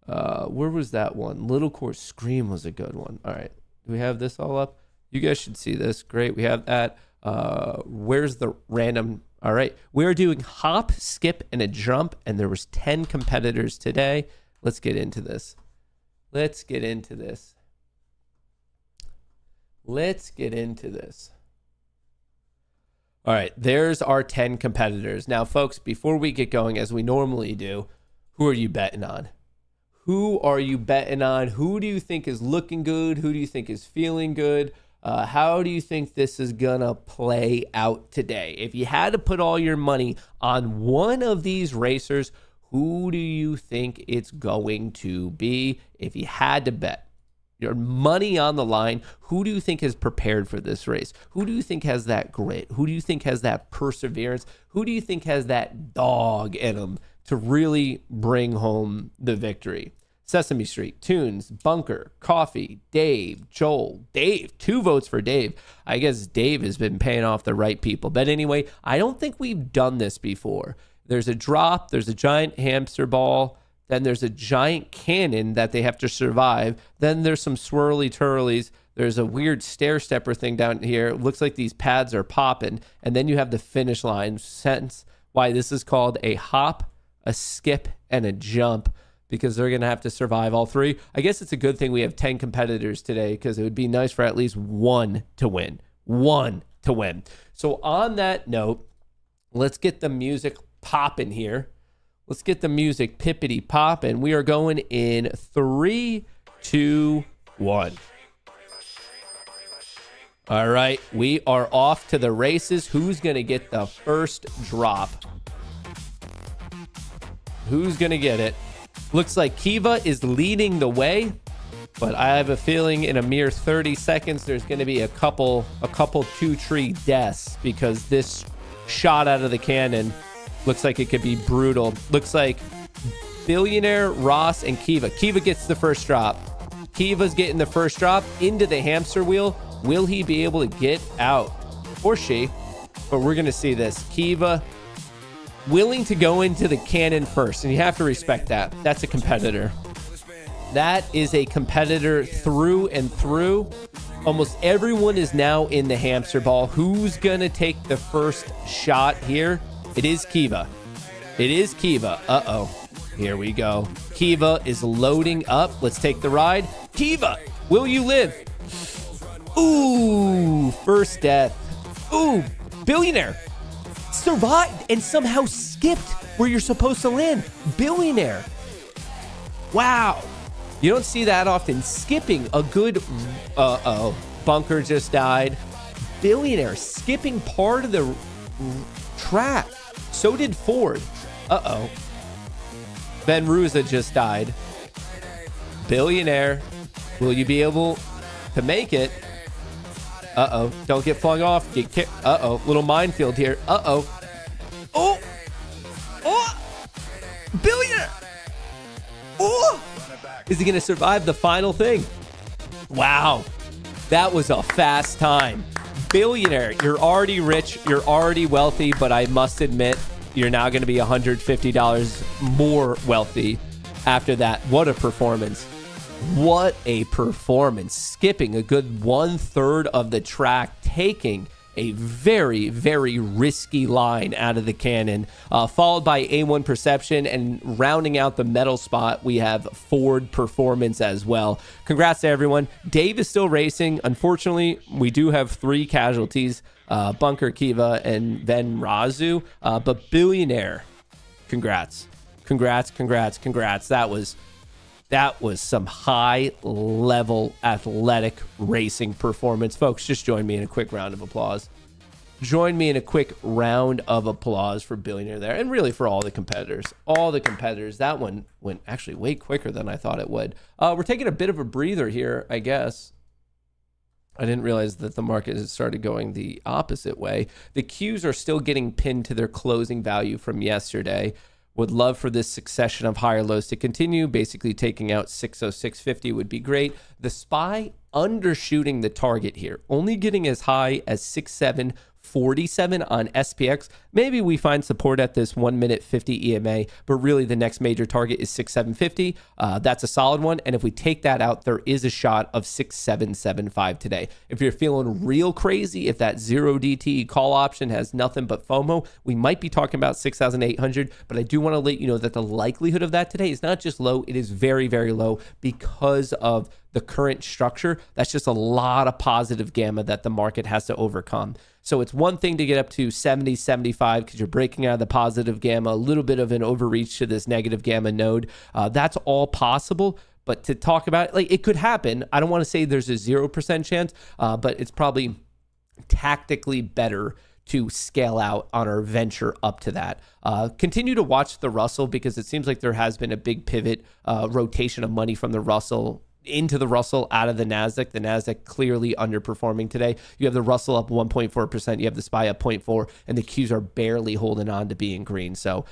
Where was that one? Little Kohrs Scream was a good one. All right. Do we have this all up? You guys should see this. Great. We have that. Where's the random? All right. We're doing hop, skip, and a jump, and there was 10 competitors today. Let's get into this. All right, there's our 10 competitors. Now, folks, before we get going, as we normally do, who are you betting on? Who do you think is looking good? Who do you think is feeling good? How do you think this is going to play out today? If you had to put all your money on one of these racers, who do you think it's going to be? If you had to bet your money on the line, who do you think is prepared for this race? Who do you think has that grit? Who do you think has that perseverance? Who do you think has that dog in them to really bring home the victory? Sesame Street, Tunes, Bunker, Coffee, Dave, Joel. Dave, 2 votes for Dave. I guess Dave has been paying off the right people. But anyway, I don't think we've done this before. There's a drop, there's a giant hamster ball, then there's a giant cannon that they have to survive. Then there's some swirly turlies. There's a weird stair stepper thing down here. It looks like these pads are popping. And then you have the finish line. Sense why this is called a hop, a skip, and a jump, because they're going to have to survive all 3. I guess it's a good thing we have 10 competitors today, because it would be nice for at least one to win. So on that note, let's get the music popping here. Let's get the music pippity popping. We are going in 3, 2, 1. All right, we are off to the races. Who's going to get the first drop? Who's going to get it? Looks like Kiva is leading the way, but I have a feeling in a mere 30 seconds there's going to be a couple 2-tree deaths, because this shot out of the cannon Looks like it could be brutal. Looks like Billionaire, Ross, and Kiva. Kiva gets the first drop. Kiva's getting the first drop into the hamster wheel. Will he be able to get out? Or she? But we're going to see this. Kiva willing to go into the cannon first, and you have to respect that. That's a competitor. That is a competitor through and through. Almost everyone is now in the hamster ball. Who's going to take the first shot here? It is Kiva. It is Kiva. Uh-oh. Here we go. Kiva is loading up. Let's take the ride. Kiva, will you live? Ooh, first death. Ooh, Billionaire survived and somehow skipped where you're supposed to land. Billionaire. Wow. You don't see that often. Skipping a good... Bunker just died. Billionaire skipping part of the track. So did Ford. Uh-oh. Ben Ruza just died. Billionaire. Will you be able to make it? Uh-oh. Don't get flung off. Get kicked. Uh-oh. Little minefield here. Uh-oh. Oh! Oh! Billionaire! Oh! Is he going to survive the final thing? Wow. That was a fast time. Billionaire, you're already rich. You're already wealthy, but I must admit, you're now going to be $150 more wealthy after that. What a performance. What a performance. Skipping a good 1/3 of the track, taking a very, very risky line out of the cannon, followed by A1 Perception, and rounding out the medal spot, we have Ford Performance as well. Congrats to everyone. Dave is still racing. Unfortunately, we do have 3 casualties, Bunker, Kiva, and then Razu, but Billionaire, congrats. Congrats. That was some high-level athletic racing performance. Folks, just join me in a quick round of applause. Join me in a quick round of applause for Billionaire there, and really for all the competitors. All the competitors. That one went actually way quicker than I thought it would. We're taking a bit of a breather here, I guess. I didn't realize that the market has started going the opposite way. The Qs are still getting pinned to their closing value from yesterday. Would love for this succession of higher lows to continue. Basically taking out 606.50 would be great. The SPY undershooting the target here, only getting as high as 6747 on SPX. Maybe we find support at this 1 minute 50 EMA, but really the next major target is 6750. That's a solid one. And if we take that out, there is a shot of 6775 today. If you're feeling real crazy, if that 0DTE call option has nothing but FOMO, we might be talking about 6,800, but I do want to let you know that the likelihood of that today is not just low, it is very, very low because of the current structure. That's just a lot of positive gamma that the market has to overcome. So it's one thing to get up to 70, 75 because you're breaking out of the positive gamma, a little bit of an overreach to this negative gamma node. That's all possible. But to talk about it, like, it could happen. I don't want to say there's a 0% chance, but it's probably tactically better to scale out on our venture up to that. Continue to watch the Russell because it seems like there has been a big pivot, rotation of money from the Russell into the Russell out of the NASDAQ. The NASDAQ clearly underperforming today. You have the Russell up 1.4%. You have the SPY up 0.4%, and the Qs are barely holding on to being green. So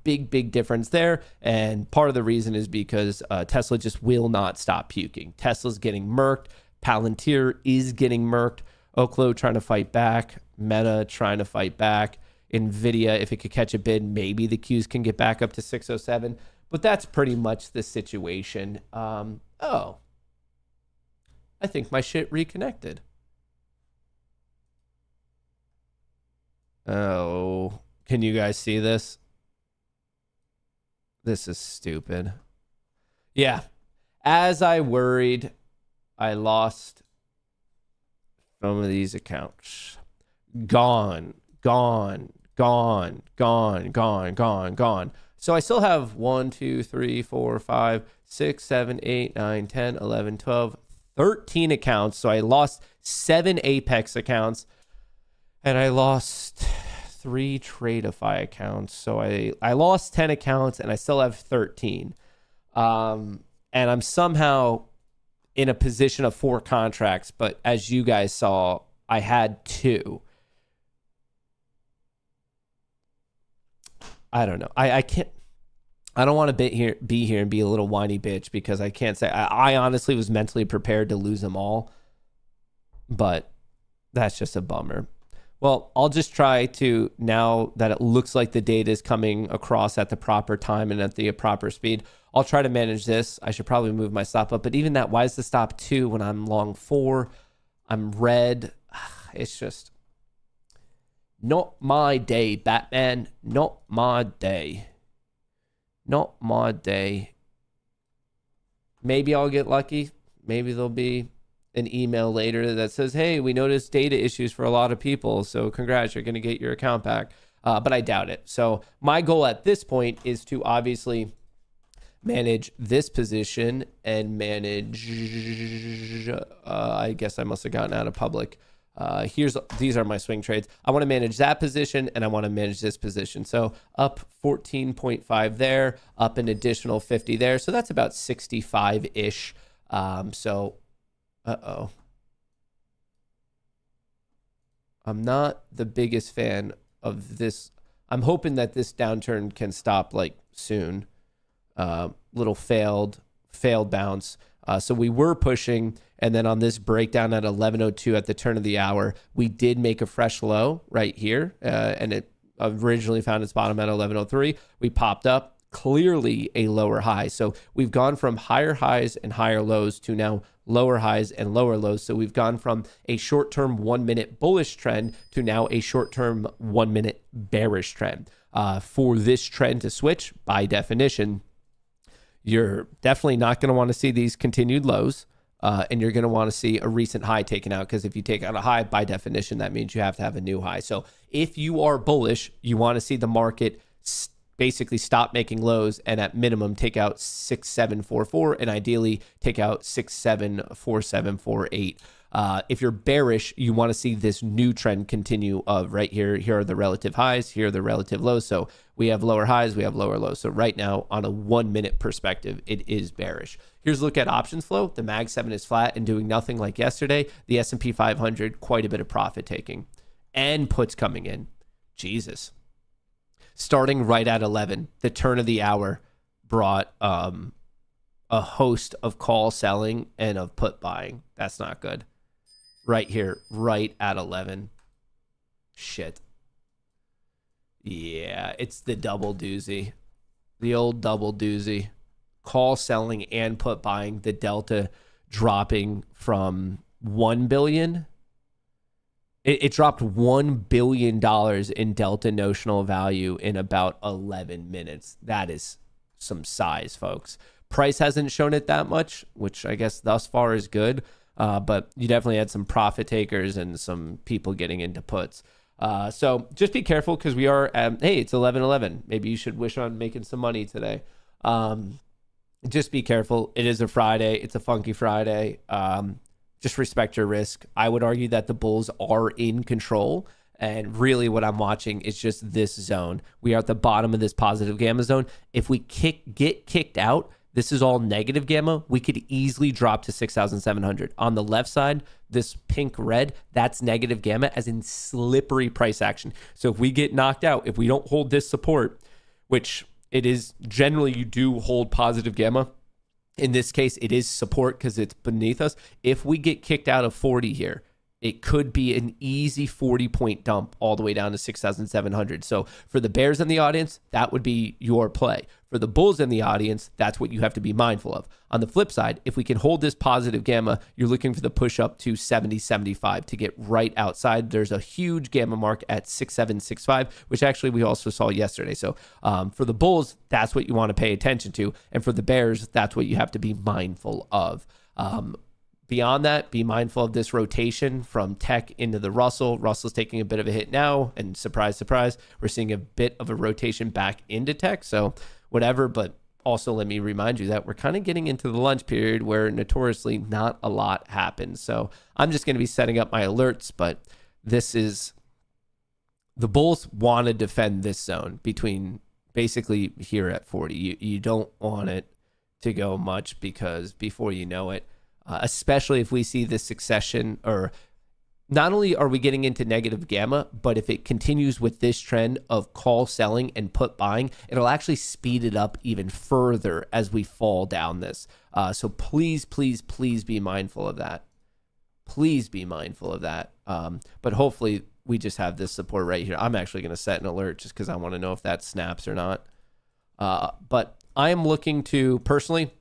big difference there. And part of the reason is because Tesla just will not stop puking. Tesla's getting murked. Palantir is getting murked. Oklo trying to fight back. Meta trying to fight back. NVIDIA, if it could catch a bid, maybe the Qs can get back up to 607. But that's pretty much the situation. Oh, I think my shit reconnected. Oh, can you guys see this? This is stupid. Yeah, as I worried, I lost some of these accounts. Gone. So I still have 1, 2, 3, 4, 5, 6, 7, 8, 9, 10, 11, 12, 13 accounts. So I lost 7 Apex accounts and I lost 3 Tradeify accounts. So I lost 10 accounts and I still have 13. And I'm somehow in a position of 4 contracts. But as you guys saw, I had 2. I don't know. I can't. I don't want to be here and be a little whiny bitch because I can't say. I honestly was mentally prepared to lose them all, but that's just a bummer. Well, I'll just try to, now that it looks like the data is coming across at the proper time and at the proper speed, I'll try to manage this. I should probably move my stop up, but even that, why is the stop 2 when I'm long 4? I'm red. It's just not my day, Batman. Not my day. Not my day. Maybe I'll get lucky. Maybe there'll be an email later that says, hey, we noticed data issues for a lot of people, so congrats, you're going to get your account back. But I doubt it. So my goal at this point is to obviously manage this position and manage, I guess I must have gotten out of public. These are my swing trades. I want to manage that position and I want to manage this position. So up 14.5 there, up an additional 50 there. So that's about 65-ish. Uh-oh. I'm not the biggest fan of this. I'm hoping that this downturn can stop like soon. Little failed bounce. So we were pushing, and then on this breakdown at 11:02 at the turn of the hour, we did make a fresh low right here, and it originally found its bottom at 11:03. We popped up, clearly a lower high. So we've gone from higher highs and higher lows to now lower highs and lower lows. So we've gone from a short-term 1-minute bullish trend to now a short-term 1-minute bearish trend. For this trend to switch, by definition, you're definitely not going to want to see these continued lows, and you're going to want to see a recent high taken out, because if you take out a high, by definition, that means you have to have a new high. So if you are bullish, you want to see the market basically stop making lows and at minimum take out 6744 and ideally take out 674748. If you're bearish, you want to see this new trend continue of right here. Here are the relative highs. Here are the relative lows. So we have lower highs. We have lower lows. So right now, on a 1-minute perspective, it is bearish. Here's a look at options flow. The Mag 7 is flat and doing nothing like yesterday. The S&P 500, quite a bit of profit taking and puts coming in. Jesus. Starting right at 11, the turn of the hour brought a host of call selling and of put buying. That's not good. Right here, right at 11. Shit. Yeah, it's the double doozy. The old double doozy. Call selling and put buying. The delta dropping from 1 billion. It dropped $1 billion in delta notional value in about 11 minutes. That is some size, folks. Price hasn't shown it that much, which I guess thus far is good. But you definitely had some profit takers and some people getting into puts. So just be careful, because we are at, hey, it's 11:11. Maybe you should wish on making some money today. Just be careful. It is a Friday. It's a funky Friday. Just respect your risk. I would argue that the bulls are in control. And really what I'm watching is just this zone. We are at the bottom of this positive gamma zone. If we get kicked out, this is all negative gamma. We could easily drop to 6,700. On the left side, this pink red, that's negative gamma, as in slippery price action. So if we get knocked out, if we don't hold this support, which it is generally, you do hold positive gamma. In this case, it is support because it's beneath us. If we get kicked out of 40 here, it could be an easy 40-point dump all the way down to 6,700. So for the bears in the audience, that would be your play. For the bulls in the audience, that's what you have to be mindful of. On the flip side, if we can hold this positive gamma, you're looking for the push up to 70.75 to get right outside. There's a huge gamma mark at 6,765, which actually we also saw yesterday. So for the bulls, that's what you want to pay attention to. And for the bears, that's what you have to be mindful of. Beyond that, be mindful of this rotation from tech into the Russell. Russell's taking a bit of a hit now, and surprise, surprise, we're seeing a bit of a rotation back into tech. So whatever, but also let me remind you that we're kind of getting into the lunch period where notoriously not a lot happens. So I'm just going to be setting up my alerts, but this is, the bulls want to defend this zone between basically here at 40. You don't want it to go much, because before you know it, especially if we see this succession, or not only are we getting into negative gamma, but if it continues with this trend of call selling and put buying, it'll actually speed it up even further as we fall down this. So please, please, please be mindful of that. Please be mindful of that. But hopefully we just have this support right here. I'm actually going to set an alert just because I want to know if that snaps or not. But I am looking to personally,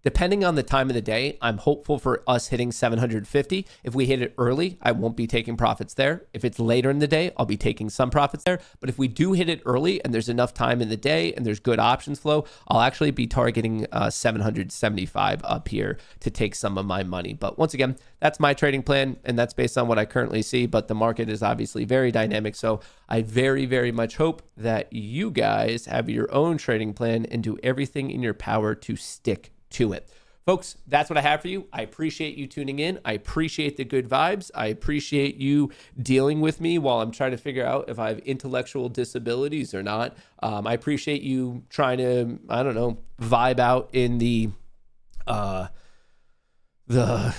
depending on the time of the day, I'm hopeful for us hitting 750. If we hit it early, I won't be taking profits there. If it's later in the day, I'll be taking some profits there. But if we do hit it early and there's enough time in the day and there's good options flow, I'll actually be targeting 775 up here to take some of my money. But once again, that's my trading plan, and that's based on what I currently see. But the market is obviously very dynamic. So I very, very much hope that you guys have your own trading plan and do everything in your power to stick to it. Folks, that's what I have for you. I appreciate you tuning in. I appreciate the good vibes. I appreciate you dealing with me while I'm trying to figure out if I have intellectual disabilities or not. I appreciate you trying to, I don't know, vibe out in the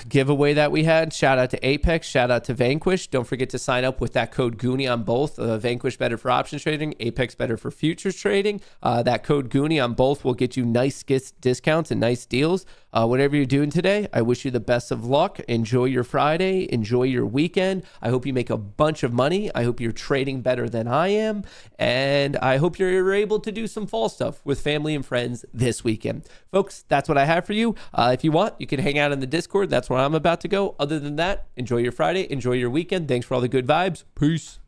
giveaway that we had. Shout out to Apex, shout out to Vanquish. Don't forget to sign up with that code Goonie on both. Vanquish better for options trading, Apex better for futures trading. That code Goonie on both will get you nice discounts and nice deals. Whatever you're doing today, I wish you the best of luck. Enjoy your Friday, enjoy your weekend. I hope you make a bunch of money. I hope you're trading better than I am. And I hope you're able to do some fall stuff with family and friends this weekend. Folks, that's what I have for you. If you want, you can hang out in the Discord. That's where I'm about to go. Other than that, enjoy your Friday, enjoy your weekend. Thanks for all the good vibes. Peace.